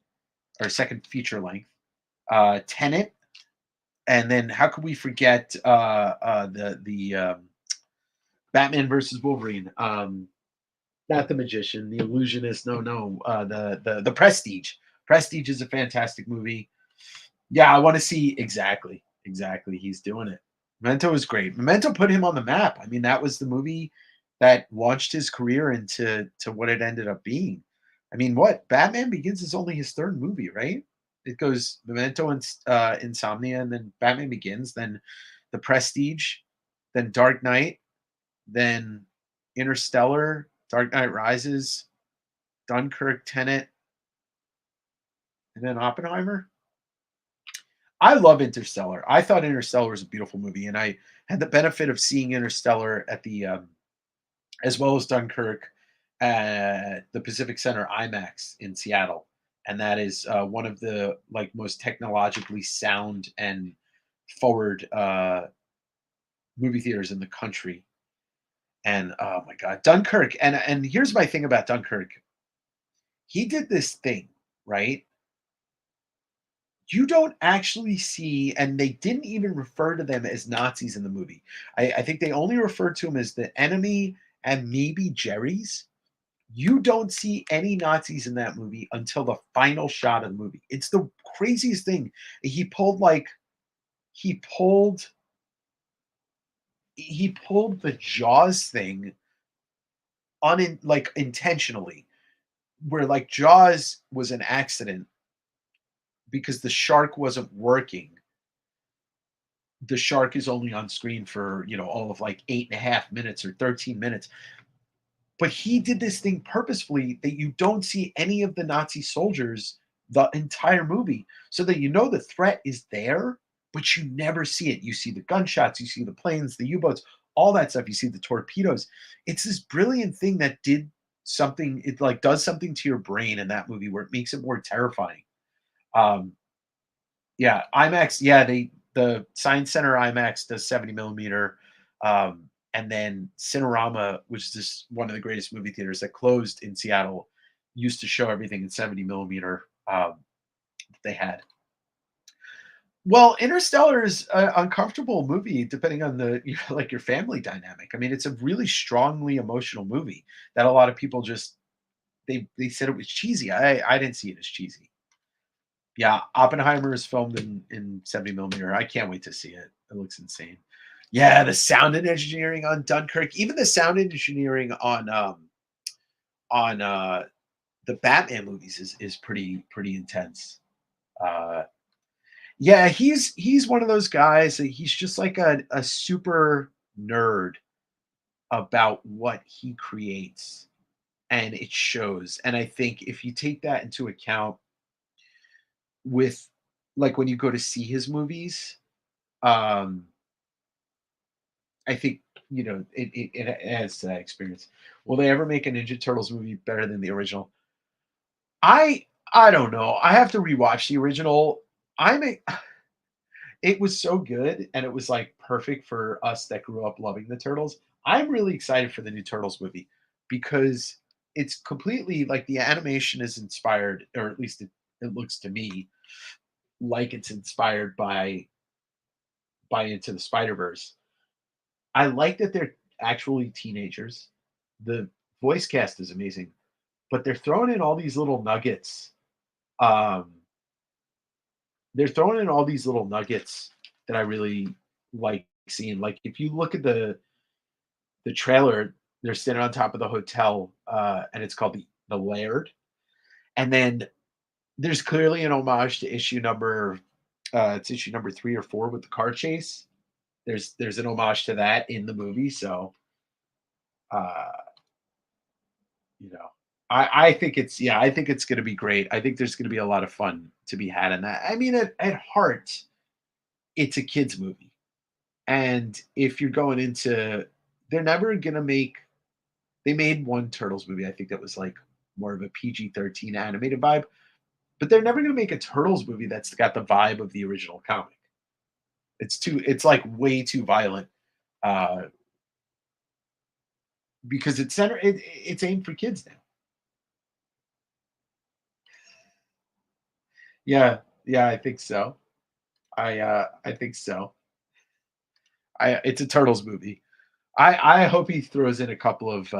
or second feature length. Tenet, and then how could we forget the Batman versus Wolverine? Not the Magician, the Illusionist. No, no. The Prestige. Prestige is a fantastic movie. Yeah, I want to see exactly. He's doing it. Memento is great. Memento put him on the map. I mean, that was the movie that launched his career into what it ended up being. I mean, what Batman Begins is only his third movie, right? It goes Memento and Insomnia, and then Batman Begins, then The Prestige, then Dark Knight, then Interstellar, Dark Knight Rises, Dunkirk, Tenet, and then Oppenheimer. I love Interstellar. I thought Interstellar was a beautiful movie, and I had the benefit of seeing Interstellar at the as well as Dunkirk at the Pacific Center IMAX in Seattle, and that is one of the like most technologically sound and forward movie theaters in the country. And oh my god, Dunkirk! And here's my thing about Dunkirk. He did this thing right. You don't actually see, and they didn't even refer to them as Nazis in the movie. I think they only referred to them as the enemy and maybe Jerry's. You don't see any Nazis in that movie until the final shot of the movie. It's the craziest thing. He pulled like he pulled he pulled the Jaws thing like intentionally, where like Jaws was an accident because the shark wasn't working. The shark is only on screen for all of like 8.5 minutes or 13 minutes, but he did this thing purposefully that you don't see any of the Nazi soldiers the entire movie, so that the threat is there, but you never see it. You see the gunshots, you see the planes, the U-boats, all that stuff. You see the torpedoes. It's this brilliant thing that did something. It like does something to your brain in that movie where it makes it more terrifying. um yeah, IMAX. Yeah, the Science Center IMAX does 70 millimeter, and then Cinerama, which is just one of the greatest movie theaters that closed in Seattle, used to show everything in 70 millimeter. That they had. Well, Interstellar is an uncomfortable movie, depending on the like your family dynamic. I mean, it's a really strongly emotional movie that a lot of people just they said it was cheesy. I didn't see it as cheesy. Yeah, Oppenheimer is filmed in 70 millimeter. I can't wait to see it. It looks insane. Yeah, the sound and engineering on Dunkirk, even the sound engineering on the Batman movies is pretty intense. Uh yeah, he's one of those guys that he's just like a super nerd about what he creates, and it shows. And I think if you take that into account with like when you go to see his movies, um I think it adds to that experience. Will they ever make a Ninja Turtles movie better than the original? I I don't know. I have to rewatch the original. I'm a, it was so good, and it was like perfect for us that grew up loving the Turtles. I'm really excited for the new Turtles movie because it's completely like the animation is inspired, or at least it looks to me like it's inspired by Into the Spider Verse. I like that they're actually teenagers. The voice cast is amazing, but they're throwing in all these little nuggets. Um, they're throwing in all these little nuggets that I really like seeing. Like if you look at the trailer, they're standing on top of the hotel, and it's called the Laird. And then there's clearly an homage to issue number it's issue number 3 or 4 with the car chase. There's an homage to that in the movie. So uh you know, I think it's yeah, I think it's gonna be great. I think there's gonna be a lot of fun to be had in that. I mean, at heart, it's a kids movie. And if you're going into they're never gonna make they made one Turtles movie, I think that was like more of a PG-13 animated vibe, but they're never gonna make a Turtles movie that's got the vibe of the original comic. It's like way too violent, uh, because it's aimed for kids now. Yeah, yeah, I think so. I think so. I It's a Turtles movie. I hope he throws in a couple of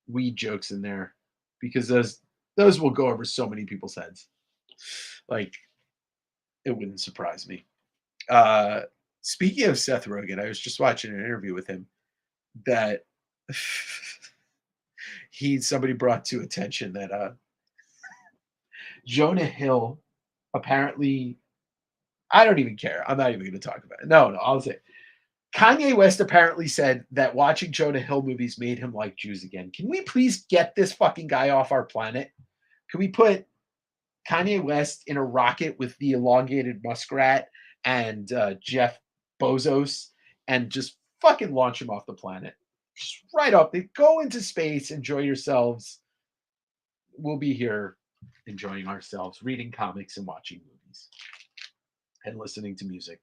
weed jokes in there because those will go over so many people's heads. Like it wouldn't surprise me. Uh, Speaking of Seth Rogen, I was just watching an interview with him that he somebody brought to attention that Jonah Hill apparently I don't even care. I'm not even going to talk about it. No, I'll say Kanye West apparently said that watching Jonah Hill movies made him like Jews again. Can we please get this fucking guy off our planet? Can we put Kanye West in a rocket with the elongated muskrat and Jeff Bezos and just fucking launch him off the planet? Just right up. They go into space, enjoy yourselves. We'll be here enjoying ourselves, reading comics and watching movies and listening to music.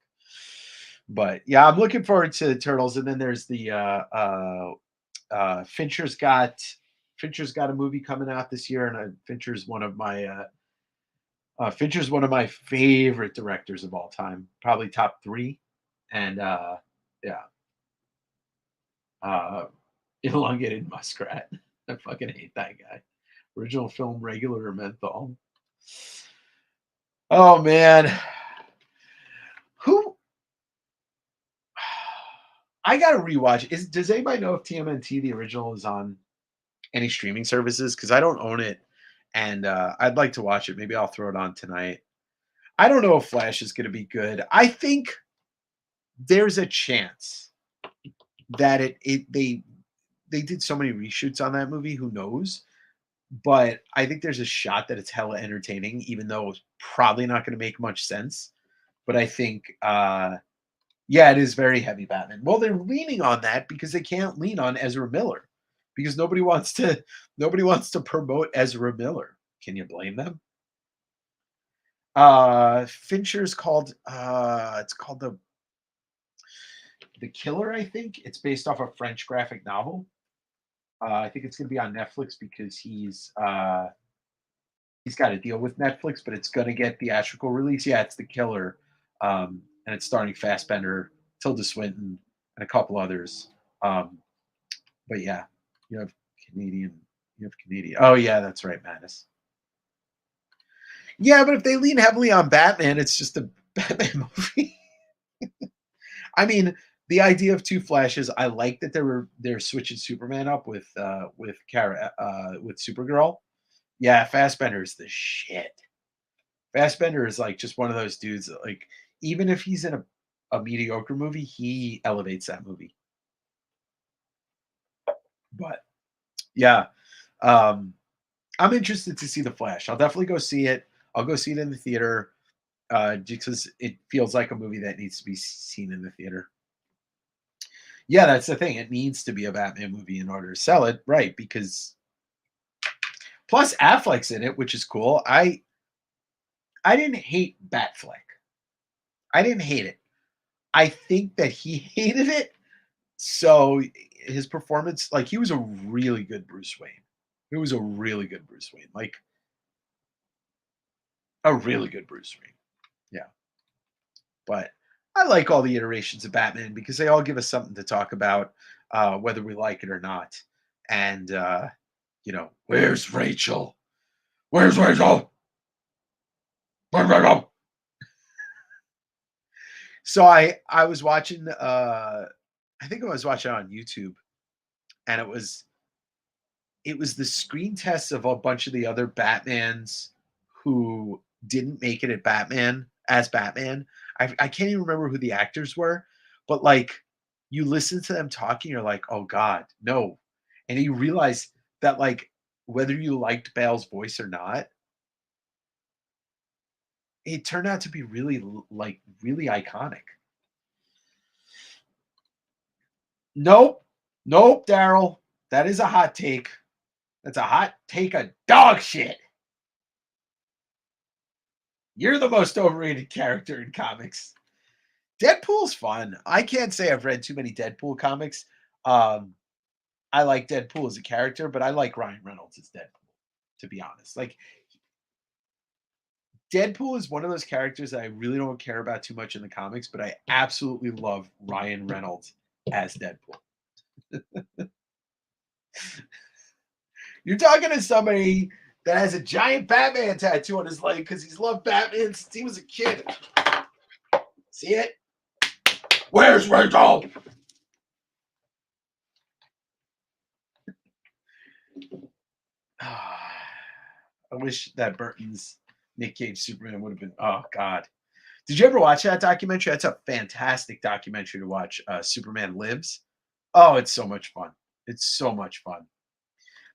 But yeah, I'm looking forward to Turtles. And then there's the Fincher's got a movie coming out this year, and Fincher's one of my favorite directors of all time, probably top 3. And yeah, uh, Elongated Muskrat. I fucking hate that guy. Original film, regular or menthol. Oh man, who I gotta rewatch. Does anybody know if TMNT the original is on any streaming services? Because I don't own it, and I'd like to watch it. Maybe I'll throw it on tonight. I don't know if Flash is going to be good. I think there's a chance that they did so many reshoots on that movie. Who knows? But I think there's a shot that it's hella entertaining, even though it's probably not going to make much sense. But I think yeah, it is very heavy Batman. Well, they're leaning on that because they can't lean on Ezra Miller because nobody wants to promote Ezra Miller. Can you blame them? Fincher's called it's called the Killer, I think. It's based off a French graphic novel. I think it's going to be on Netflix because he's got a deal with Netflix, but it's going to get theatrical release. Yeah, it's The Killer, and it's starring Fassbender, Tilda Swinton, and a couple others. Um, but yeah, you have Canadian. You have Canadian. Oh yeah, that's right, Mattis. Yeah, but if they lean heavily on Batman, it's just a Batman movie. I mean, the idea of two Flashes. I like that they're switching Superman up with Kara with Supergirl. Yeah, Fassbender is the shit. Fassbender is like just one of those dudes that, like, even if he's in a mediocre movie, he elevates that movie. But yeah, um, I'm interested to see the Flash. I'll definitely go see it. I'll go see it in the theater because it feels like a movie that needs to be seen in the theater. Yeah, that's the thing. It needs to be a Batman movie in order to sell it, right? Because plus Affleck's in it, which is cool. I didn't hate Batfleck. I didn't hate it. I think that he hated it. So his performance, like he was a really good Bruce Wayne. He was a really good Bruce Wayne, like a really good Bruce Wayne. Yeah. But I like all the iterations of Batman because they all give us something to talk about, whether we like it or not. And where's Rachel? Where's Rachel? So I was watching I think I was watching it on YouTube, and it was the screen tests of a bunch of the other Batmans who didn't make it at Batman as Batman. I can't even remember who the actors were, but like you listen to them talking, you're like, oh God, no. And you realize that like whether you liked Bale's voice or not, it turned out to be really like really iconic. Nope. Nope, Daryl. That is a hot take. That's a hot take of dog shit. You're the most overrated character in comics. Deadpool's fun. I can't say I've read too many Deadpool comics. Um, I like Deadpool as a character, but I like Ryan Reynolds as Deadpool, to be honest. Like Deadpool is one of those characters that I really don't care about too much in the comics, but I absolutely love Ryan Reynolds as Deadpool. You're talking to somebody that has a giant Batman tattoo on his leg because he's loved Batman since he was a kid. See it? Where's Rachel? I wish that Burton's Nick Cage Superman would have been. Oh God! Did you ever watch that documentary? That's a fantastic documentary to watch. Superman Lives. Oh, it's so much fun. It's so much fun.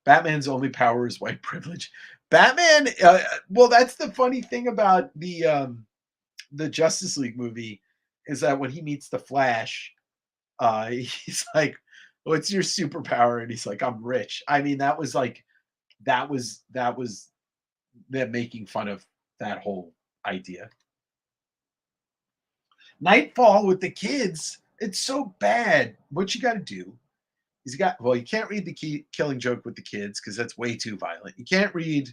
Batman's only power is white privilege. Batman. Well, that's the funny thing about the Justice League movie is that when he meets the Flash, he's like, "What's your superpower?" And he's like, "I'm rich." I mean, that was like that was them making fun of that whole idea. Nightfall with the kids, it's so bad. What you got to do is you can't read the Killing Joke with the kids because that's way too violent. You can't read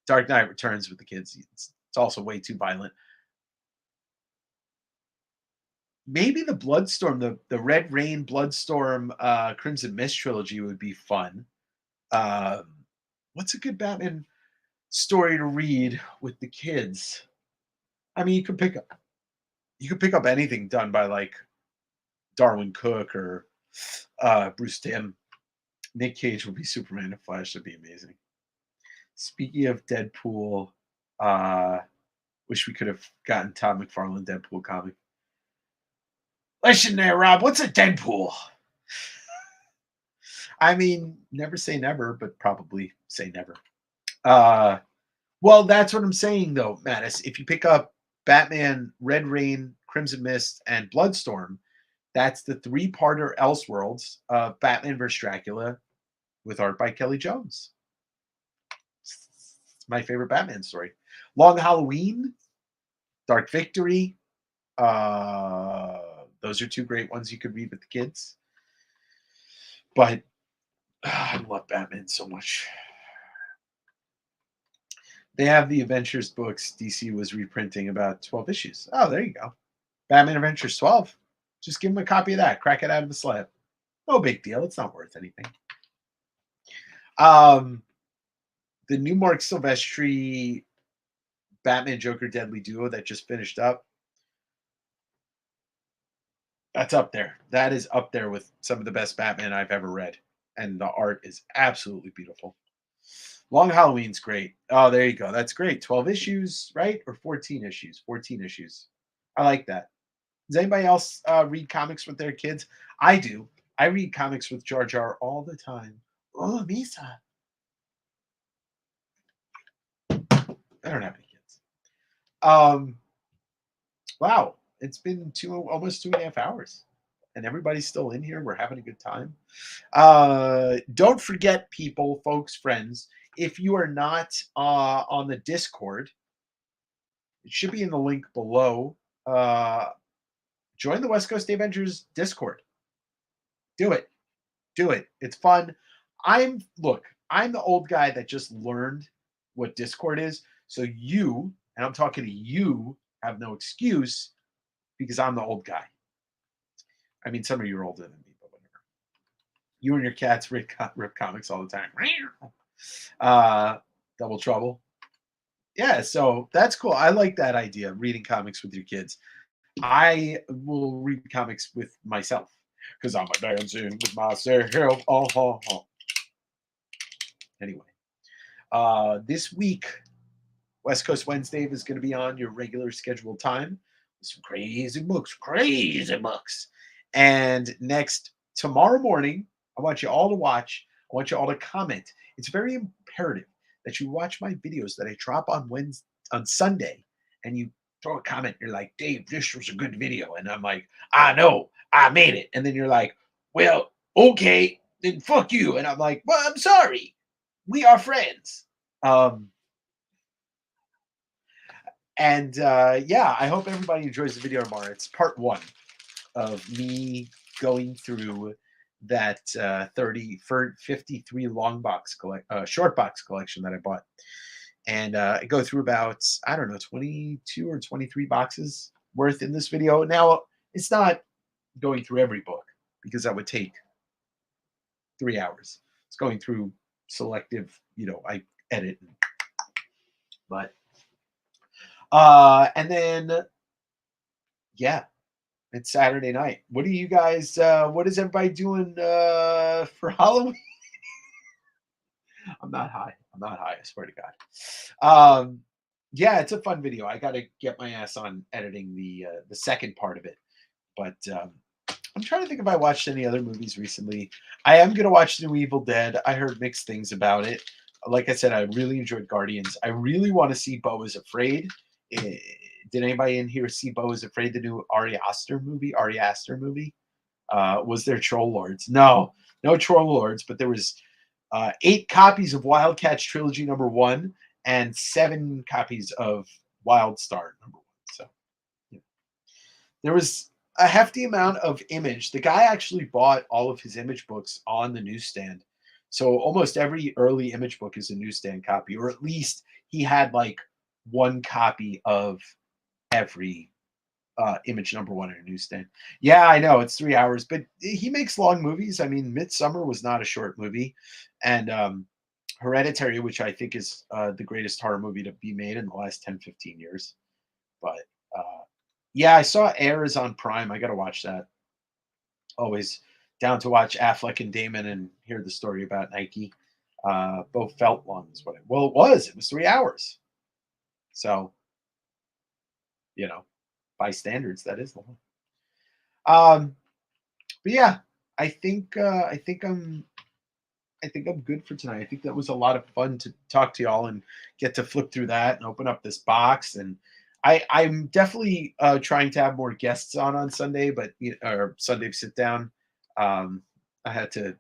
Dark Knight Returns with the kids. It's also way too violent. Maybe the Bloodstorm, the Red Rain, Bloodstorm, Crimson Mist trilogy would be fun. Um, what's a good Batman story to read with the kids? I mean, you could pick up anything done by like Darwin Cook or Bruce Timm. Nick Cage would be Superman and Flash. That'd be amazing. Speaking of Deadpool, uh, wish we could have gotten Todd McFarlane Deadpool comic. Listen there, Rob. What's a Deadpool? I mean, never say never, but probably say never. Uh, well, that's what I'm saying, though, Mattis. If you pick up Batman, Red Rain, Crimson Mist, and Bloodstorm, that's the three-parter Elseworlds of Batman vs. Dracula with art by Kelly Jones. It's my favorite Batman story. Long Halloween, Dark Victory. Those are two great ones you could read with the kids. But I love Batman so much. They have the Adventures books DC was reprinting about 12 issues. Oh, there you go. Batman Adventures 12. Just give them a copy of that. Crack it out of the slab. No big deal. It's not worth anything. The new Mark Silvestri Batman Joker Deadly Duo that just finished up. That's up there. That is up there with some of the best Batman I've ever read. And the art is absolutely beautiful. Long Halloween's great. Oh, there you go. That's great. 12 issues, right? Or 14 issues? 14 issues. I like that. Does anybody else read comics with their kids? I do. I read comics with Jar Jar all the time. Oh, Misa. I don't have any kids. Wow. It's been almost 2.5 hours. And everybody's still in here. We're having a good time. Don't forget, people, folks, friends, if you are not on the Discord, it should be in the link below. Join the West Coast Avengers Discord. Do it. Do it. It's fun. I'm the old guy that just learned what Discord is. So you, and I'm talking to you, have no excuse because I'm the old guy. I mean, some of you are older than me, but whatever. You and your cats rip comics all the time. Double Trouble. Yeah, so that's cool. I like that idea, reading comics with your kids. I will read comics with myself because I'm a dancing with myself. Oh, oh, oh. Anyway, this week, West Coast Wednesday is going to be on your regular scheduled time with some crazy books, crazy books. And next, tomorrow morning, I want you all to watch. I want you all to comment. It's very imperative that you watch my videos that I drop on Wednesday, on Sunday, and you throw a comment. You're like, Dave, this was a good video. And I'm like, I know, I made it. And then you're like, well, okay, then fuck you. And I'm like, well, I'm sorry. We are friends. Um, and yeah, I hope everybody enjoys the video tomorrow. It's part one of me going through that 53 long box short box collection that I bought. And I go through about, I don't know, 22 or 23 boxes worth in this video. Now, it's not going through every book because that would take 3 hours. It's going through selective, I edit. But, and then, yeah, it's Saturday night. What are you guys, what is everybody doing for Halloween? I'm not high. I'm not high, I swear to God. Yeah, it's a fun video. I got to get my ass on editing the second part of it. But I'm trying to think if I watched any other movies recently. I am gonna watch New Evil Dead. I heard mixed things about it. Like I said, I really enjoyed Guardians. I really want to see Beau is Afraid. Did anybody in here see Beau is Afraid, the new Ari Aster movie? Ari Aster movie? Was there Troll Lords? No, no Troll Lords, but there was 8 copies of Wildcats Trilogy #1 and 7 copies of Wildstar #1. So yeah. There was a hefty amount of Image. The guy actually bought all of his Image books on the newsstand. So almost every early Image book is a newsstand copy, or at least he had like one copy of every Image #1 in a newsstand. Yeah, I know it's 3 hours, but he makes long movies. I mean, Midsummer was not a short movie, and Hereditary, which I think is the greatest horror movie to be made in the last 10, 15 years. But yeah, I saw Air is on Prime. I got to watch that. Always down to watch Affleck and Damon and hear the story about Nike. Both felt long is what it. Well, it was. It was 3 hours. So by standards, that is long. But yeah, I think I'm good for tonight. I think that was a lot of fun to talk to y'all and get to flip through that and open up this box. And I'm definitely trying to have more guests on Sunday, but or Sunday sit down. I had to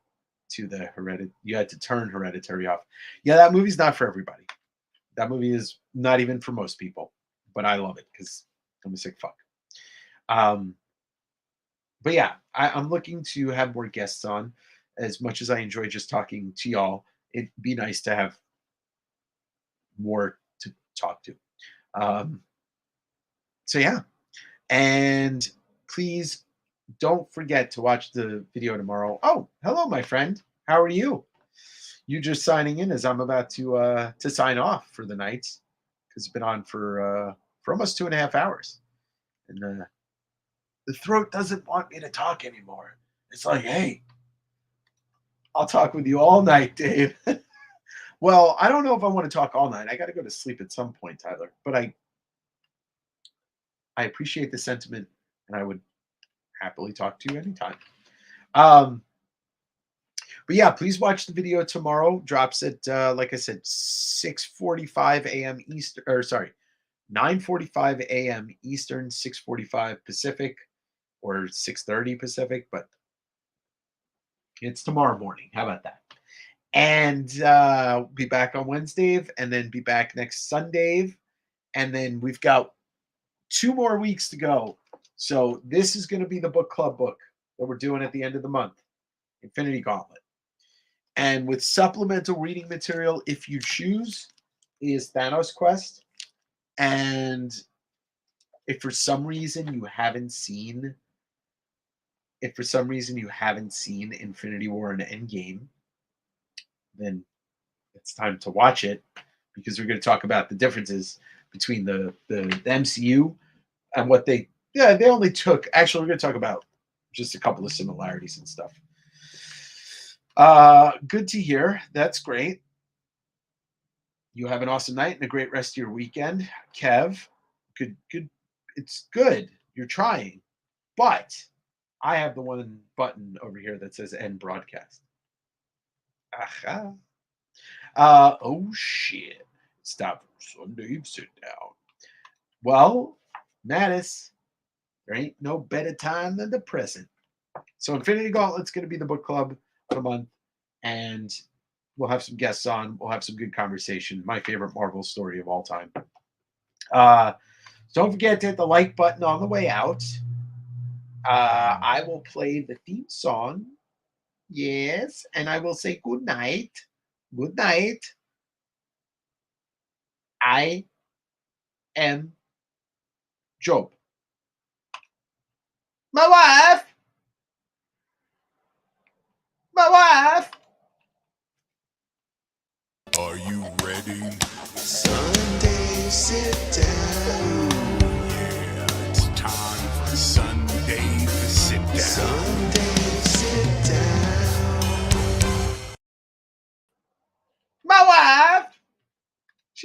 the You had to turn Hereditary off. Yeah, that movie's not for everybody. That movie is not even for most people, but I love it because I'm a sick fuck. Um, but yeah, I'm looking to have more guests on. As much as I enjoy just talking to y'all, it'd be nice to have more to talk to. Um, so yeah, and please don't forget to watch the video tomorrow. Oh, hello, my friend. How are you? You just signing in as I'm about to sign off for the night because it's been on for almost 2.5 hours, and the throat doesn't want me to talk anymore. It's like, hey, I'll talk with you all night, Dave. Well, I don't know if I want to talk all night. I got to go to sleep at some point, Tyler. But I appreciate the sentiment, and I would happily talk to you anytime. Um, but yeah, please watch the video tomorrow. Drops at like I said, 6:45 a.m. Eastern, or sorry, 9:45 a.m. Eastern, 6:45 Pacific, or 6:30 Pacific. But it's tomorrow morning. How about that? And be back on Wednesday, and then be back next Sunday, and then we've got 2 more weeks to go. So this is going to be the book club book that we're doing at the end of the month, Infinity Gauntlet. And with supplemental reading material, if you choose, is Thanos Quest. And if for some reason you haven't seen, Infinity War and Endgame, then it's time to watch it because we're going to talk about the differences between the MCU and what they only took. Actually, we're going to talk about just a couple of similarities and stuff. Good to hear. That's great. You have an awesome night and a great rest of your weekend, Kev. Good. It's good. You're trying, but I have the one button over here that says end broadcast. Aha. Oh shit. Stop Sunday sit down. Well, Mattis, there ain't no better time than the present. So Infinity Gauntlet's going to be the book club of the month, and we'll have some guests on. We'll have some good conversation. My favorite Marvel story of all time. Don't forget to hit the like button on the way out. I will play the theme song. Yes, and I will say good night. Good night. I am Job. Bye bye.